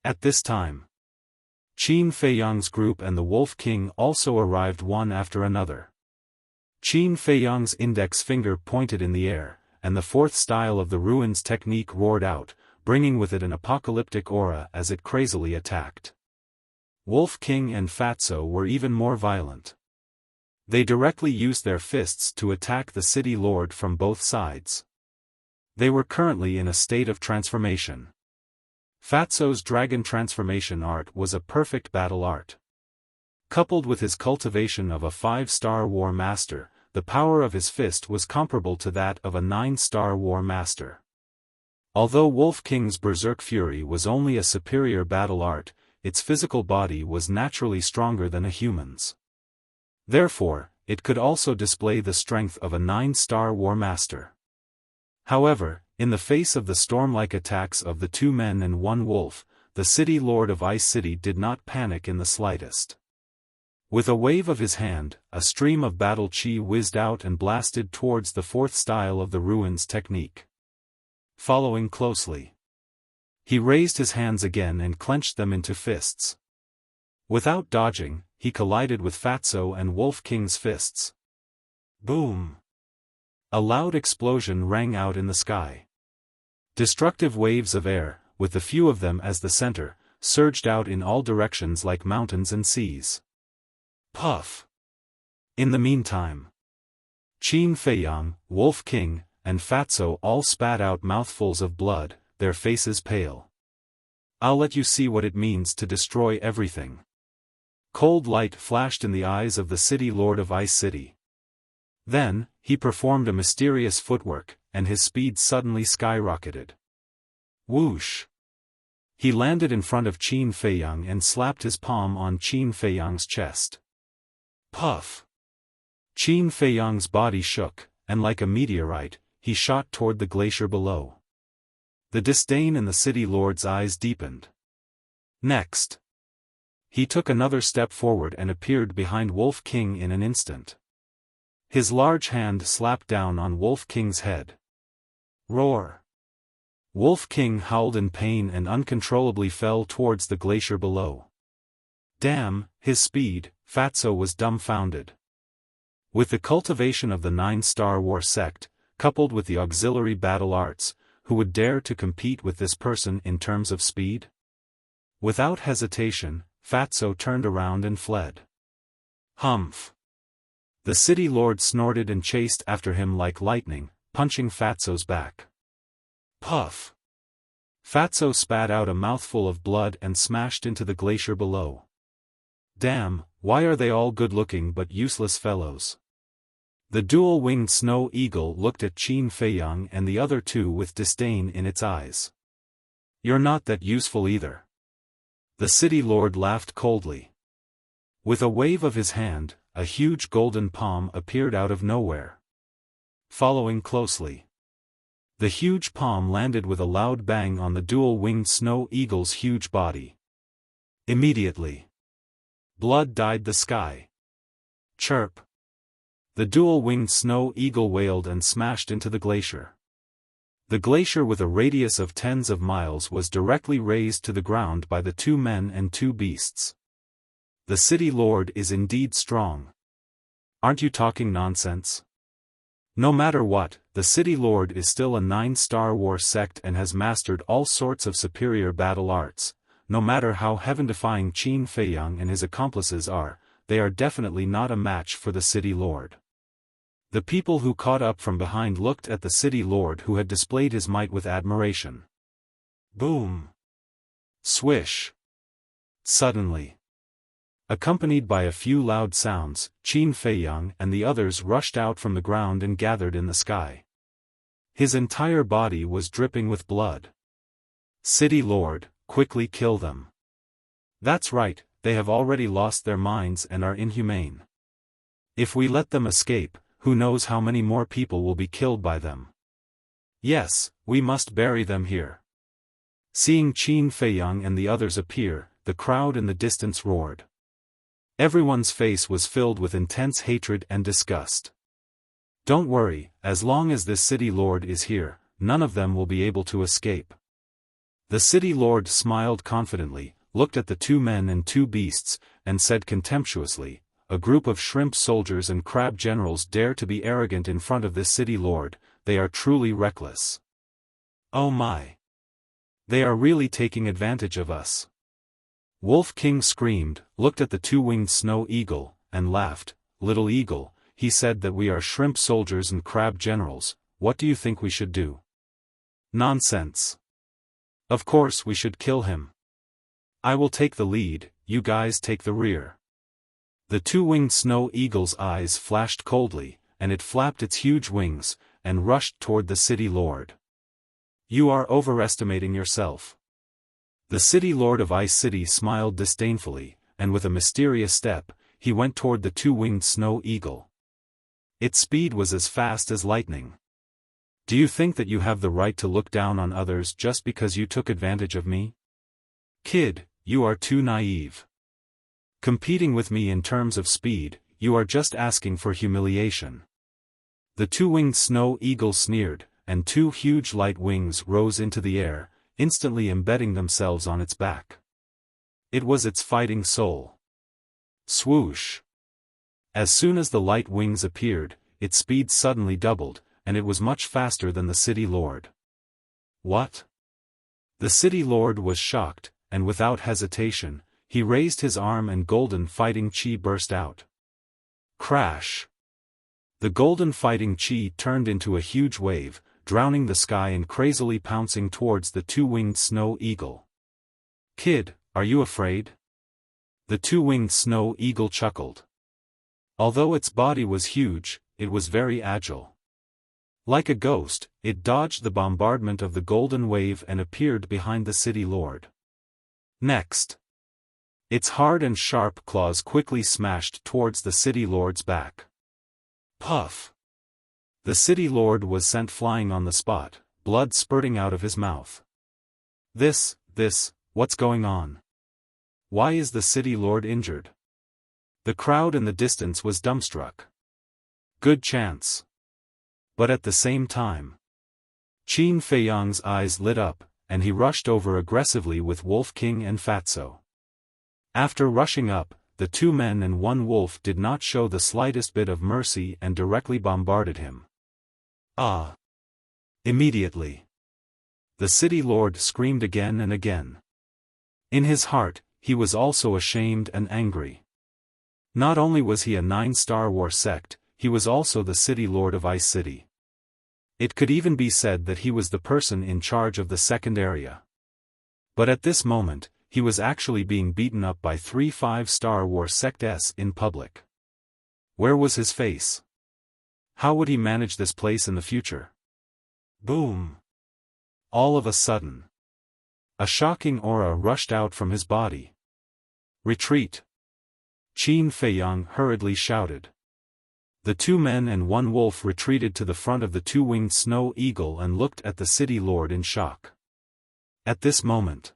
[SPEAKER 1] At this time, Qin Feiyang's group and the Wolf King also arrived one after another. Qin Feiyang's index finger pointed in the air, and the 4th style of the ruins technique roared out, bringing with it an apocalyptic aura as it crazily attacked. Wolf King and Fatso were even more violent. They directly used their fists to attack the city lord from both sides. They were currently in a state of transformation. Fatso's dragon transformation art was a perfect battle art. Coupled with his cultivation of a 5-star War Master, the power of his fist was comparable to that of a 9-star War Master. Although Wolf King's Berserk Fury was only a superior battle art, its physical body was naturally stronger than a human's. Therefore, it could also display the strength of a 9-star War Master. However, in the face of the storm-like attacks of the 2 men and 1 wolf, the city lord of Ice City did not panic in the slightest. With a wave of his hand, a stream of battle chi whizzed out and blasted towards the 4th style of the ruins technique. Following closely, he raised his hands again and clenched them into fists. Without dodging, he collided with Fatso and Wolf King's fists. Boom! A loud explosion rang out in the sky. Destructive waves of air, with a few of them as the center, surged out in all directions like mountains and seas. Puff! In the meantime, Qin Feiyang, Wolf King, and Fatso all spat out mouthfuls of blood, their faces pale. I'll let you see what it means to destroy everything. Cold light flashed in the eyes of the city lord of Ice City. Then, he performed a mysterious footwork, and his speed suddenly skyrocketed. Whoosh! He landed in front of Qin Feiyang and slapped his palm on Qin Feiyang's chest. Puff! Qin Feiyang's body shook, and like a meteorite, he shot toward the glacier below. The disdain in the city lord's eyes deepened. Next, he took another step forward and appeared behind Wolf King in an instant. His large hand slapped down on Wolf King's head. Roar! Wolf King howled in pain and uncontrollably fell towards the glacier below. Damn, his speed! Fatso was dumbfounded. With the cultivation of the 9-star war sect, coupled with the auxiliary battle arts, who would dare to compete with this person in terms of speed? Without hesitation, Fatso turned around and fled. Humph! The city lord snorted and chased after him like lightning, punching Fatso's back. Puff! Fatso spat out a mouthful of blood and smashed into the glacier below. Damn, why are they all good-looking but useless fellows? The dual-winged snow eagle looked at Qin Feiyang and the other two with disdain in its eyes. You're not that useful either. The city lord laughed coldly. With a wave of his hand, a huge golden palm appeared out of nowhere. Following closely, the huge palm landed with a loud bang on the dual-winged snow eagle's huge body. Immediately, blood dyed the sky. Chirp! The dual-winged snow eagle wailed and smashed into the glacier. The glacier with a radius of tens of miles was directly razed to the ground by the 2 men and 2 beasts. The city lord is indeed strong. Aren't you talking nonsense? No matter what, the city lord is still a 9-star war sect and has mastered all sorts of superior battle arts. No matter how heaven-defying Qin Feiyang and his accomplices are, they are definitely not a match for the city lord. The people who caught up from behind looked at the city lord who had displayed his might with admiration. Boom! Swish! Suddenly, accompanied by a few loud sounds, Qin Feiyang and the others rushed out from the ground and gathered in the sky. His entire body was dripping with blood. City lord, quickly kill them. That's right, they have already lost their minds and are inhumane. If we let them escape, who knows how many more people will be killed by them. Yes, we must bury them here. Seeing Qin Feiyang and the others appear, the crowd in the distance roared. Everyone's face was filled with intense hatred and disgust. Don't worry, as long as this city lord is here, none of them will be able to escape. The city lord smiled confidently, looked at the 2 men and 2 beasts, and said contemptuously, "A group of shrimp soldiers and crab generals dare to be arrogant in front of this city lord, they are truly reckless. Oh my! They are really taking advantage of us." Wolf King screamed, looked at the 2-winged snow eagle, and laughed. "Little eagle," he said, "that we are shrimp soldiers and crab generals, what do you think we should do?" Nonsense. Of course we should kill him. I will take the lead, you guys take the rear. The 2-winged snow eagle's eyes flashed coldly, and it flapped its huge wings, and rushed toward the city lord. You are overestimating yourself. The city lord of Ice City smiled disdainfully, and with a mysterious step, he went toward the 2-winged snow eagle. Its speed was as fast as lightning. Do you think that you have the right to look down on others just because you took advantage of me? Kid, you are too naive. Competing with me in terms of speed, you are just asking for humiliation. The 2-winged snow eagle sneered, and 2 huge light wings rose into the air, instantly embedding themselves on its back. It was its fighting soul. Swoosh! As soon as the light wings appeared, its speed suddenly doubled, and it was much faster than the city lord. What? The city lord was shocked, and without hesitation, he raised his arm and golden fighting chi burst out. Crash! The golden fighting chi turned into a huge wave, drowning the sky and crazily pouncing towards the 2-winged snow eagle. Kid, are you afraid? The 2-winged snow eagle chuckled. Although its body was huge, it was very agile. Like a ghost, it dodged the bombardment of the golden wave and appeared behind the city lord. Next, its hard and sharp claws quickly smashed towards the city lord's back. Puff! The city lord was sent flying on the spot, blood spurting out of his mouth. What's going on? Why is the city lord injured? The crowd in the distance was dumbstruck. Good chance. But at the same time, Qin Feiyang's eyes lit up, and he rushed over aggressively with Wolf King and Fatso. After rushing up, the 2 men and 1 wolf did not show the slightest bit of mercy and directly bombarded him. Ah! Immediately, the city lord screamed again and again. In his heart, he was also ashamed and angry. Not only was he a 9-star war sect, he was also the city lord of Ice City. It could even be said that he was the person in charge of the second area. But at this moment, he was actually being beaten up by 3 5-star war sects in public. Where was his face? How would he manage this place in the future? Boom! All of a sudden, a shocking aura rushed out from his body. Retreat! Qin Feiyang hurriedly shouted. The 2 men and 1 wolf retreated to the front of the 2-winged snow eagle and looked at the city lord in shock. At this moment,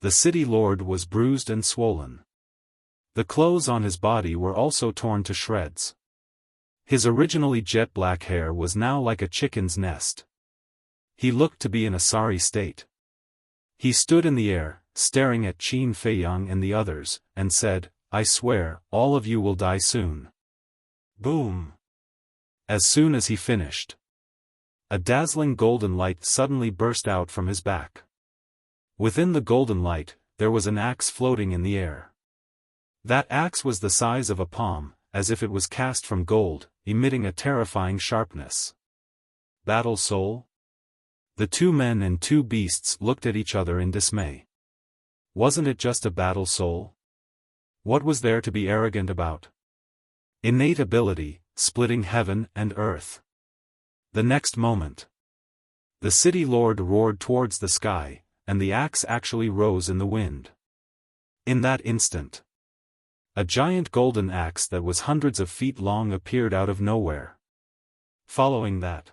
[SPEAKER 1] the city lord was bruised and swollen. The clothes on his body were also torn to shreds. His originally jet black hair was now like a chicken's nest. He looked to be in a sorry state. He stood in the air, staring at Qin Feiyang and the others, and said, "I swear, all of you will die soon." Boom! As soon as he finished, a dazzling golden light suddenly burst out from his back. Within the golden light, there was an axe floating in the air. That axe was the size of a palm, as if it was cast from gold, emitting a terrifying sharpness. Battle soul? The 2 men and 2 beasts looked at each other in dismay. Wasn't it just a battle soul? What was there to be arrogant about? Innate ability, splitting heaven and earth. The next moment, the city lord roared towards the sky, and the axe actually rose in the wind. In that instant, a giant golden axe that was hundreds of feet long appeared out of nowhere. Following that,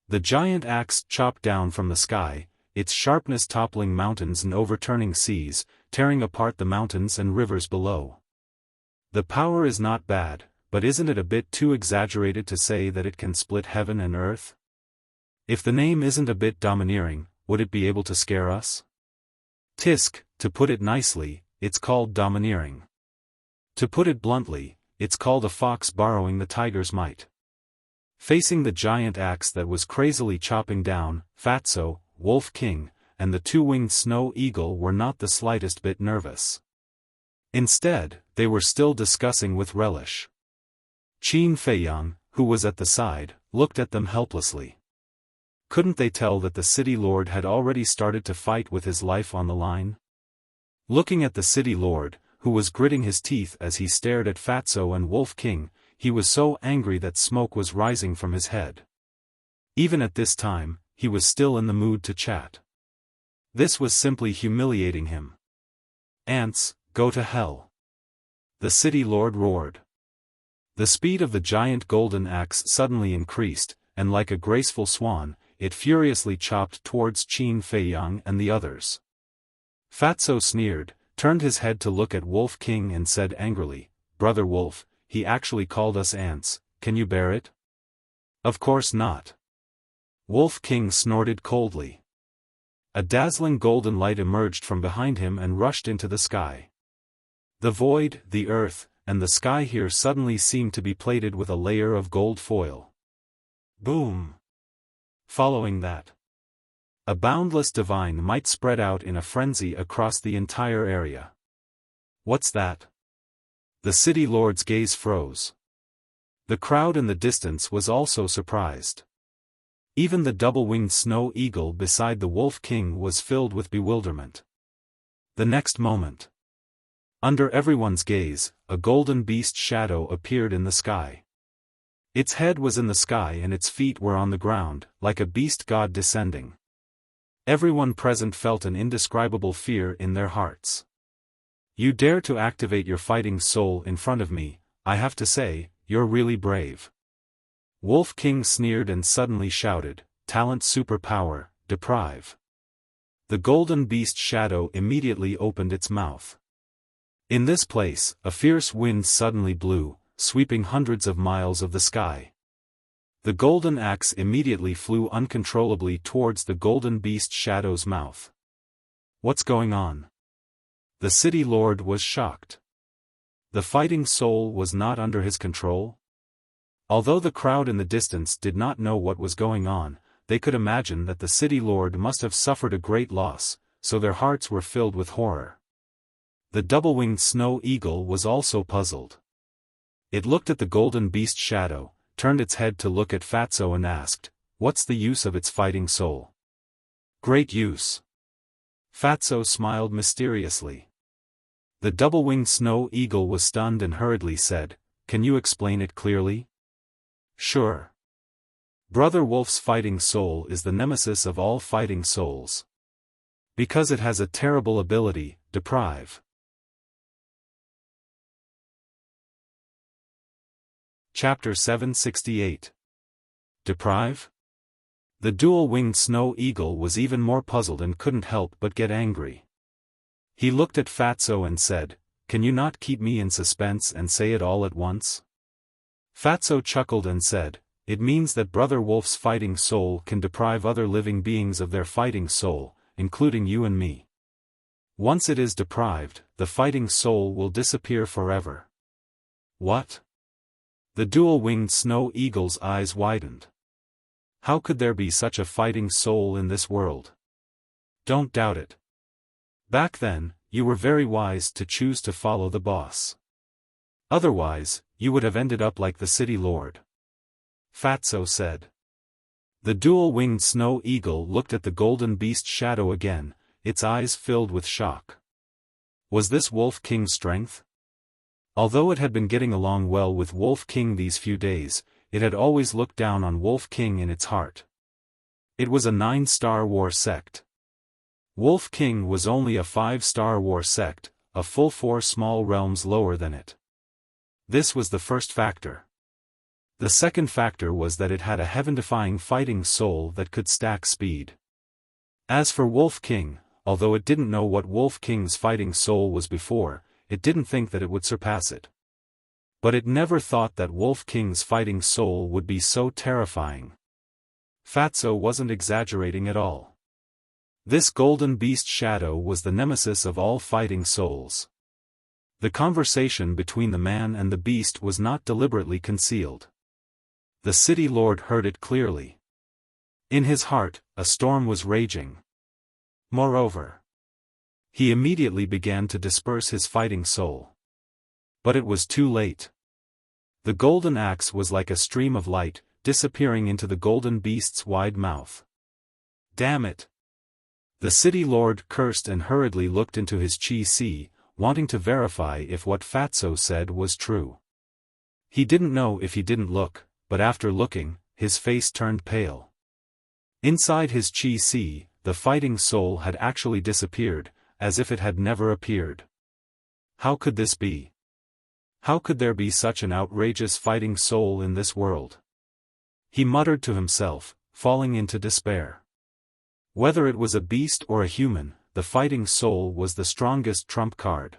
[SPEAKER 1] the giant axe chopped down from the sky, its sharpness toppling mountains and overturning seas, tearing apart the mountains and rivers below. The power is not bad, but isn't it a bit too exaggerated to say that it can split heaven and earth? If the name isn't a bit domineering, would it be able to scare us? Tisk, to put it nicely, it's called domineering. To put it bluntly, it's called a fox borrowing the tiger's might. Facing the giant axe that was crazily chopping down, Fatso, Wolf King, and the 2-winged snow eagle were not the slightest bit nervous. Instead, they were still discussing with relish. Qin Feiyang, who was at the side, looked at them helplessly. Couldn't they tell that the city lord had already started to fight with his life on the line? Looking at the city lord, who was gritting his teeth as he stared at Fatso and Wolf King, he was so angry that smoke was rising from his head. Even at this time, he was still in the mood to chat. This was simply humiliating him. "Ants, go to hell!" the city lord roared. The speed of the giant golden axe suddenly increased, and like a graceful swan, it furiously chopped towards Qin Feiyang and the others. Fatso sneered, turned his head to look at Wolf King and said angrily, "Brother Wolf, he actually called us ants, can you bear it?" "Of course not." Wolf King snorted coldly. A dazzling golden light emerged from behind him and rushed into the sky. The void, the earth, and the sky here suddenly seemed to be plated with a layer of gold foil. Boom! Following that, a boundless divine might spread out in a frenzy across the entire area. "What's that?" The city lord's gaze froze. The crowd in the distance was also surprised. Even the double-winged snow eagle beside the Wolf King was filled with bewilderment. The next moment, under everyone's gaze, a golden beast shadow appeared in the sky. Its head was in the sky and its feet were on the ground, like a beast god descending. Everyone present felt an indescribable fear in their hearts. "You dare to activate your fighting soul in front of me, I have to say, you're really brave." Wolf King sneered and suddenly shouted, talent superpower, deprive. The golden beast shadow immediately opened its mouth. In this place, a fierce wind suddenly blew, sweeping hundreds of miles of the sky. The golden axe immediately flew uncontrollably towards the golden beast shadow's mouth. What's going on? The city lord was shocked. The fighting soul was not under his control? Although the crowd in the distance did not know what was going on, they could imagine that the city lord must have suffered a great loss, so their hearts were filled with horror. The double-winged snow eagle was also puzzled. It looked at the golden beast shadow, turned its head to look at Fatso and asked, "What's the use of its fighting soul?" "Great use." Fatso smiled mysteriously. The double-winged snow eagle was stunned and hurriedly said, "Can you explain it clearly?" "Sure. Brother Wolf's fighting soul is the nemesis of all fighting souls. Because it has a terrible ability, deprive. Chapter 768. Deprive? The dual-winged snow eagle was even more puzzled and couldn't help but get angry. He looked at Fatso and said, "Can you not keep me in suspense and say it all at once?" Fatso chuckled and said, "It means that Brother Wolf's fighting soul can deprive other living beings of their fighting soul, including you and me. Once it is deprived, the fighting soul will disappear forever." "What?" The dual-winged snow eagle's eyes widened. How could there be such a fighting soul in this world? Don't doubt it. Back then, you were very wise to choose to follow the boss. Otherwise, you would have ended up like the city lord. Fatso said. The dual-winged snow eagle looked at the golden beast shadow again, its eyes filled with shock. Was this Wolf King's strength? Although it had been getting along well with Wolf King these few days, it had always looked down on Wolf King in its heart. It was a 9-star war sect. Wolf King was only a 5-star war sect, a full 4 small realms lower than it. This was the first factor. The second factor was that it had a heaven-defying fighting soul that could stack speed. As for Wolf King, although it didn't know what Wolf King's fighting soul was before, it didn't think that it would surpass it. But it never thought that Wolf King's fighting soul would be so terrifying. Fatso wasn't exaggerating at all. This golden beast shadow was the nemesis of all fighting souls. The conversation between the man and the beast was not deliberately concealed. The city lord heard it clearly. In his heart, a storm was raging. Moreover, he immediately began to disperse his fighting soul. But it was too late. The golden axe was like a stream of light, disappearing into the golden beast's wide mouth. Damn it! The city lord cursed and hurriedly looked into his chi-si, wanting to verify if what Fatso said was true. He didn't know if he didn't look, but after looking, his face turned pale. Inside his chi-si, the fighting soul had actually disappeared, as if it had never appeared. How could this be? How could there be such an outrageous fighting soul in this world? He muttered to himself, falling into despair. Whether it was a beast or a human, the fighting soul was the strongest trump card.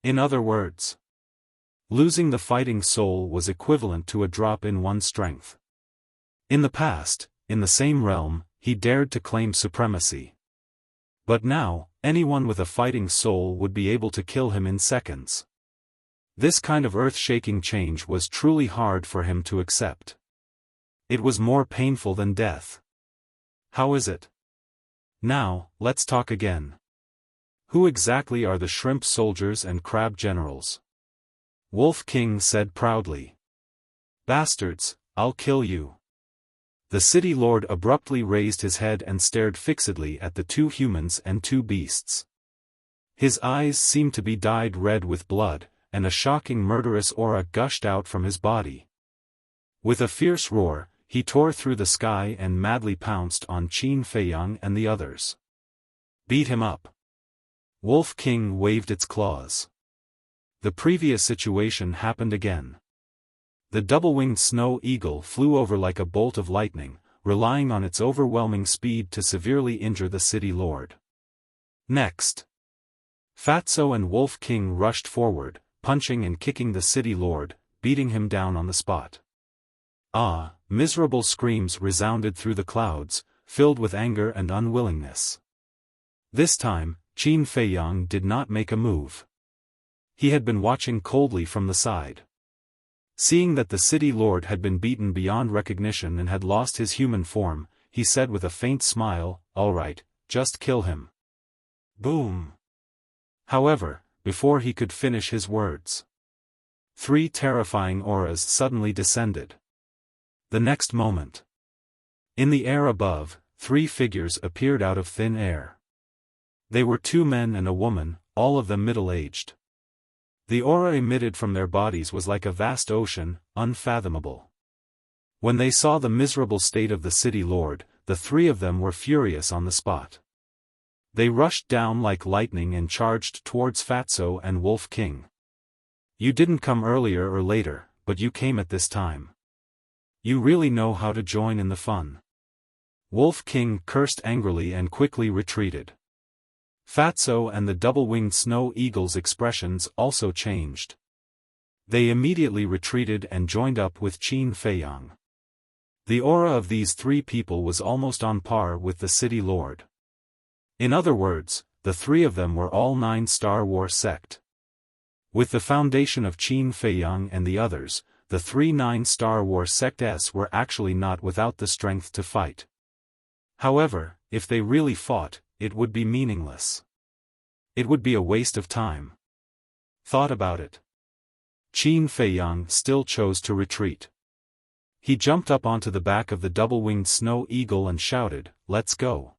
[SPEAKER 1] In other words, losing the fighting soul was equivalent to a drop in one's strength. In the past, in the same realm, he dared to claim supremacy. But now, anyone with a fighting soul would be able to kill him in seconds. This kind of earth-shaking change was truly hard for him to accept. It was more painful than death. How is it? Now, let's talk again. Who exactly are the shrimp soldiers and crab generals? Wolf King said proudly. Bastards, I'll kill you. The city lord abruptly raised his head and stared fixedly at the 2 humans and 2 beasts. His eyes seemed to be dyed red with blood, and a shocking murderous aura gushed out from his body. With a fierce roar, he tore through the sky and madly pounced on Qin Feiyang and the others. Beat him up. Wolf King waved its claws. The previous situation happened again. The double-winged snow eagle flew over like a bolt of lightning, relying on its overwhelming speed to severely injure the city lord. Next, Fatso and Wolf King rushed forward, punching and kicking the city lord, beating him down on the spot. Ah! Miserable screams resounded through the clouds, filled with anger and unwillingness. This time, Qin Feiyang did not make a move. He had been watching coldly from the side. Seeing that the city lord had been beaten beyond recognition and had lost his human form, he said with a faint smile, "All right, just kill him." Boom! However, before he could finish his words, 3 terrifying auras suddenly descended. The next moment, in the air above, 3 figures appeared out of thin air. They were 2 men and a woman, all of them middle-aged. The aura emitted from their bodies was like a vast ocean, unfathomable. When they saw the miserable state of the city lord, the 3 of them were furious on the spot. They rushed down like lightning and charged towards Fatso and Wolf King. "You didn't come earlier or later, but you came at this time. You really know how to join in the fun." Wolf King cursed angrily and quickly retreated. Fatso and the double-winged snow eagle's expressions also changed. They immediately retreated and joined up with Qin Feiyang. The aura of these 3 people was almost on par with the city lord. In other words, the 3 of them were all 9 Star Wars sect. With the foundation of Qin Feiyang and the others, the 3 9 Star Wars sects were actually not without the strength to fight. However, if they really fought, it would be meaningless. It would be a waste of time. Thought about it. Qin Feiyang still chose to retreat. He jumped up onto the back of the double-winged snow eagle and shouted, "Let's go."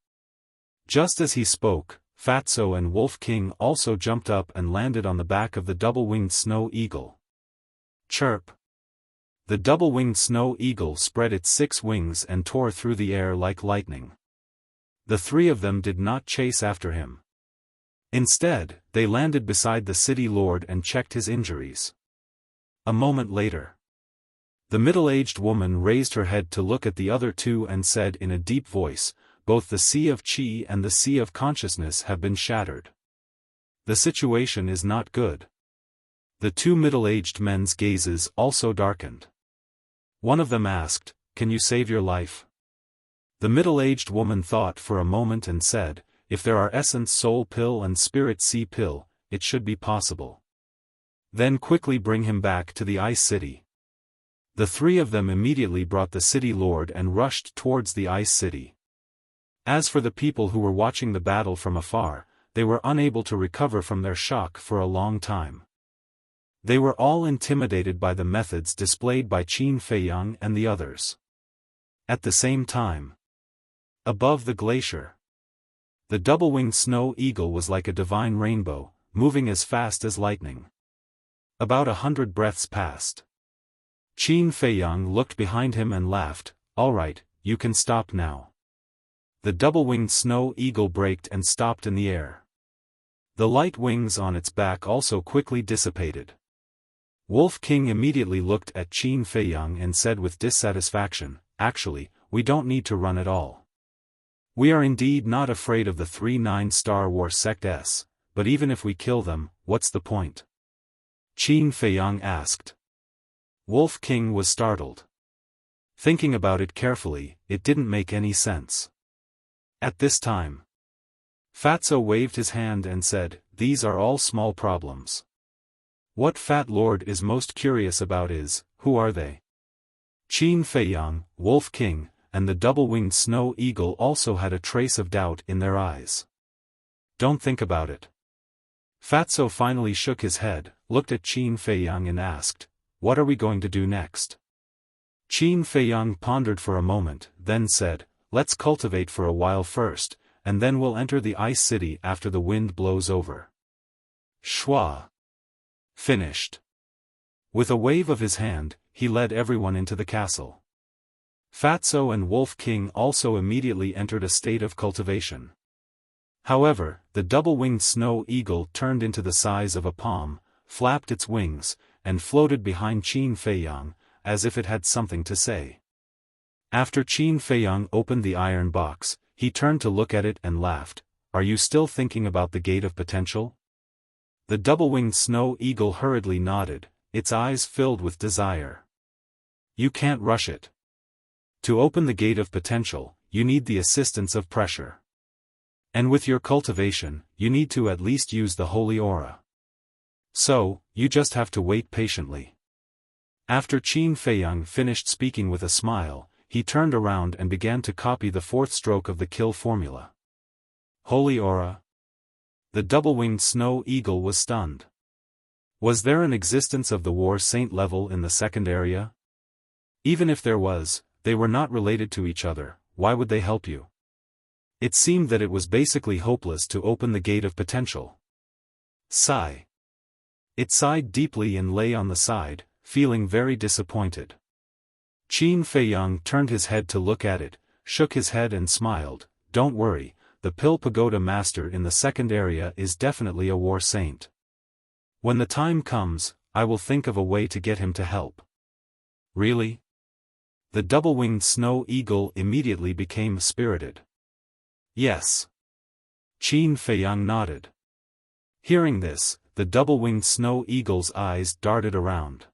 [SPEAKER 1] Just as he spoke, Fatso and Wolf King also jumped up and landed on the back of the double-winged snow eagle. Chirp! The double-winged snow eagle spread its 6 wings and tore through the air like lightning. The 3 of them did not chase after him. Instead, they landed beside the city lord and checked his injuries. A moment later, the middle-aged woman raised her head to look at the other 2 and said in a deep voice, "Both the Sea of Qi and the Sea of Consciousness have been shattered. The situation is not good." The 2 middle-aged men's gazes also darkened. One of them asked, "Can you save your life?" The middle-aged woman thought for a moment and said, "If there are Essence Soul Pill and Spirit Sea Pill, it should be possible." Then quickly bring him back to the Ice City. The 3 of them immediately brought the city lord and rushed towards the Ice City. As for the people who were watching the battle from afar, they were unable to recover from their shock for a long time. They were all intimidated by the methods displayed by Qin Feiyang and the others. At the same time, above the glacier, the double-winged snow eagle was like a divine rainbow, moving as fast as lightning. About 100 breaths passed. Qin Feiyang looked behind him and laughed, "All right, you can stop now." The double-winged snow eagle braked and stopped in the air. The light wings on its back also quickly dissipated. Wolf King immediately looked at Qin Feiyang and said with dissatisfaction, "Actually, we don't need to run at all. We are indeed not afraid of the 3 9 Star Wars sects, but even if we kill them, what's the point?" Qin Feiyang asked. Wolf King was startled. Thinking about it carefully, it didn't make any sense. At this time, Fatso waved his hand and said, "These are all small problems. What Fat Lord is most curious about is, who are they?" Qin Feiyang, Wolf King, and the double-winged snow eagle also had a trace of doubt in their eyes. "Don't think about it." Fatso finally shook his head, looked at Qin Feiyang and asked, "What are we going to do next?" Qin Feiyang pondered for a moment, then said, "Let's cultivate for a while first, and then we'll enter the Ice City after the wind blows over." Schwa. Finished. With a wave of his hand, he led everyone into the castle. Fatso and Wolf King also immediately entered a state of cultivation. However, the double-winged snow eagle turned into the size of a palm, flapped its wings, and floated behind Qin Feiyang, as if it had something to say. After Qin Feiyang opened the iron box, he turned to look at it and laughed. Are you still thinking about the gate of potential? The double-winged snow eagle hurriedly nodded, its eyes filled with desire. You can't rush it. To open the gate of potential, you need the assistance of pressure. And with your cultivation, you need to at least use the holy aura. So, you just have to wait patiently. After Qin Feiyang finished speaking with a smile, he turned around and began to copy the fourth stroke of the kill formula. Holy aura. The double-winged snow eagle was stunned. Was there an existence of the war saint level in the second area? Even if there was, they were not related to each other. Why would they help you? It seemed that it was basically hopeless to open the gate of potential. Sigh. It sighed deeply and lay on the side, feeling very disappointed. Qin Feiyang turned his head to look at it, shook his head and smiled. Don't worry, the Pill Pagoda Master in the second area is definitely a war saint. When the time comes, I will think of a way to get him to help. Really? The double-winged snow eagle immediately became spirited. Yes. Qin Feiyang nodded. Hearing this, the double-winged snow eagle's eyes darted around.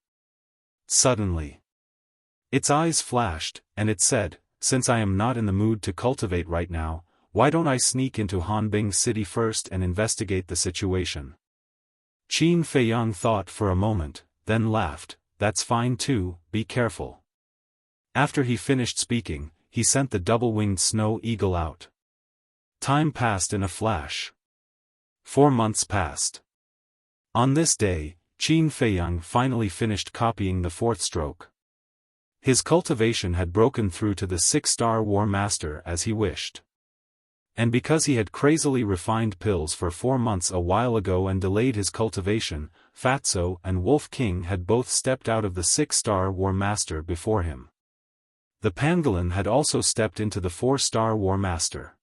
[SPEAKER 1] Suddenly, its eyes flashed, and it said, since I am not in the mood to cultivate right now, why don't I sneak into Hanbing City first and investigate the situation? Qin Feiyang thought for a moment, then laughed. That's fine too, be careful. After he finished speaking, he sent the double-winged snow eagle out. Time passed in a flash. 4 months passed. On this day, Qin Feiyang finally finished copying the fourth stroke. His cultivation had broken through to the 6-star War Master as he wished. And because he had crazily refined pills for 4 months a while ago and delayed his cultivation, Fatso and Wolf King had both stepped out of the 6-star War Master before him. The pangolin had also stepped into the 4-star War Master.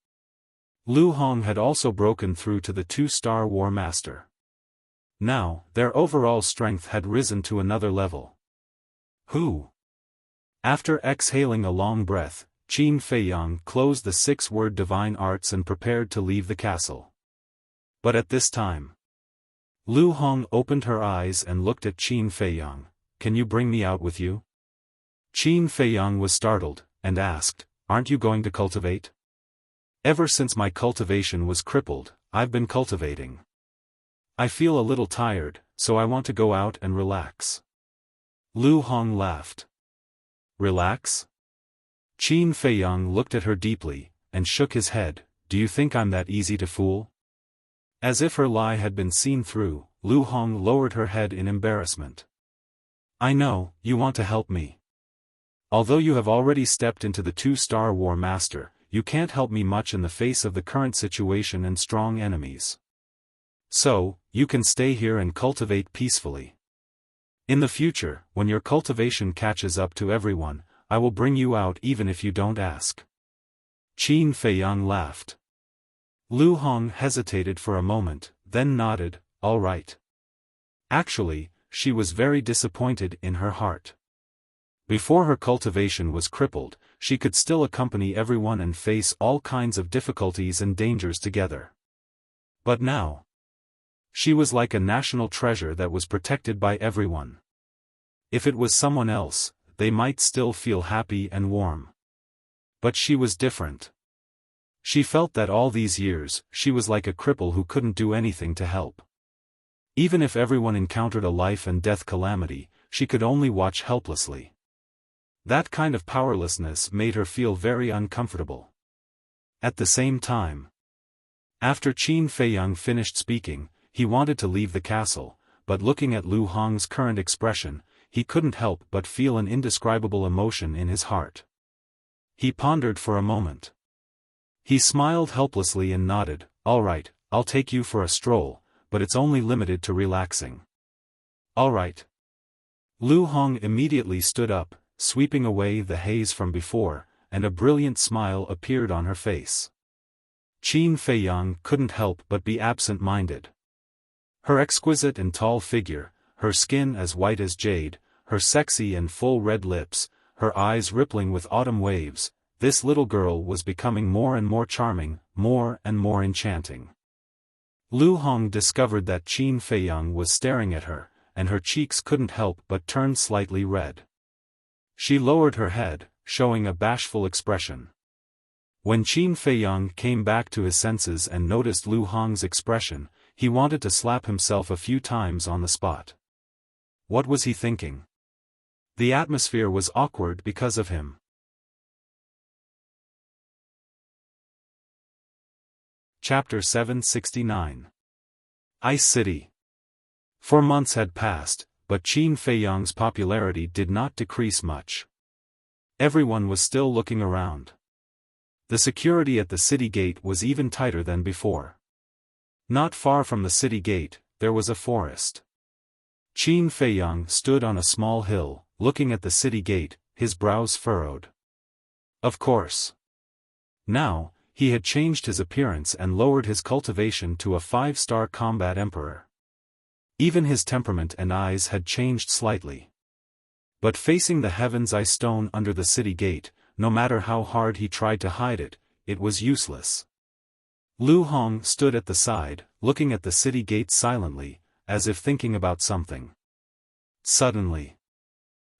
[SPEAKER 1] Lu Hong had also broken through to the 2-star War Master. Now, their overall strength had risen to another level. Who? After exhaling a long breath, Qin Feiyang closed the 6-word divine arts and prepared to leave the castle. But at this time, Lu Hong opened her eyes and looked at Qin Feiyang. Can you bring me out with you? Qin Feiyang was startled, and asked, aren't you going to cultivate? Ever since my cultivation was crippled, I've been cultivating. I feel a little tired, so I want to go out and relax. Lu Hong laughed. Relax? Qin Feiyang looked at her deeply, and shook his head. Do you think I'm that easy to fool? As if her lie had been seen through, Lu Hong lowered her head in embarrassment. I know, you want to help me. Although you have already stepped into the 2-star War Master, you can't help me much in the face of the current situation and strong enemies. So, you can stay here and cultivate peacefully. In the future, when your cultivation catches up to everyone, I will bring you out even if you don't ask. Qin Feiyang laughed. Lu Hong hesitated for a moment, then nodded, all right. Actually, she was very disappointed in her heart. Before her cultivation was crippled, she could still accompany everyone and face all kinds of difficulties and dangers together. But now, she was like a national treasure that was protected by everyone. If it was someone else, they might still feel happy and warm. But she was different. She felt that all these years, she was like a cripple who couldn't do anything to help. Even if everyone encountered a life and death calamity, she could only watch helplessly. That kind of powerlessness made her feel very uncomfortable. At the same time, after Qin Feiyang finished speaking, he wanted to leave the castle, but looking at Lu Hong's current expression, he couldn't help but feel an indescribable emotion in his heart. He pondered for a moment. He smiled helplessly and nodded, all right, I'll take you for a stroll, but it's only limited to relaxing. All right. Lu Hong immediately stood up, sweeping away the haze from before, and a brilliant smile appeared on her face. Qin Feiyang couldn't help but be absent-minded. Her exquisite and tall figure, her skin as white as jade, her sexy and full red lips, her eyes rippling with autumn waves, this little girl was becoming more and more charming, more and more enchanting. Lu Hong discovered that Qin Feiyang was staring at her, and her cheeks couldn't help but turn slightly red. She lowered her head, showing a bashful expression. When Qin Feiyang came back to his senses and noticed Lu Hong's expression, he wanted to slap himself a few times on the spot. What was he thinking? The atmosphere was awkward because of him. Chapter 769. Ice City. 4 months had passed, but Qin Feiyang's popularity did not decrease much. Everyone was still looking around. The security at the city gate was even tighter than before. Not far from the city gate, there was a forest. Qin Feiyang stood on a small hill, looking at the city gate, his brows furrowed. Of course. Now, he had changed his appearance and lowered his cultivation to a 5-star combat emperor. Even his temperament and eyes had changed slightly. But facing the heaven's ice stone under the city gate, no matter how hard he tried to hide it, it was useless. Lu Hong stood at the side, looking at the city gate silently, as if thinking about something. Suddenly,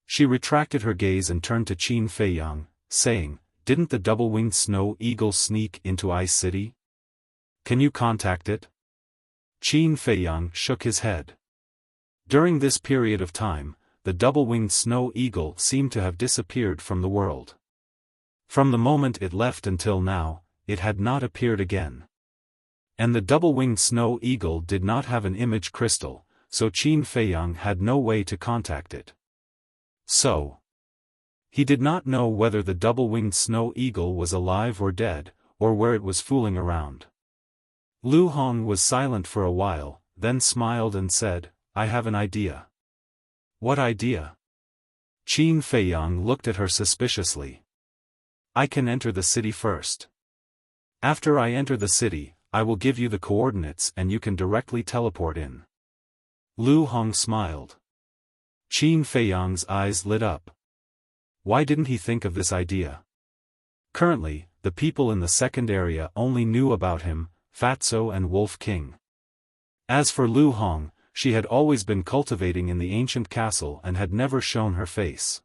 [SPEAKER 1] she retracted her gaze and turned to Qin Feiyang, saying, "Didn't the double-winged snow eagle sneak into Ice City? Can you contact it?" Qin Feiyang shook his head. During this period of time, the double-winged snow eagle seemed to have disappeared from the world. From the moment it left until now, it had not appeared again. And the double-winged snow eagle did not have an image crystal, so Qin Feiyang had no way to contact it. So, he did not know whether the double-winged snow eagle was alive or dead, or where it was fooling around. Lu Hong was silent for a while, then smiled and said, "I have an idea." "What idea?" Qin Feiyang looked at her suspiciously. "I can enter the city first. After I enter the city, I will give you the coordinates and you can directly teleport in." Lu Hong smiled. Qin Feiyang's eyes lit up. Why didn't he think of this idea? Currently, the people in the second area only knew about him, Fatso and Wolf King. As for Lu Hong, she had always been cultivating in the ancient castle and had never shown her face.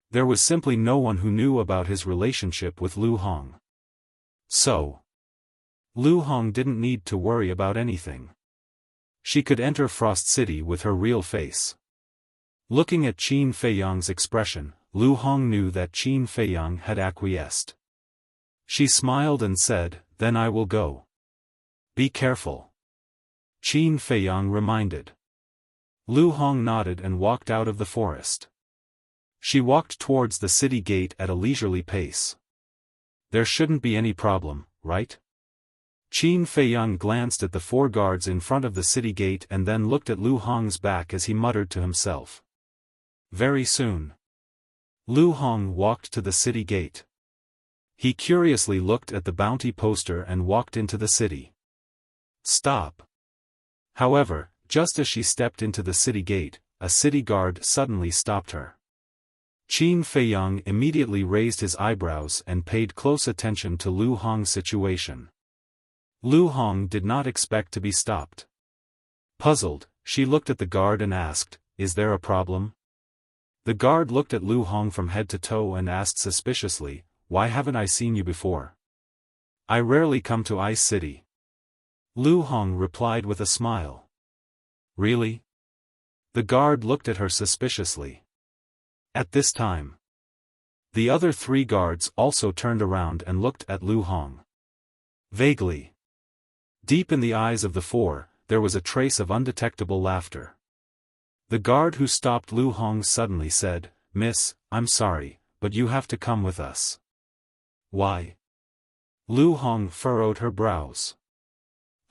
[SPEAKER 1] There was simply no one who knew about his relationship with Lu Hong. So, Lu Hong didn't need to worry about anything. She could enter Frost City with her real face. Looking at Qin Feiyang's expression, Lu Hong knew that Qin Feiyang had acquiesced. She smiled and said, "Then I will go." "Be careful," Qin Feiyang reminded. Lu Hong nodded and walked out of the forest. She walked towards the city gate at a leisurely pace. There shouldn't be any problem, right? Qin Feiyang glanced at the 4 guards in front of the city gate and then looked at Lu Hong's back as he muttered to himself. Very soon, Lu Hong walked to the city gate. He curiously looked at the bounty poster and walked into the city. Stop. However, just as she stepped into the city gate, a city guard suddenly stopped her. Qin Feiyang immediately raised his eyebrows and paid close attention to Lu Hong's situation. Lu Hong did not expect to be stopped. Puzzled, she looked at the guard and asked, "Is there a problem?" The guard looked at Lu Hong from head to toe and asked suspiciously, "Why haven't I seen you before?" "I rarely come to Ice City." Lu Hong replied with a smile. "Really?" The guard looked at her suspiciously. At this time, the other 3 guards also turned around and looked at Lu Hong. Vaguely, deep in the eyes of the 4, there was a trace of undetectable laughter. The guard who stopped Lu Hong suddenly said, "Miss, I'm sorry, but you have to come with us." "Why?" Lu Hong furrowed her brows.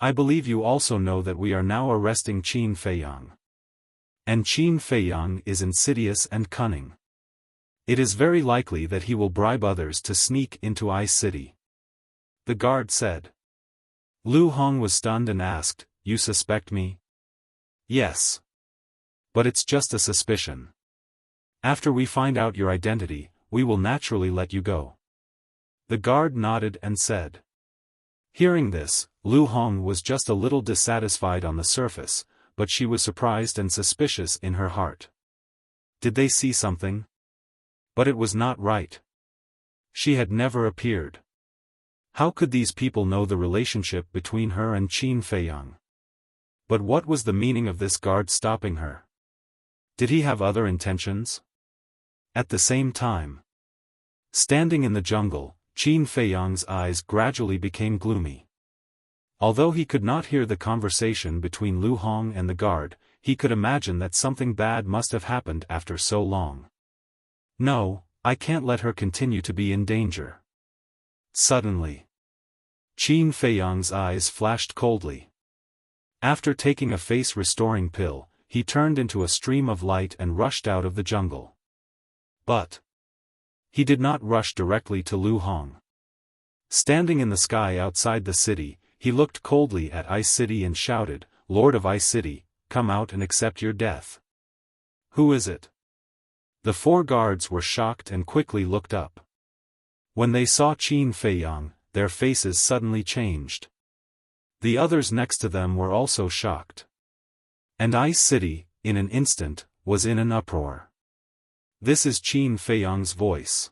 [SPEAKER 1] "I believe you also know that we are now arresting Qin Feiyang. And Qin Feiyang is insidious and cunning. It is very likely that he will bribe others to sneak into Ice City." The guard said. Lu Hong was stunned and asked, "You suspect me?" "Yes. But it's just a suspicion. After we find out your identity, we will naturally let you go. The guard nodded and said. Hearing this, Lu Hong was just a little dissatisfied on the surface, but she was surprised and suspicious in her heart. Did they see something? But it was not right. She had never appeared. How could these people know the relationship between her and Qin Feiyang? But what was the meaning of this guard stopping her? Did he have other intentions? At the same time, standing in the jungle, Qin Feiyang's eyes gradually became gloomy. Although he could not hear the conversation between Lu Hong and the guard, he could imagine that something bad must have happened after so long. No, I can't let her continue to be in danger. Suddenly, Qin Feiyang's eyes flashed coldly. After taking a face-restoring pill, he turned into a stream of light and rushed out of the jungle. But he did not rush directly to Lu Hong. Standing in the sky outside the city, he looked coldly at Ice City and shouted, "Lord of Ice City, come out and accept your death." "Who is it?" The 4 guards were shocked and quickly looked up. When they saw Qin Feiyang, their faces suddenly changed. The others next to them were also shocked. And Ice City, in an instant, was in an uproar. This is Qin Feiyang's voice.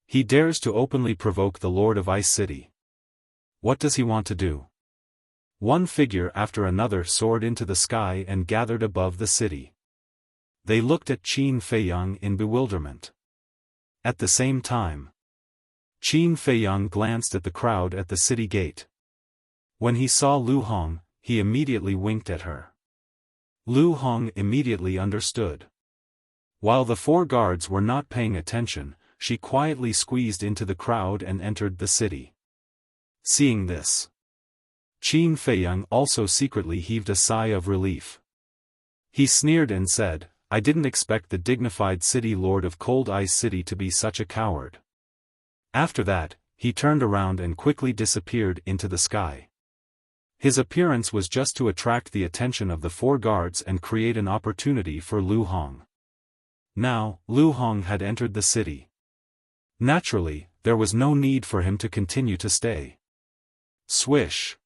[SPEAKER 1] He dares to openly provoke the Lord of Ice City. What does he want to do? One figure after another soared into the sky and gathered above the city. They looked at Qin Feiyang in bewilderment. At the same time, Qin Feiyang glanced at the crowd at the city gate. When he saw Lu Hong, he immediately winked at her. Lu Hong immediately understood. While the 4 guards were not paying attention, she quietly squeezed into the crowd and entered the city. Seeing this, Qin Feiyang also secretly heaved a sigh of relief. He sneered and said, "I didn't expect the dignified city lord of Cold Ice City to be such a coward." After that, he turned around and quickly disappeared into the sky. His appearance was just to attract the attention of the 4 guards and create an opportunity for Lu Hong. Now, Lu Hong had entered the city. Naturally, there was no need for him to continue to stay. Swish!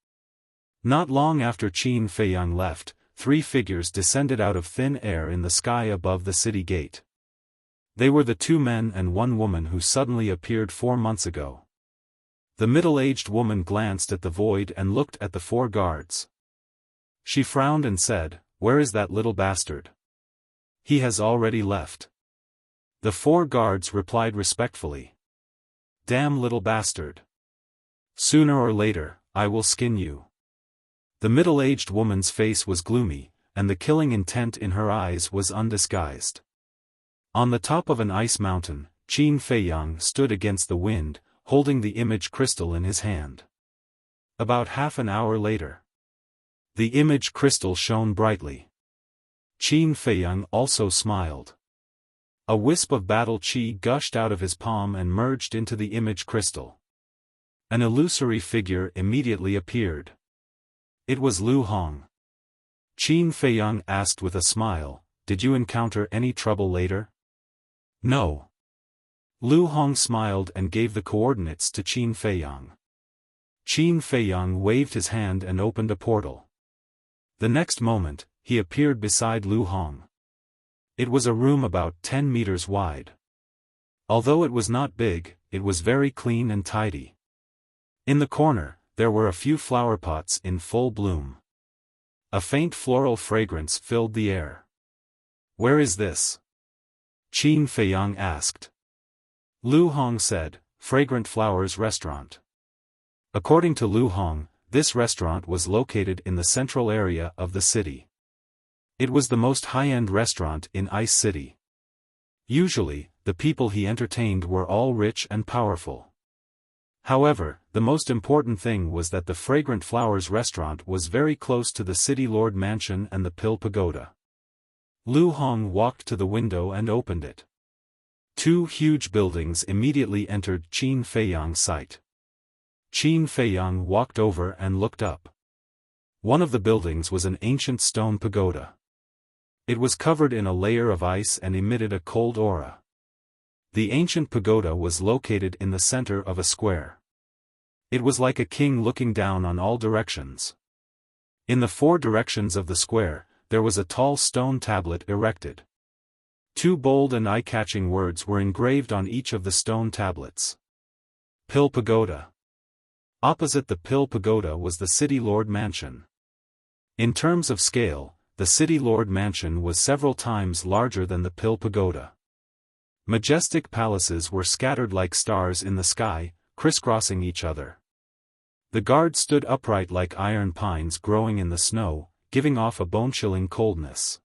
[SPEAKER 1] Not long after Qin Feiyang left, 3 figures descended out of thin air in the sky above the city gate. They were the 2 men and 1 woman who suddenly appeared 4 months ago. The middle-aged woman glanced at the void and looked at the 4 guards. She frowned and said, "Where is that little bastard? He has already left." The 4 guards replied respectfully. "Damn little bastard. Sooner or later, I will skin you." The middle-aged woman's face was gloomy, and the killing intent in her eyes was undisguised. On the top of an ice mountain, Qin Feiyang stood against the wind, holding the image crystal in his hand. About half an hour later, the image crystal shone brightly. Qin Feiyang also smiled. A wisp of battle qi gushed out of his palm and merged into the image crystal. An illusory figure immediately appeared. It was Lu Hong. Qin Feiyang asked with a smile, "Did you encounter any trouble later?" "No." Lu Hong smiled and gave the coordinates to Qin Feiyang. Qin Feiyang waved his hand and opened a portal. The next moment, he appeared beside Lu Hong. It was a room about 10 meters wide. Although it was not big, it was very clean and tidy. In the corner, there were a few flower pots in full bloom. A faint floral fragrance filled the air. "Where is this?" Qin Feiyang asked. Lu Hong said, "Fragrant Flowers Restaurant." According to Lu Hong, this restaurant was located in the central area of the city. It was the most high-end restaurant in Ice City. Usually, the people he entertained were all rich and powerful. However, the most important thing was that the Fragrant Flowers restaurant was very close to the City Lord Mansion and the Pill Pagoda. Lu Hong walked to the window and opened it. 2 huge buildings immediately entered Qin Feiyang's sight. Qin Feiyang walked over and looked up. One of the buildings was an ancient stone pagoda. It was covered in a layer of ice and emitted a cold aura. The ancient pagoda was located in the center of a square. It was like a king looking down on all directions. In the four directions of the square, there was a tall stone tablet erected. Two bold and eye-catching words were engraved on each of the stone tablets. Pill Pagoda. Opposite the Pill Pagoda was the City Lord Mansion. In terms of scale, the City Lord Mansion was several times larger than the Pill Pagoda. Majestic palaces were scattered like stars in the sky, crisscrossing each other. The guards stood upright like iron pines growing in the snow, giving off a bone-chilling coldness.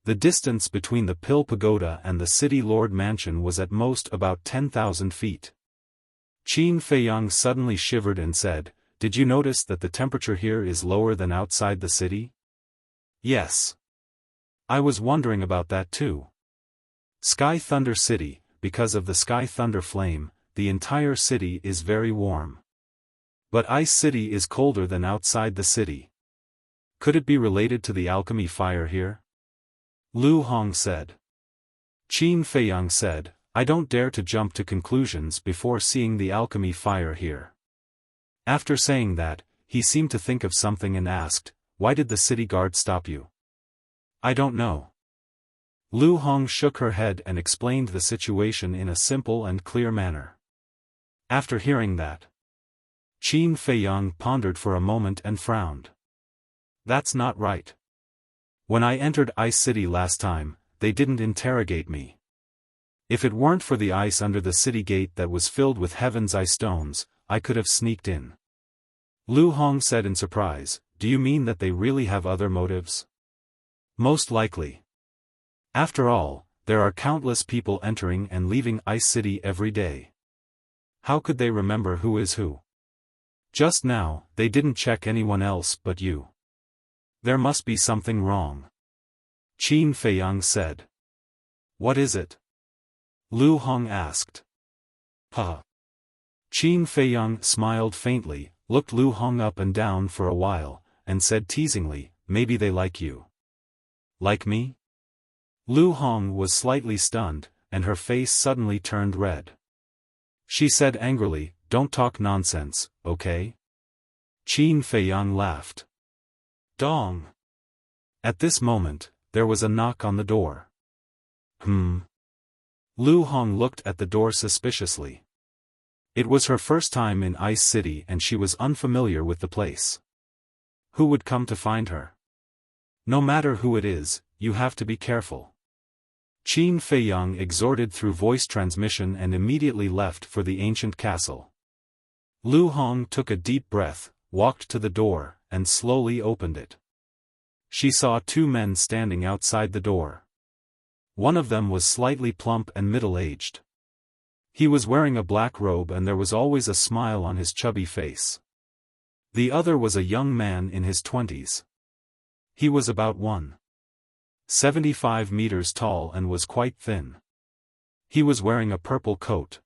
[SPEAKER 1] The distance between the Pill Pagoda and the City Lord Mansion was at most about 10,000 feet. Qin Feiyang suddenly shivered and said, "Did you notice that the temperature here is lower than outside the city?" "Yes. I was wondering about that too. Sky Thunder City, because of the Sky Thunder Flame, the entire city is very warm. But Ice City is colder than outside the city. Could it be related to the alchemy fire here?" Lu Hong said. Qin Feiyang said, "I don't dare to jump to conclusions before seeing the alchemy fire here." After saying that, he seemed to think of something and asked, "Why did the city guard stop you?" "I don't know." Lu Hong shook her head and explained the situation in a simple and clear manner. After hearing that, Qin Feiyang pondered for a moment and frowned. "That's not right. When I entered Ice City last time, they didn't interrogate me. If it weren't for the ice under the city gate that was filled with heaven's ice stones, I could have sneaked in." Lu Hong said in surprise, "Do you mean that they really have other motives?" "Most likely. After all, there are countless people entering and leaving Ice City every day. How could they remember who is who? Just now, they didn't check anyone else but you. There must be something wrong." Qin Feiyang said. "What is it?" Lu Hong asked. "Huh." Qin Feiyang smiled faintly, looked Lu Hong up and down for a while, and said teasingly, "Maybe they like you." "Like me?" Lu Hong was slightly stunned, and her face suddenly turned red. She said angrily, "Don't talk nonsense, okay?" Qin Feiyang laughed. Dong. At this moment, there was a knock on the door. Lu Hong looked at the door suspiciously. It was her first time in Ice City and she was unfamiliar with the place. Who would come to find her? No matter who it is, you have to be careful. Qin Feiyang exhorted through voice transmission and immediately left for the ancient castle. Lu Hong took a deep breath, walked to the door, and slowly opened it. She saw two men standing outside the door. One of them was slightly plump and middle-aged. He was wearing a black robe and there was always a smile on his chubby face. The other was a young man in his 20s. He was about 1.75 meters tall and was quite thin. He was wearing a purple coat.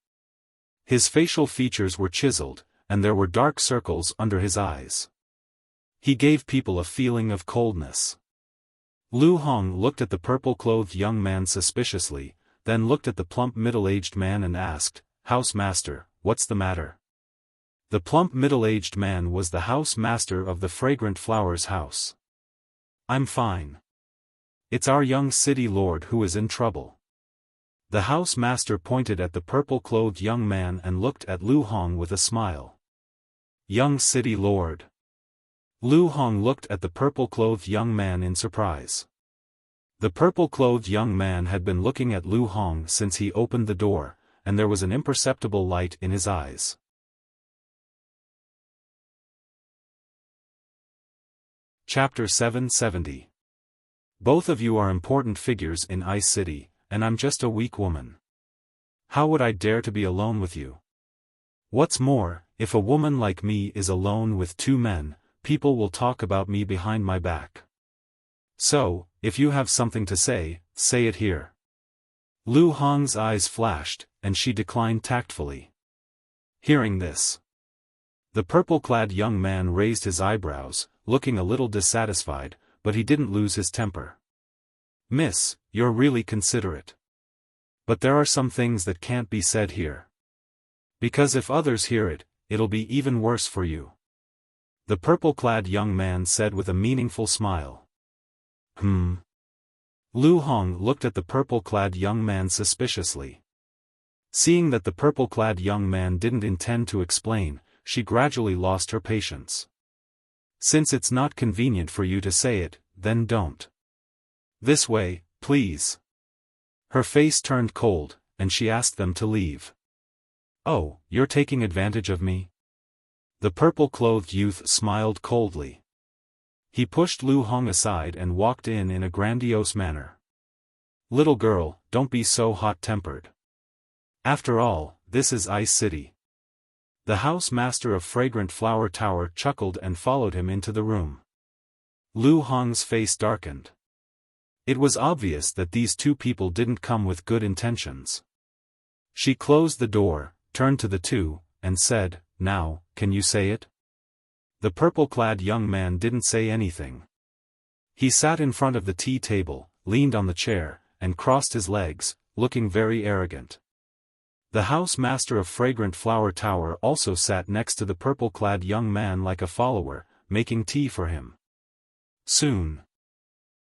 [SPEAKER 1] His facial features were chiseled, and there were dark circles under his eyes. He gave people a feeling of coldness. Lu Hong looked at the purple-clothed young man suspiciously, then looked at the plump middle-aged man and asked, "House master, what's the matter?" The plump middle-aged man was the house master of the Fragrant Flowers house. "I'm fine. It's our young city lord who is in trouble." The house master pointed at the purple-clothed young man and looked at Lu Hong with a smile. "Young city lord." Lu Hong looked at the purple-clothed young man in surprise. The purple-clothed young man had been looking at Lu Hong since he opened the door, and there was an imperceptible light in his eyes. Chapter 770. Both of you are important figures in Ice City, and I'm just a weak woman. How would I dare to be alone with you? What's more, if a woman like me is alone with two men, people will talk about me behind my back. So, if you have something to say, say it here. Lu Hong's eyes flashed, and she declined tactfully. Hearing this, the purple-clad young man raised his eyebrows, looking a little dissatisfied, but he didn't lose his temper. Miss, you're really considerate. But there are some things that can't be said here. Because if others hear it, it'll be even worse for you. The purple-clad young man said with a meaningful smile. Lu Hong looked at the purple-clad young man suspiciously. Seeing that the purple-clad young man didn't intend to explain, she gradually lost her patience. Since it's not convenient for you to say it, then don't. This way, please. Her face turned cold, and she asked them to leave. Oh, you're taking advantage of me? The purple-clothed youth smiled coldly. He pushed Lu Hong aside and walked in a grandiose manner. Little girl, don't be so hot-tempered. After all, this is Ice City. The house master of Fragrant Flower Tower chuckled and followed him into the room. Lu Hong's face darkened. It was obvious that these two people didn't come with good intentions. She closed the door, turned to the two, and said, "Now, can you say it?" The purple-clad young man didn't say anything. He sat in front of the tea table, leaned on the chair, and crossed his legs, looking very arrogant. The house master of Fragrant Flower Tower also sat next to the purple-clad young man like a follower, making tea for him. Soon,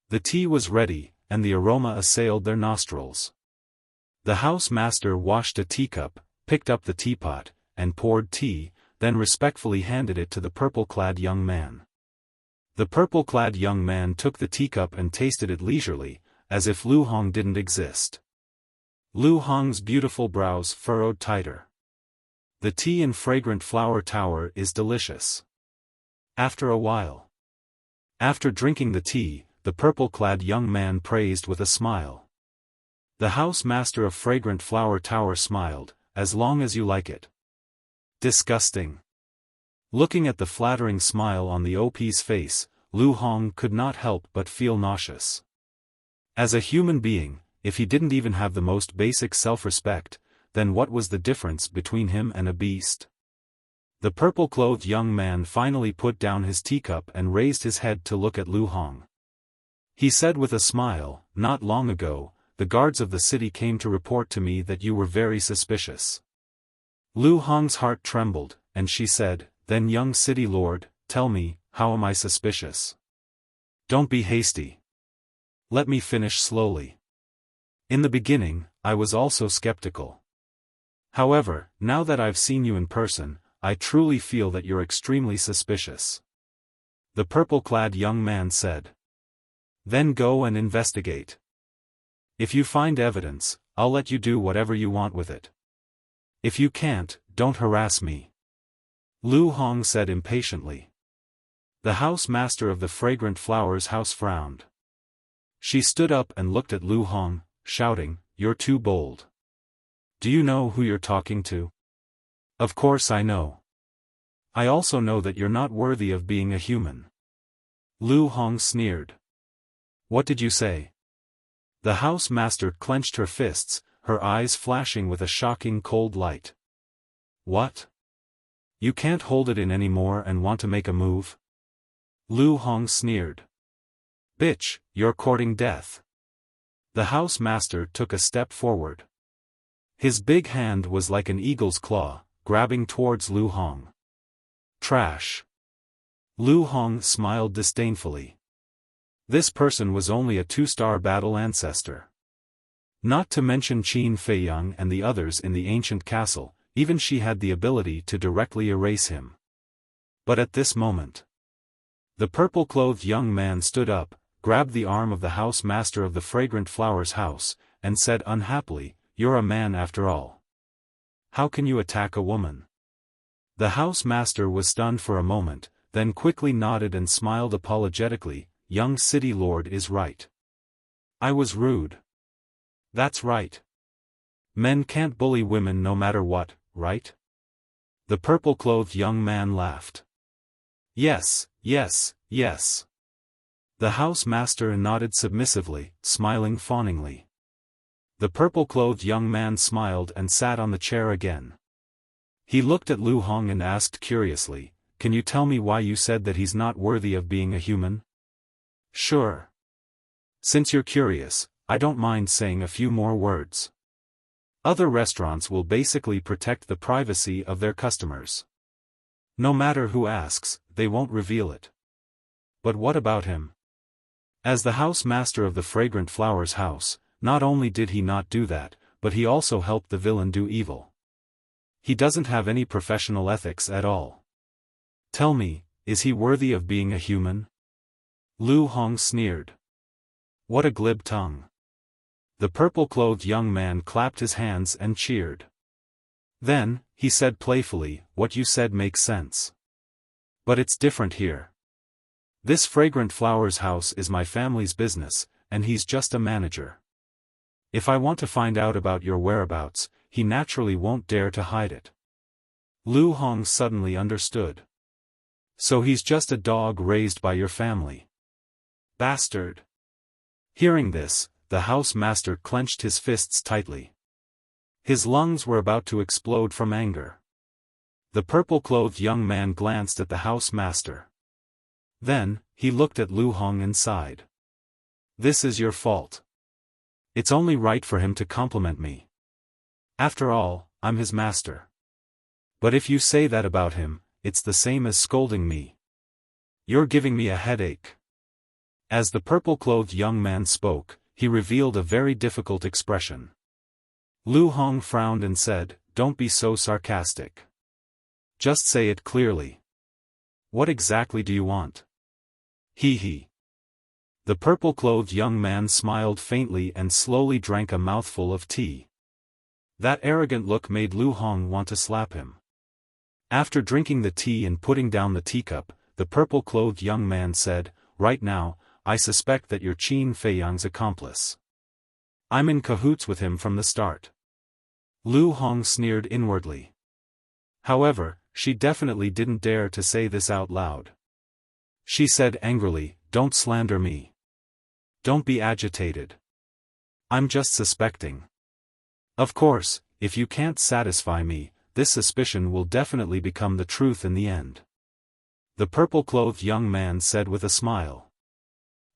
[SPEAKER 1] the tea was ready, and the aroma assailed their nostrils. The house master washed a teacup, picked up the teapot, and poured tea, then respectfully handed it to the purple-clad young man. The purple-clad young man took the teacup and tasted it leisurely, as if Lu Hong didn't exist. Lu Hong's beautiful brows furrowed tighter. The tea in Fragrant Flower Tower is delicious. After a while. After drinking the tea, the purple-clad young man praised with a smile. The house master of Fragrant Flower Tower smiled, "As long as you like it." Disgusting. Looking at the flattering smile on the OP's face, Lu Hong could not help but feel nauseous. As a human being, if he didn't even have the most basic self-respect, then what was the difference between him and a beast? The purple-clothed young man finally put down his teacup and raised his head to look at Lu Hong. He said with a smile, "Not long ago, the guards of the city came to report to me that you were very suspicious." Lu Hong's heart trembled, and she said, "Then young city lord, tell me, how am I suspicious?" "Don't be hasty. Let me finish slowly. In the beginning, I was also skeptical. However, now that I've seen you in person, I truly feel that you're extremely suspicious." The purple-clad young man said. "Then go and investigate. If you find evidence, I'll let you do whatever you want with it. If you can't, don't harass me." Lu Hong said impatiently. The house master of the Fragrant Flowers house frowned. She stood up and looked at Lu Hong, shouting, "You're too bold. Do you know who you're talking to?" "Of course I know. I also know that you're not worthy of being a human." Lu Hong sneered. "What did you say?" The house master clenched her fists, her eyes flashing with a shocking cold light. "What? You can't hold it in anymore and want to make a move?" Lu Hong sneered. "Bitch, you're courting death." The house master took a step forward. His big hand was like an eagle's claw, grabbing towards Lu Hong. "Trash." Lu Hong smiled disdainfully. This person was only a 2-star battle ancestor. Not to mention Qin Feiyang and the others in the ancient castle, even she had the ability to directly erase him. But at this moment, the purple-clothed young man stood up, grabbed the arm of the house master of the Fragrant Flowers house, and said unhappily, "You're a man after all. How can you attack a woman?" The house master was stunned for a moment, then quickly nodded and smiled apologetically, "Young city lord is right. I was rude." "That's right. Men can't bully women no matter what, right?" The purple-clothed young man laughed. "Yes, yes, yes." The house master nodded submissively, smiling fawningly. The purple-clothed young man smiled and sat on the chair again. He looked at Lu Hong and asked curiously, "Can you tell me why you said that he's not worthy of being a human?" "Sure. Since you're curious, I don't mind saying a few more words. Other restaurants will basically protect the privacy of their customers. No matter who asks, they won't reveal it. But what about him? As the house master of the Fragrant Flowers house, not only did he not do that, but he also helped the villain do evil. He doesn't have any professional ethics at all. Tell me, is he worthy of being a human? Lu Hong sneered. What a glib tongue. The purple-clothed young man clapped his hands and cheered. Then, he said playfully, what you said makes sense. But it's different here. This Fragrant Flowers house is my family's business, and he's just a manager. If I want to find out about your whereabouts, he naturally won't dare to hide it. Lu Hong suddenly understood. So he's just a dog raised by your family. Bastard. Hearing this, the house master clenched his fists tightly. His lungs were about to explode from anger. The purple-clothed young man glanced at the house master. Then, he looked at Lu Hong and sighed. This is your fault. It's only right for him to compliment me. After all, I'm his master. But if you say that about him, it's the same as scolding me. You're giving me a headache. As the purple-clothed young man spoke, he revealed a very difficult expression. Lu Hong frowned and said, don't be so sarcastic. Just say it clearly. What exactly do you want? Hee. The purple-clothed young man smiled faintly and slowly drank a mouthful of tea. That arrogant look made Lu Hong want to slap him. After drinking the tea and putting down the teacup, the purple-clothed young man said, right now, I suspect that you're Qin Feiyang's accomplice. I'm in cahoots with him from the start. Lu Hong sneered inwardly. However, she definitely didn't dare to say this out loud. She said angrily, don't slander me. Don't be agitated. I'm just suspecting. Of course, if you can't satisfy me, this suspicion will definitely become the truth in the end. The purple-clothed young man said with a smile.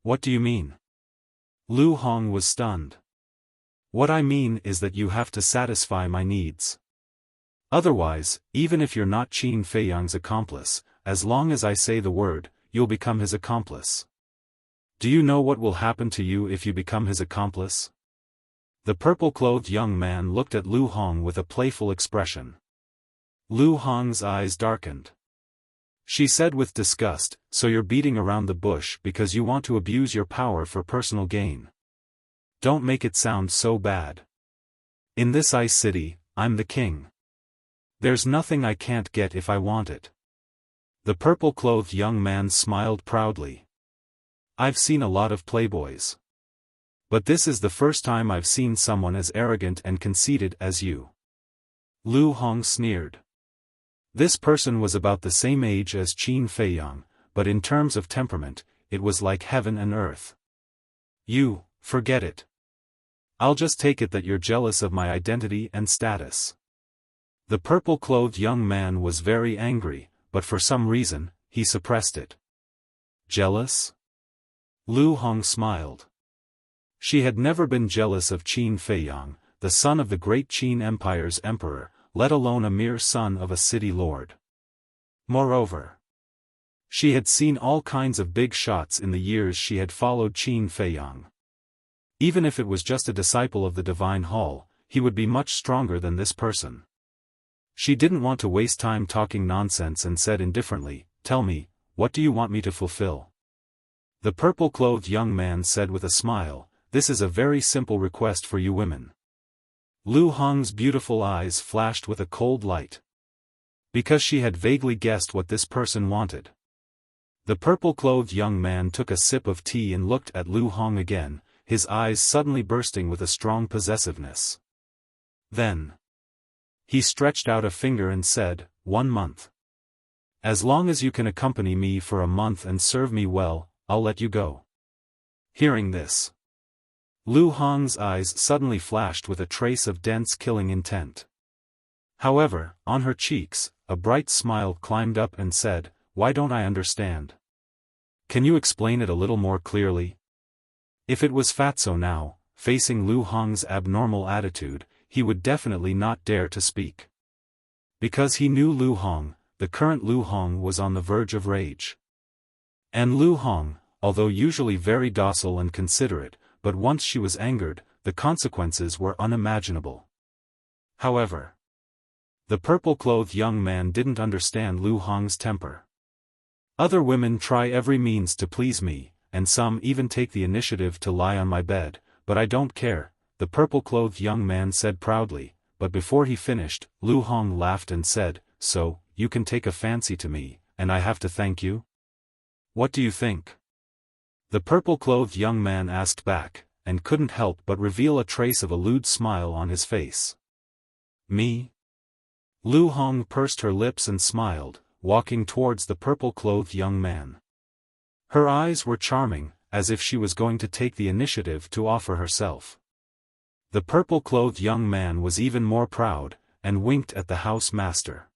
[SPEAKER 1] What do you mean? Lu Hong was stunned. What I mean is that you have to satisfy my needs. Otherwise, even if you're not Qin Feiyang's accomplice, as long as I say the word, you'll become his accomplice. Do you know what will happen to you if you become his accomplice? The purple-clothed young man looked at Lu Hong with a playful expression. Lu Hong's eyes darkened. She said with disgust, so you're beating around the bush because you want to abuse your power for personal gain. Don't make it sound so bad. In this ice city, I'm the king. There's nothing I can't get if I want it. The purple-clothed young man smiled proudly. I've seen a lot of playboys. But this is the first time I've seen someone as arrogant and conceited as you. Lu Hong sneered. This person was about the same age as Qin Feiyang, but in terms of temperament, it was like heaven and earth. You, forget it. I'll just take it that you're jealous of my identity and status. The purple-clothed young man was very angry, but for some reason, he suppressed it. Jealous? Lu Hong smiled. She had never been jealous of Qin Feiyang, the son of the great Qin Empire's emperor, let alone a mere son of a city lord. Moreover, she had seen all kinds of big shots in the years she had followed Qin Feiyang. Even if it was just a disciple of the Divine Hall, he would be much stronger than this person. She didn't want to waste time talking nonsense and said indifferently, tell me, what do you want me to fulfill? The purple-clothed young man said with a smile, this is a very simple request for you women. Lu Hong's beautiful eyes flashed with a cold light. Because she had vaguely guessed what this person wanted. The purple-clothed young man took a sip of tea and looked at Lu Hong again, his eyes suddenly bursting with a strong possessiveness. Then, he stretched out a finger and said, 1 month. As long as you can accompany me for a month and serve me well, I'll let you go. Hearing this, Lu Hong's eyes suddenly flashed with a trace of dense killing intent. However, on her cheeks, a bright smile climbed up and said, why don't I understand? Can you explain it a little more clearly? If it was Fatso now, facing Lu Hong's abnormal attitude, he would definitely not dare to speak. Because he knew Lu Hong, the current Lu Hong was on the verge of rage. And Lu Hong, although usually very docile and considerate, but once she was angered, the consequences were unimaginable. However, the purple-clothed young man didn't understand Lu Hong's temper. Other women try every means to please me, and some even take the initiative to lie on my bed, but I don't care, the purple-clothed young man said proudly, but before he finished, Lu Hong laughed and said, "So, you can take a fancy to me, and I have to thank you? What do you think?" The purple-clothed young man asked back, and couldn't help but reveal a trace of a lewd smile on his face. "Me?" Lu Hong pursed her lips and smiled, walking towards the purple-clothed young man. Her eyes were charming, as if she was going to take the initiative to offer herself. The purple-clothed young man was even more proud, and winked at the house master.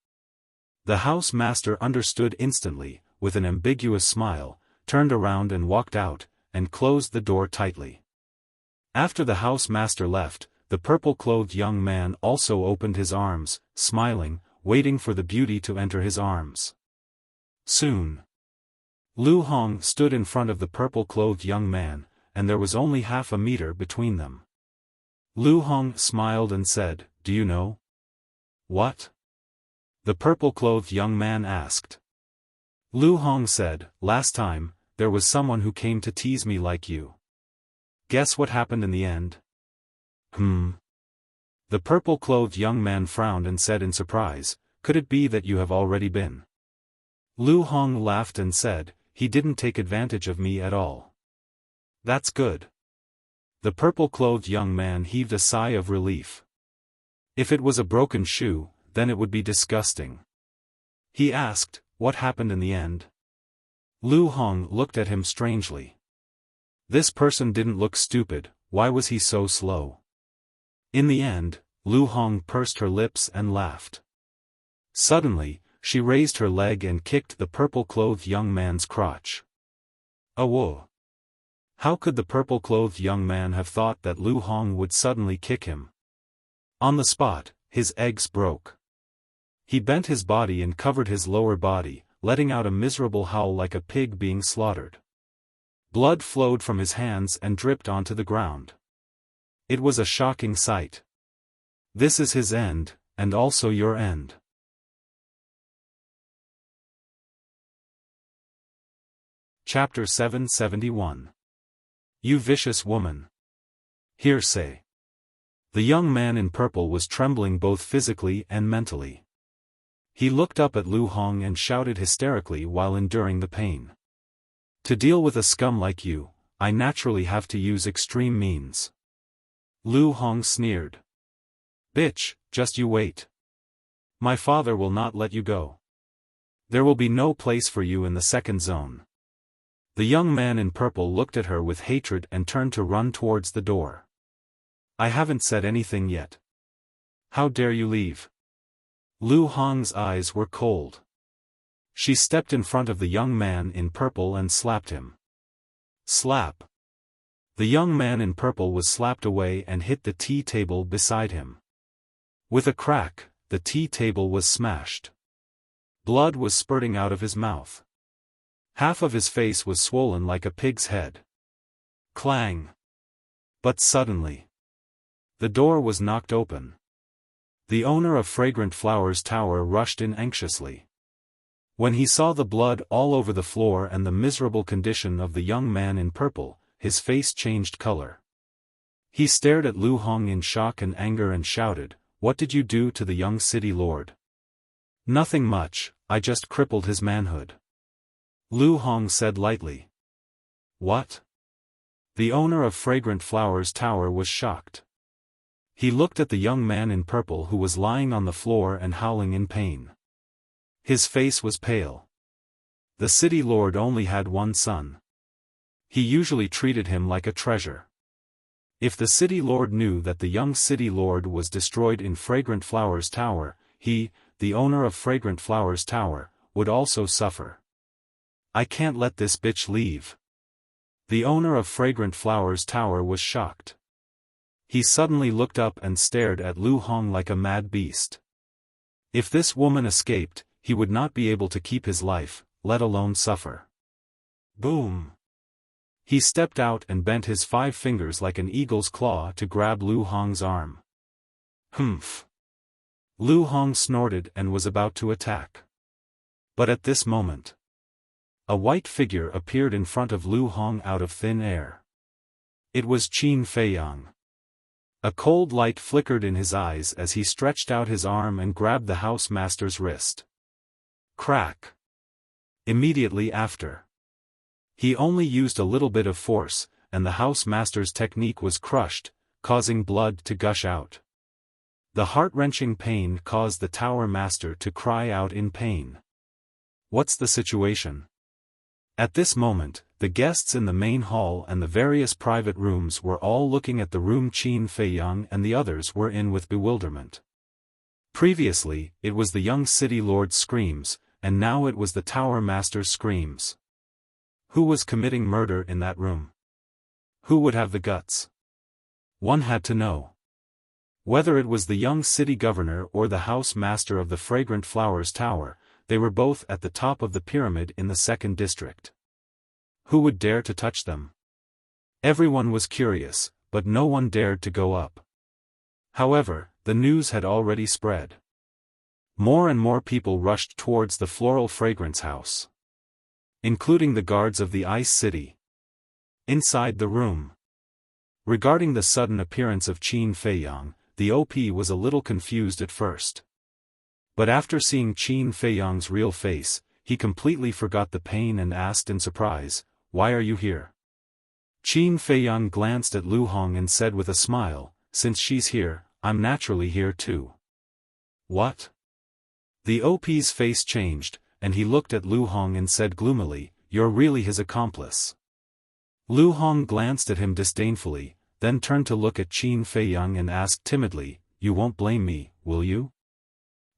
[SPEAKER 1] The house master understood instantly, with an ambiguous smile, turned around and walked out, and closed the door tightly. After the house master left, the purple-clothed young man also opened his arms, smiling, waiting for the beauty to enter his arms. Soon, Lu Hong stood in front of the purple-clothed young man, and there was only half a meter between them. Lu Hong smiled and said, "Do you know?" "What?" the purple-clothed young man asked. Lu Hong said, "Last time, there was someone who came to tease me like you. Guess what happened in the end?" The purple-clothed young man frowned and said in surprise, "Could it be that you have already been?" Lu Hong laughed and said, "He didn't take advantage of me at all." "That's good." The purple-clothed young man heaved a sigh of relief. If it was a broken shoe, then it would be disgusting. He asked, "What happened in the end?" Lu Hong looked at him strangely. This person didn't look stupid, why was he so slow? In the end, Lu Hong pursed her lips and laughed. Suddenly, she raised her leg and kicked the purple-clothed young man's crotch. Whoa! How could the purple-clothed young man have thought that Lu Hong would suddenly kick him? On the spot, his eggs broke. He bent his body and covered his lower body, letting out a miserable howl like a pig being slaughtered. Blood flowed from his hands and dripped onto the ground. It was a shocking sight. This is his end, and also your end. Chapter 771. You vicious woman. Hearsay. The young man in purple was trembling both physically and mentally. He looked up at Lu Hong and shouted hysterically while enduring the pain. "To deal with a scum like you, I naturally have to use extreme means." Lu Hong sneered. "Bitch, just you wait. My father will not let you go. There will be no place for you in the second zone." The young man in purple looked at her with hatred and turned to run towards the door. "I haven't said anything yet. How dare you leave?" Lu Hong's eyes were cold. She stepped in front of the young man in purple and slapped him. Slap! The young man in purple was slapped away and hit the tea table beside him. With a crack, the tea table was smashed. Blood was spurting out of his mouth. Half of his face was swollen like a pig's head. Clang! But suddenly, the door was knocked open. The owner of Fragrant Flowers Tower rushed in anxiously. When he saw the blood all over the floor and the miserable condition of the young man in purple, his face changed color. He stared at Lu Hong in shock and anger and shouted, "What did you do to the young city lord?" "Nothing much, I just crippled his manhood," Lu Hong said lightly. "What?" The owner of Fragrant Flowers Tower was shocked. He looked at the young man in purple who was lying on the floor and howling in pain. His face was pale. The city lord only had one son. He usually treated him like a treasure. If the city lord knew that the young city lord was destroyed in Fragrant Flowers Tower, he, the owner of Fragrant Flowers Tower, would also suffer. "I can't let this bitch leave. The owner of Fragrant Flowers Tower was shocked. He suddenly looked up and stared at Lu Hong like a mad beast. If this woman escaped, he would not be able to keep his life, let alone suffer. Boom! He stepped out and bent his 5 fingers like an eagle's claw to grab Lu Hong's arm. Humph! Lu Hong snorted and was about to attack. But at this moment, a white figure appeared in front of Lu Hong out of thin air. It was Qin Feiyang. A cold light flickered in his eyes as he stretched out his arm and grabbed the housemaster's wrist. Crack! Immediately after, he only used a little bit of force, and the housemaster's technique was crushed, causing blood to gush out. The heart-wrenching pain caused the tower master to cry out in pain. What's the situation? At this moment, the guests in the main hall and the various private rooms were all looking at the room Qin Feiyang and the others were in with bewilderment. Previously, it was the young city lord's screams, and now it was the tower master's screams. Who was committing murder in that room? Who would have the guts? One had to know. Whether it was the young city governor or the house master of the Fragrant Flowers Tower, they were both at the top of the pyramid in the 2nd district. Who would dare to touch them? Everyone was curious, but no one dared to go up. However, the news had already spread. More and more people rushed towards the floral fragrance house, including the guards of the Ice City. Inside the room, regarding the sudden appearance of Qin Feiyang, the OP was a little confused at first. But after seeing Qin Feiyang's real face, he completely forgot the pain and asked in surprise, "Why are you here?" Qin Feiyang glanced at Lu Hong and said with a smile, "Since she's here, I'm naturally here too." What? The OP's face changed, and he looked at Lu Hong and said gloomily, "You're really his accomplice." Lu Hong glanced at him disdainfully, then turned to look at Qin Feiyang and asked timidly, "You won't blame me, will you?"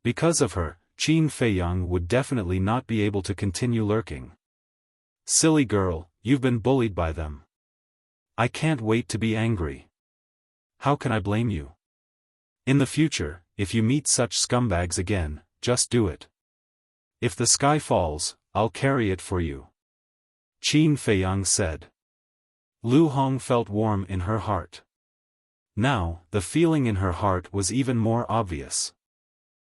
[SPEAKER 1] Because of her, Qin Feiyang would definitely not be able to continue lurking. "Silly girl, you've been bullied by them. I can't wait to be angry. How can I blame you? In the future, if you meet such scumbags again, just do it. If the sky falls, I'll carry it for you," Qin Feiyang said. Lu Hong felt warm in her heart. Now, the feeling in her heart was even more obvious.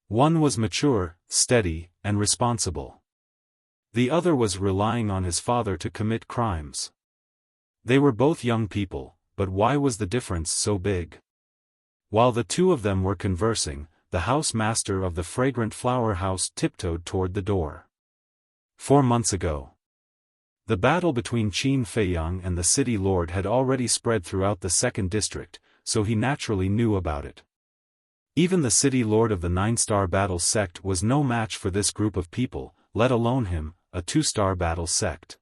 [SPEAKER 1] One was mature, steady, and responsible. The other was relying on his father to commit crimes. They were both young people, but why was the difference so big? While the two of them were conversing, the house master of the Fragrant Flower House tiptoed toward the door. 4 months ago, the battle between Qin Feiyang and the city lord had already spread throughout the 2nd district, so he naturally knew about it. Even the city lord of the 9-star battle sect was no match for this group of people, let alone him, a 2-star battle sect.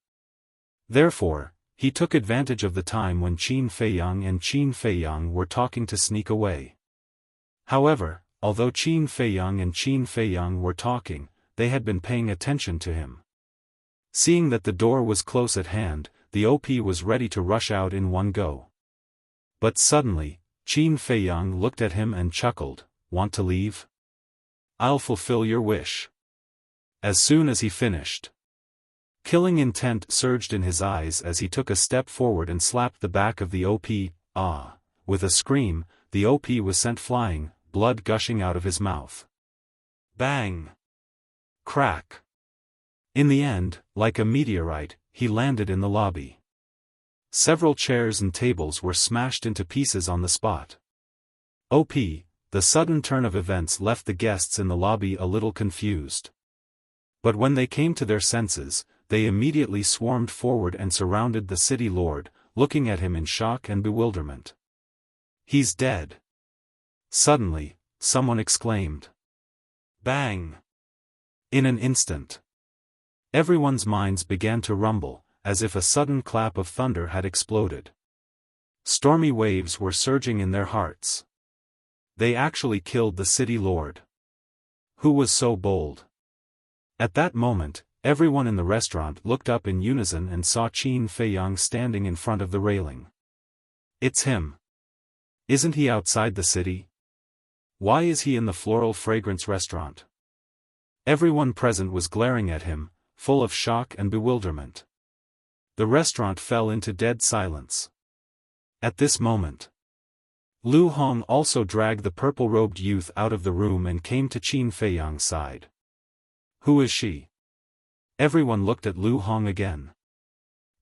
[SPEAKER 1] Therefore, he took advantage of the time when Qin Feiyang and Qin Feiyang were talking to sneak away. However, although Qin Feiyang and Qin Feiyang were talking, they had been paying attention to him. Seeing that the door was close at hand, the OP was ready to rush out in one go. But suddenly, Qin Feiyang looked at him and chuckled, "Want to leave? I'll fulfill your wish." As soon as he finished, killing intent surged in his eyes as he took a step forward and slapped the back of the OP. With a scream, the OP was sent flying, blood gushing out of his mouth. Bang! Crack! In the end, like a meteorite, he landed in the lobby. Several chairs and tables were smashed into pieces on the spot. The sudden turn of events left the guests in the lobby a little confused. But when they came to their senses, they immediately swarmed forward and surrounded the city lord, looking at him in shock and bewilderment. "He's dead!" Suddenly, someone exclaimed. Bang! In an instant, everyone's minds began to rumble, as if a sudden clap of thunder had exploded. Stormy waves were surging in their hearts. They actually killed the city lord. Who was so bold? At that moment, Everyone in the restaurant looked up in unison and saw Qin Feiyang standing in front of the railing. It's him. Isn't he outside the city? Why is he in the floral fragrance restaurant? Everyone present was glaring at him, full of shock and bewilderment. The restaurant fell into dead silence. At this moment, Lu Hong also dragged the purple-robed youth out of the room and came to Qin Feiyang's side. Who is she? Everyone looked at Lu Hong again.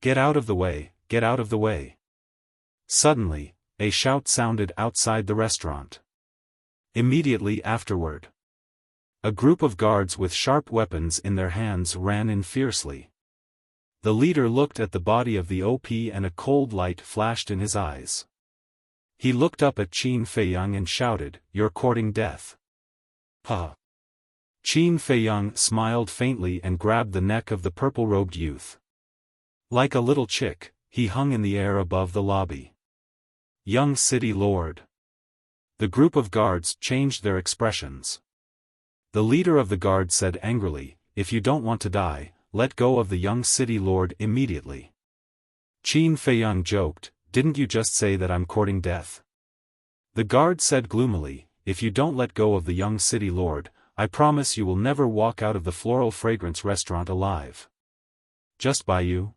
[SPEAKER 1] Get out of the way, get out of the way. Suddenly, a shout sounded outside the restaurant. Immediately afterward, a group of guards with sharp weapons in their hands ran in fiercely. The leader looked at the body of the OP and a cold light flashed in his eyes. He looked up at Qin Feiyang and shouted, "You're courting death." Ha! Qin Feiyang smiled faintly and grabbed the neck of the purple-robed youth. Like a little chick, he hung in the air above the lobby. Young city lord. The group of guards changed their expressions. The leader of the guard said angrily, "If you don't want to die, let go of the young city lord immediately." Qin Feiyang joked, "Didn't you just say that I'm courting death?" The guard said gloomily, "If you don't let go of the young city lord, I promise you will never walk out of the floral fragrance restaurant alive." "Just by you?"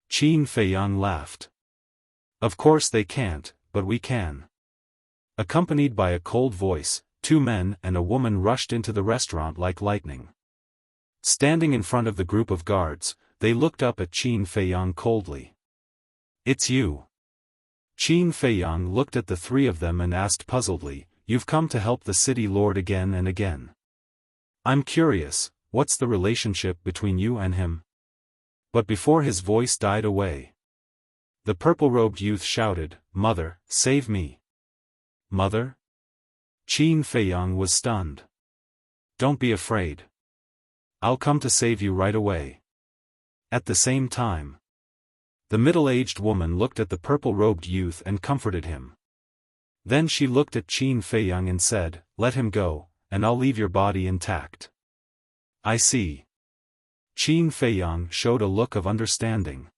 [SPEAKER 1] Qin Feiyang laughed. "Of course they can't, but we can." Accompanied by a cold voice, 2 men and a woman rushed into the restaurant like lightning. Standing in front of the group of guards, they looked up at Qin Feiyang coldly. "It's you." Qin Feiyang looked at the 3 of them and asked puzzledly, "You've come to help the city lord again and again. I'm curious, what's the relationship between you and him?" But before his voice died away, the purple-robed youth shouted, "Mother, save me." "Mother?" Qin Feiyang was stunned. "Don't be afraid. I'll come to save you right away." At the same time, the middle-aged woman looked at the purple-robed youth and comforted him. Then she looked at Qin Feiyang and said, "Let him go, and I'll leave your body intact." "I see." Qin Feiyang showed a look of understanding.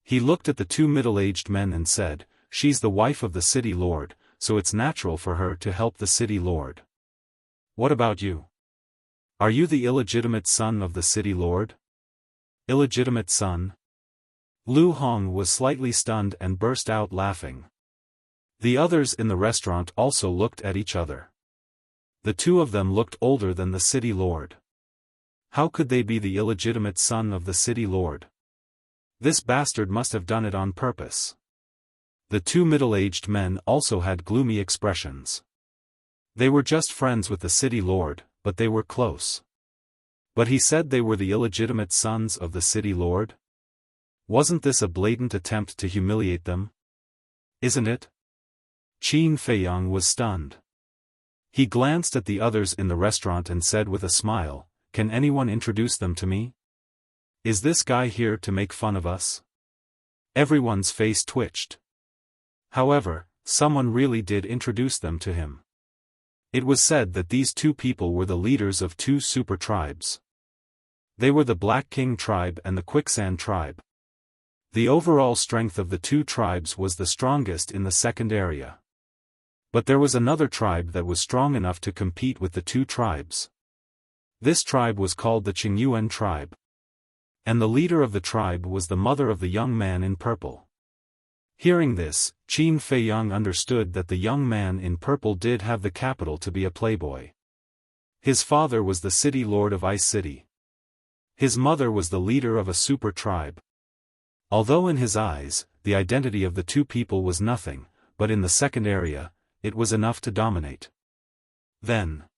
[SPEAKER 1] He looked at the 2 middle-aged men and said, "She's the wife of the city lord, so it's natural for her to help the city lord. What about you? Are you the illegitimate son of the city lord?" "Illegitimate son?" Lu Hong was slightly stunned and burst out laughing. The others in the restaurant also looked at each other. The 2 of them looked older than the city lord. How could they be the illegitimate son of the city lord? This bastard must have done it on purpose. The 2 middle-aged men also had gloomy expressions. They were just friends with the city lord, but they were close. But he said they were the illegitimate sons of the city lord? Wasn't this a blatant attempt to humiliate them? Isn't it? Qin Feiyang was stunned. He glanced at the others in the restaurant and said with a smile, "Can anyone introduce them to me? Is this guy here to make fun of us?" Everyone's face twitched. However, someone really did introduce them to him. It was said that these 2 people were the leaders of 2 super tribes. They were the Black King tribe and the Quicksand tribe. The overall strength of the 2 tribes was the strongest in the second area. But there was another tribe that was strong enough to compete with the 2 tribes. This tribe was called the Qingyuan tribe. And the leader of the tribe was the mother of the young man in purple. Hearing this, Qin Feiyang understood that the young man in purple did have the capital to be a playboy. His father was the city lord of Ice City. His mother was the leader of a super tribe. Although in his eyes, the identity of the 2 people was nothing, but in the second area, it was enough to dominate. Then,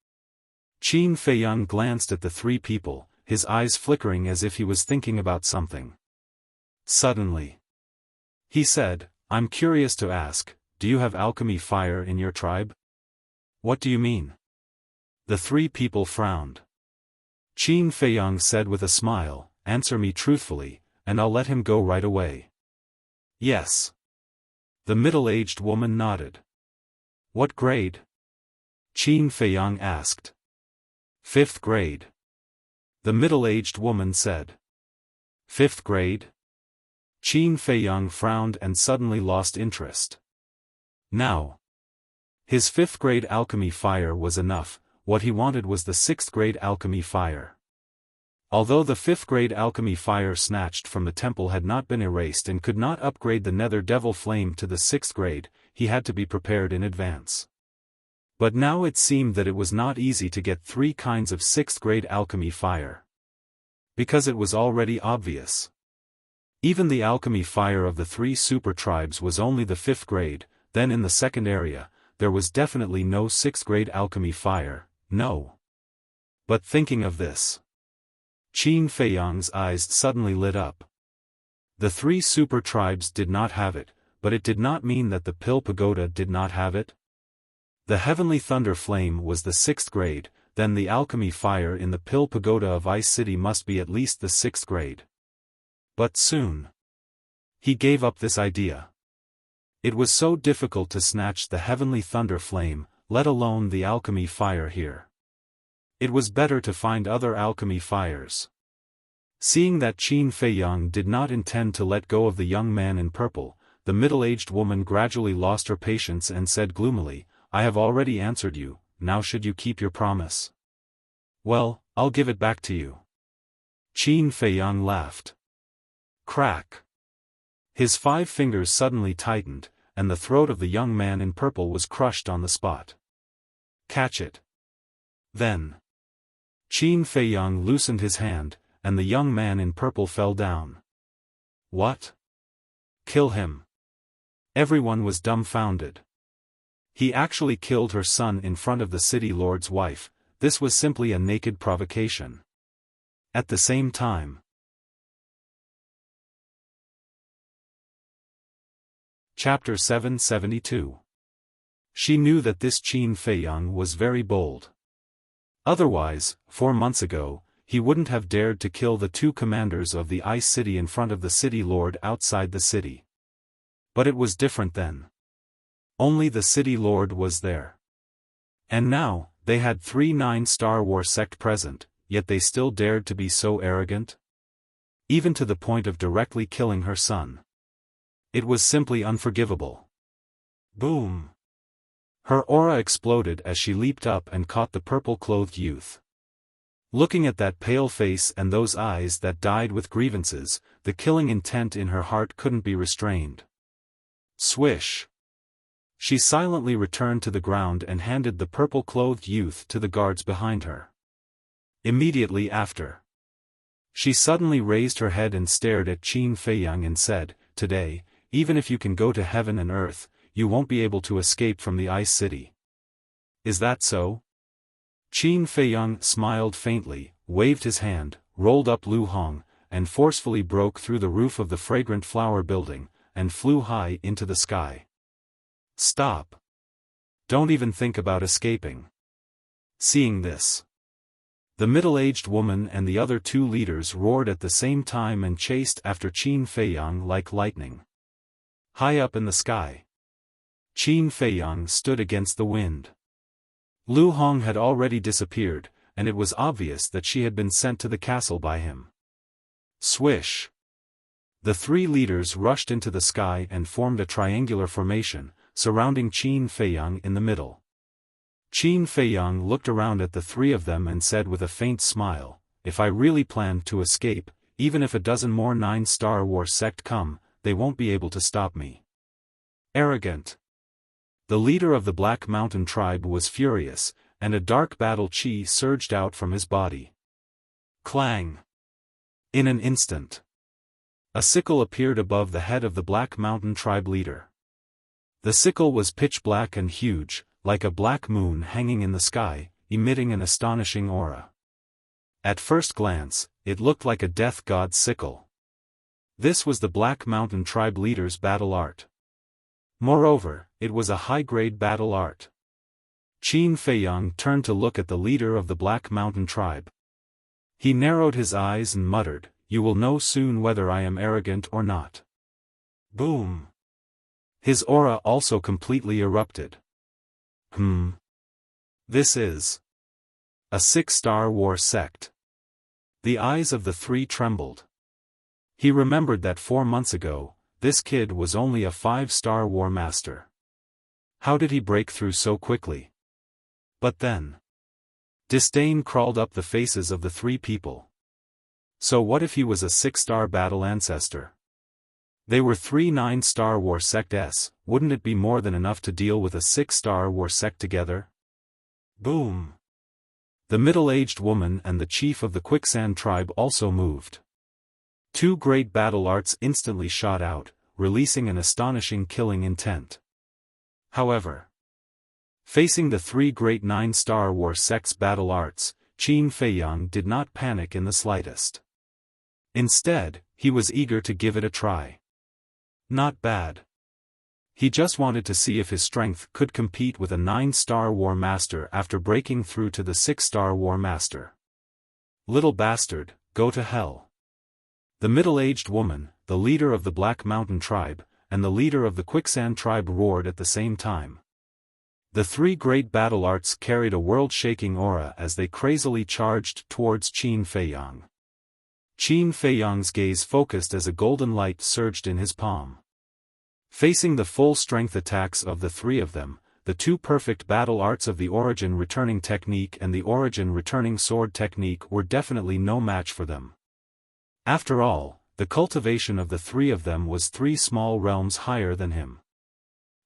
[SPEAKER 1] Qin Feiyang glanced at the 3 people, his eyes flickering as if he was thinking about something. Suddenly, he said, "I'm curious to ask, do you have alchemy fire in your tribe?" "What do you mean?" The 3 people frowned. Qin Feiyang said with a smile, "Answer me truthfully, and I'll let him go right away." "Yes." The middle-aged woman nodded. "What grade?" Qin Feiyang asked. "5th grade." the middle-aged woman said. 5th grade? Qin Feiyang frowned and suddenly lost interest. Now. His 5th grade alchemy fire was enough, what he wanted was the 6th grade alchemy fire. Although the 5th grade alchemy fire snatched from the temple had not been erased and could not upgrade the nether devil flame to the 6th grade, he had to be prepared in advance. But now it seemed that it was not easy to get 3 kinds of 6th grade alchemy fire. Because it was already obvious. Even the alchemy fire of the 3 super tribes was only the 5th grade, then in the second area, there was definitely no 6th grade alchemy fire, no. But thinking of this, Qin Feiyang's eyes suddenly lit up. The 3 super tribes did not have it, but it did not mean that the Pill Pagoda did not have it. The Heavenly Thunder Flame was the 6th grade, then the alchemy fire in the Pill Pagoda of Ice City must be at least the 6th grade. But soon, he gave up this idea. It was so difficult to snatch the Heavenly Thunder Flame, let alone the alchemy fire here. It was better to find other alchemy fires. Seeing that Qin Feiyang did not intend to let go of the young man in purple, the middle-aged woman gradually lost her patience and said gloomily, I have already answered you, now should you keep your promise? Well, I'll give it back to you. Qin Feiyang laughed. Crack. His 5 fingers suddenly tightened, and the throat of the young man in purple was crushed on the spot. Catch it. Then. Qin Feiyang loosened his hand, and the young man in purple fell down. What? Kill him. Everyone was dumbfounded. He actually killed her son in front of the city lord's wife. This was simply a naked provocation. At the same time. Chapter 772. She knew that this Qin Feiyang was very bold. Otherwise, 4 months ago, he wouldn't have dared to kill the 2 commanders of the Ice City in front of the city lord outside the city. But it was different then. Only the city lord was there. And now, they had 3 9-star war sect present, yet they still dared to be so arrogant? Even to the point of directly killing her son. It was simply unforgivable. Boom! Her aura exploded as she leaped up and caught the purple-clothed youth. Looking at that pale face and those eyes that died with grievances, the killing intent in her heart couldn't be restrained. Swish! She silently returned to the ground and handed the purple-clothed youth to the guards behind her. Immediately after, she suddenly raised her head and stared at Qin Feiyang and said, Today, even if you can go to heaven and earth, you won't be able to escape from the Ice City. Is that so? Qin Feiyang smiled faintly, waved his hand, rolled up Lu Hong, and forcefully broke through the roof of the fragrant flower building, and flew high into the sky. Stop. Don't even think about escaping. Seeing this, the middle-aged woman and the other 2 leaders roared at the same time and chased after Qin Feiyang like lightning. High up in the sky, Qin Feiyang stood against the wind. Lu Hong had already disappeared, and it was obvious that she had been sent to the castle by him. Swish! The 3 leaders rushed into the sky and formed a triangular formation, surrounding Qin Feiyang in the middle. Qin Feiyang looked around at the 3 of them and said with a faint smile, If I really plan to escape, even if a dozen more 9-star war sect come, they won't be able to stop me. Arrogant. The leader of the Black Mountain tribe was furious, and a dark battle chi surged out from his body. Clang! In an instant, a sickle appeared above the head of the Black Mountain tribe leader. The sickle was pitch black and huge, like a black moon hanging in the sky, emitting an astonishing aura. At first glance, it looked like a death god's sickle. This was the Black Mountain tribe leader's battle art. Moreover, it was a high-grade battle art. Qin Feiyang turned to look at the leader of the Black Mountain tribe. He narrowed his eyes and muttered, You will know soon whether I am arrogant or not. Boom! His aura also completely erupted. This is a 6-star war sect. The eyes of the three trembled. He remembered that 4 months ago, this kid was only a 5-star war master. How did he break through so quickly? But then, disdain crawled up the faces of the three people. So what if he was a 6-star battle ancestor? They were 3 9-star war sects, wouldn't it be more than enough to deal with a 6-star war sect together? Boom! The middle-aged woman and the chief of the quicksand tribe also moved. 2 great battle arts instantly shot out, releasing an astonishing killing intent. However, facing the 3 great 9-star war sects' battle arts, Qin Feiyang did not panic in the slightest. Instead, he was eager to give it a try. Not bad. He just wanted to see if his strength could compete with a 9-star war master after breaking through to the 6-star war master. Little bastard, go to hell. The middle-aged woman, the leader of the Black Mountain tribe, and the leader of the Quicksand tribe roared at the same time. The 3 great battle arts carried a world-shaking aura as they crazily charged towards Qin Feiyang. Qin Feiyang's gaze focused as a golden light surged in his palm. Facing the full-strength attacks of the 3 of them, the 2 perfect battle arts of the Origin Returning Technique and the Origin Returning Sword Technique were definitely no match for them. After all, the cultivation of the 3 of them was 3 small realms higher than him.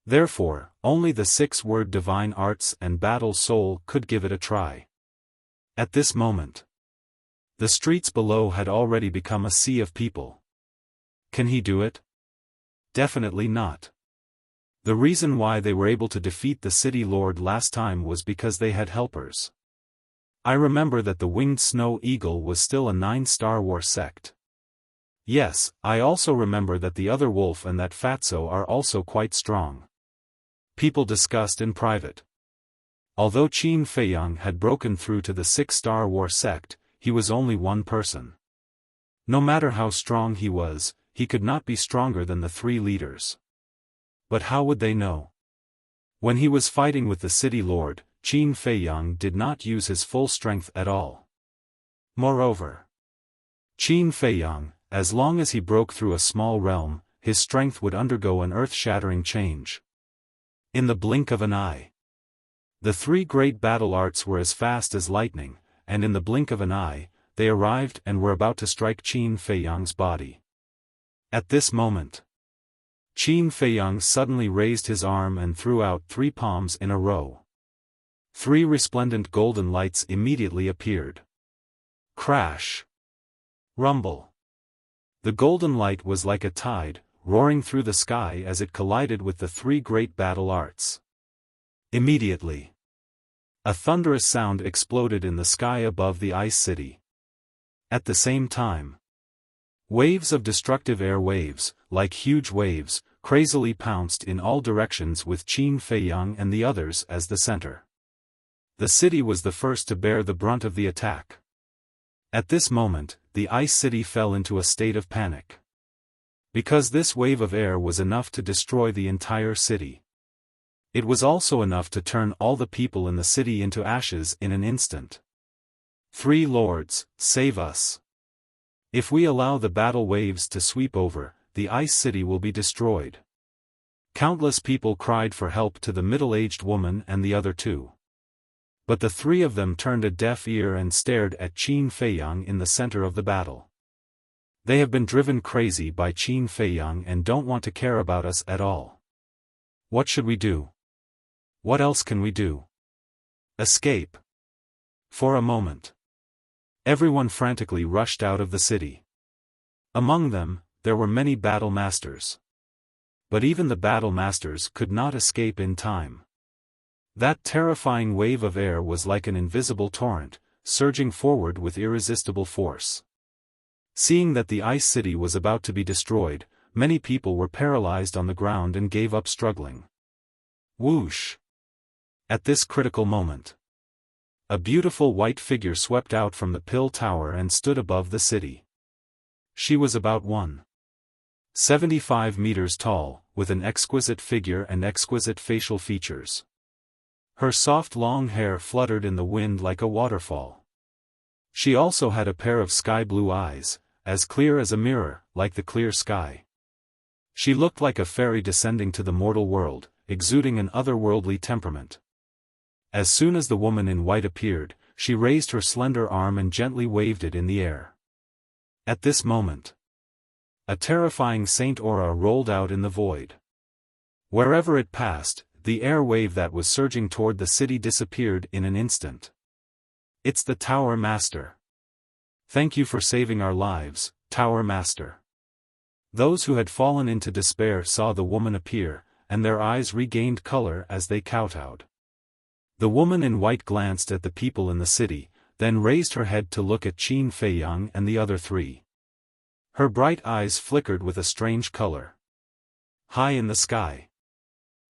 [SPEAKER 1] Therefore, only the 6-word divine arts and battle soul could give it a try. At this moment, the streets below had already become a sea of people. Can he do it? Definitely not. The reason why they were able to defeat the city lord last time was because they had helpers. I remember that the winged snow eagle was still a 9-star war sect. Yes, I also remember that the other wolf and that fatso are also quite strong. People discussed in private. Although Qin Feiyang had broken through to the 6-star war sect, he was only one person. No matter how strong he was, he could not be stronger than the 3 leaders. But how would they know? When he was fighting with the city lord, Qin Feiyang did not use his full strength at all. Moreover, Qin Feiyang, as long as he broke through a small realm, his strength would undergo an earth-shattering change. In the blink of an eye. The 3 great battle arts were as fast as lightning, and in the blink of an eye, they arrived and were about to strike Qin Feiyang's body. At this moment, Qin Feiyang suddenly raised his arm and threw out 3 palms in a row. 3 resplendent golden lights immediately appeared. Crash! Rumble! The golden light was like a tide, roaring through the sky as it collided with the 3 great battle arts. Immediately, a thunderous sound exploded in the sky above the ice city. At the same time, waves of destructive air waves, like huge waves, crazily pounced in all directions with Qin Feiyang and the others as the center. The city was the first to bear the brunt of the attack. At this moment, the ice city fell into a state of panic. Because this wave of air was enough to destroy the entire city. It was also enough to turn all the people in the city into ashes in an instant. 3 lords, save us. If we allow the battle waves to sweep over, the ice city will be destroyed. Countless people cried for help to the middle-aged woman and the other 2. But the 3 of them turned a deaf ear and stared at Qin Feiyang in the center of the battle. They have been driven crazy by Qin Feiyang and don't want to care about us at all. What should we do? What else can we do? Escape. For a moment, everyone frantically rushed out of the city. Among them, there were many battle masters. But even the battle masters could not escape in time. That terrifying wave of air was like an invisible torrent, surging forward with irresistible force. Seeing that the ice city was about to be destroyed, many people were paralyzed on the ground and gave up struggling. Whoosh! At this critical moment, a beautiful white figure swept out from the pill tower and stood above the city. She was about 1.75 meters tall, with an exquisite figure and exquisite facial features. Her soft long hair fluttered in the wind like a waterfall. She also had a pair of sky-blue eyes, as clear as a mirror, like the clear sky. She looked like a fairy descending to the mortal world, exuding an otherworldly temperament. As soon as the woman in white appeared, she raised her slender arm and gently waved it in the air. At this moment, a terrifying saint aura rolled out in the void. Wherever it passed, the air wave that was surging toward the city disappeared in an instant. It's the Tower Master. Thank you for saving our lives, Tower Master. Those who had fallen into despair saw the woman appear, and their eyes regained color as they kowtowed. The woman in white glanced at the people in the city, then raised her head to look at Qin Feiyang and the other three. Her bright eyes flickered with a strange color. High in the sky,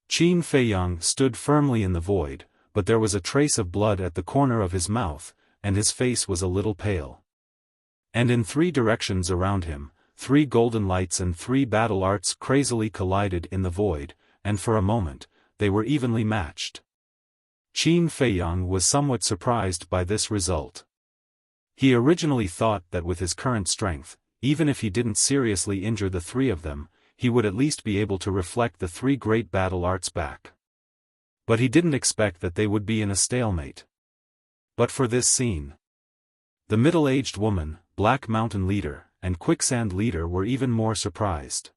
[SPEAKER 1] Qin Feiyang stood firmly in the void, but there was a trace of blood at the corner of his mouth, and his face was a little pale. And in 3 directions around him, 3 golden lights and 3 battle arts crazily collided in the void, and for a moment, they were evenly matched. Qin Feiyang was somewhat surprised by this result. He originally thought that with his current strength, even if he didn't seriously injure the 3 of them, he would at least be able to reflect the 3 great battle arts back. But he didn't expect that they would be in a stalemate. But for this scene, the middle-aged woman, Black Mountain Leader, and Quicksand Leader were even more surprised.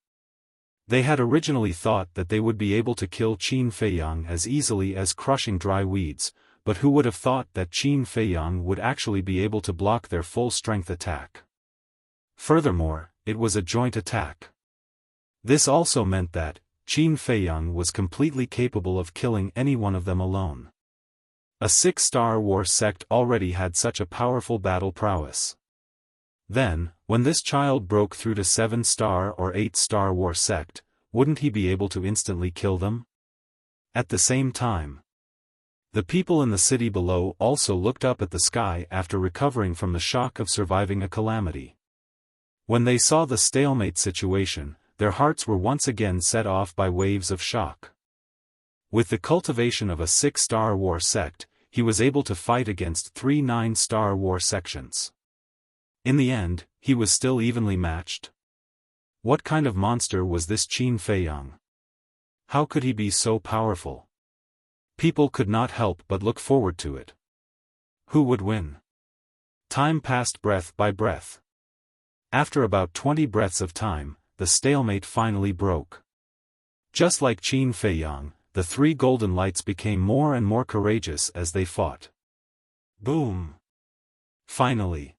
[SPEAKER 1] They had originally thought that they would be able to kill Qin Feiyang as easily as crushing dry weeds, but who would have thought that Qin Feiyang would actually be able to block their full-strength attack? Furthermore, it was a joint attack. This also meant that Qin Feiyang was completely capable of killing any one of them alone. A 6-star war sect already had such a powerful battle prowess. Then, when this child broke through to 7-star or 8-star war sect, wouldn't he be able to instantly kill them? At the same time, the people in the city below also looked up at the sky after recovering from the shock of surviving a calamity. When they saw the stalemate situation, their hearts were once again set off by waves of shock. With the cultivation of a 6-star war sect, he was able to fight against 3 9-star war sections. In the end, he was still evenly matched. What kind of monster was this Qin Feiyang? How could he be so powerful? People could not help but look forward to it. Who would win? Time passed breath by breath. After about 20 breaths of time, the stalemate finally broke. Just like Qin Feiyang, the 3 golden lights became more and more courageous as they fought. Boom! Finally,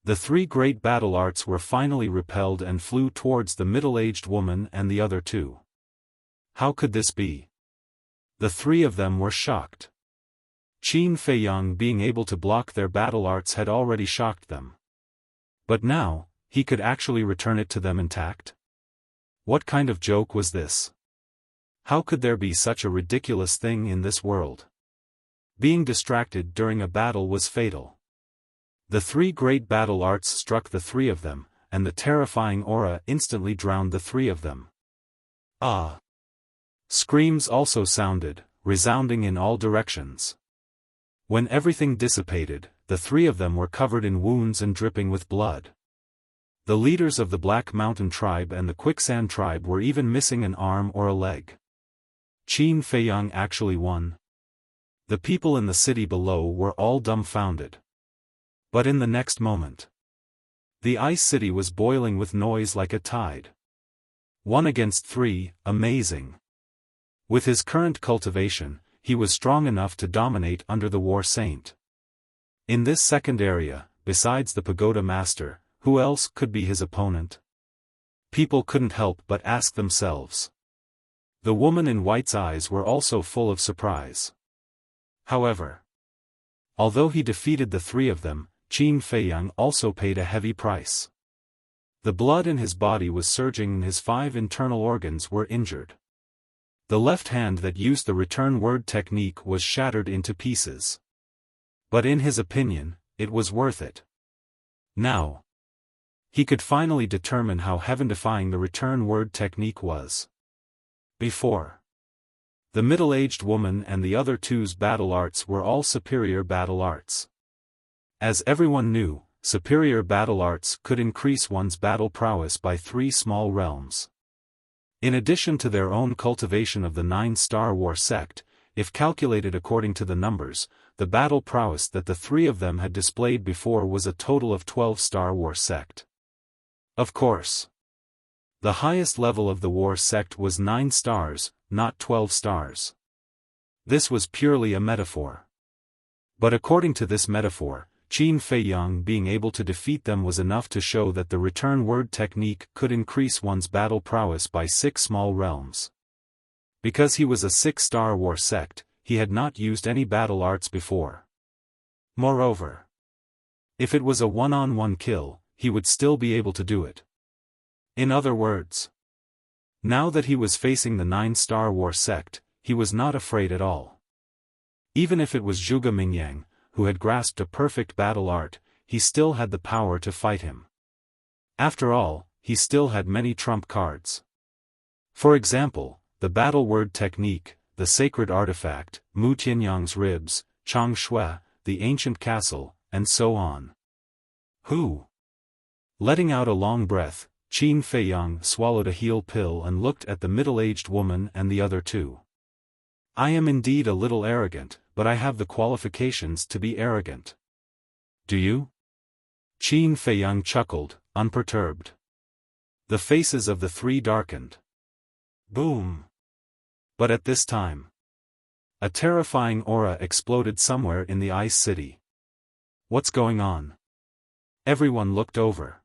[SPEAKER 1] the 3 great battle arts were finally repelled and flew towards the middle-aged woman and the other 2. How could this be? The 3 of them were shocked. Qin Feiyang being able to block their battle arts had already shocked them. But now, he could actually return it to them intact? What kind of joke was this? How could there be such a ridiculous thing in this world? Being distracted during a battle was fatal. The 3 great battle arts struck the 3 of them, and the terrifying aura instantly drowned the 3 of them. Ah! Screams also sounded, resounding in all directions. When everything dissipated, the 3 of them were covered in wounds and dripping with blood. The leaders of the Black Mountain tribe and the Quicksand tribe were even missing an arm or a leg. Qin Feiyang actually won. The people in the city below were all dumbfounded. But in the next moment, the ice city was boiling with noise like a tide. 1 against 3, amazing. With his current cultivation, he was strong enough to dominate under the War Saint. In this second area, besides the Pagoda Master, who else could be his opponent? People couldn't help but ask themselves. The woman in white's eyes were also full of surprise. However, although he defeated the 3 of them, Qin Feiyang also paid a heavy price. The blood in his body was surging and his 5 internal organs were injured. The left hand that used the return word technique was shattered into pieces. But in his opinion, it was worth it. Now, he could finally determine how heaven-defying the return word technique was. Before, the middle-aged woman and the other 2's battle arts were all superior battle arts. As everyone knew, superior battle arts could increase one's battle prowess by 3 small realms. In addition to their own cultivation of the 9-star war sect, if calculated according to the numbers, the battle prowess that the 3 of them had displayed before was a total of 12-star war sect. Of course, the highest level of the war sect was 9 stars, not 12 stars. This was purely a metaphor. But according to this metaphor, Qin Feiyang being able to defeat them was enough to show that the return word technique could increase one's battle prowess by 6 small realms. Because he was a 6-star war sect, he had not used any battle arts before. Moreover, if it was a one-on-one kill, he would still be able to do it. In other words, now that he was facing the 9-star war sect, he was not afraid at all. Even if it was Zhuge Mingyang, who had grasped a perfect battle art, he still had the power to fight him. After all, he still had many trump cards. For example, the battle word technique, the sacred artifact, Mu Tianyang's ribs, Chang Shui, the ancient castle, and so on. Who? Letting out a long breath, Qin Feiyang swallowed a heal pill and looked at the middle-aged woman and the other 2. I am indeed a little arrogant, but I have the qualifications to be arrogant. Do you? Qin Feiyang chuckled, unperturbed. The faces of the 3 darkened. Boom! But at this time, a terrifying aura exploded somewhere in the Ice City. What's going on? Everyone looked over.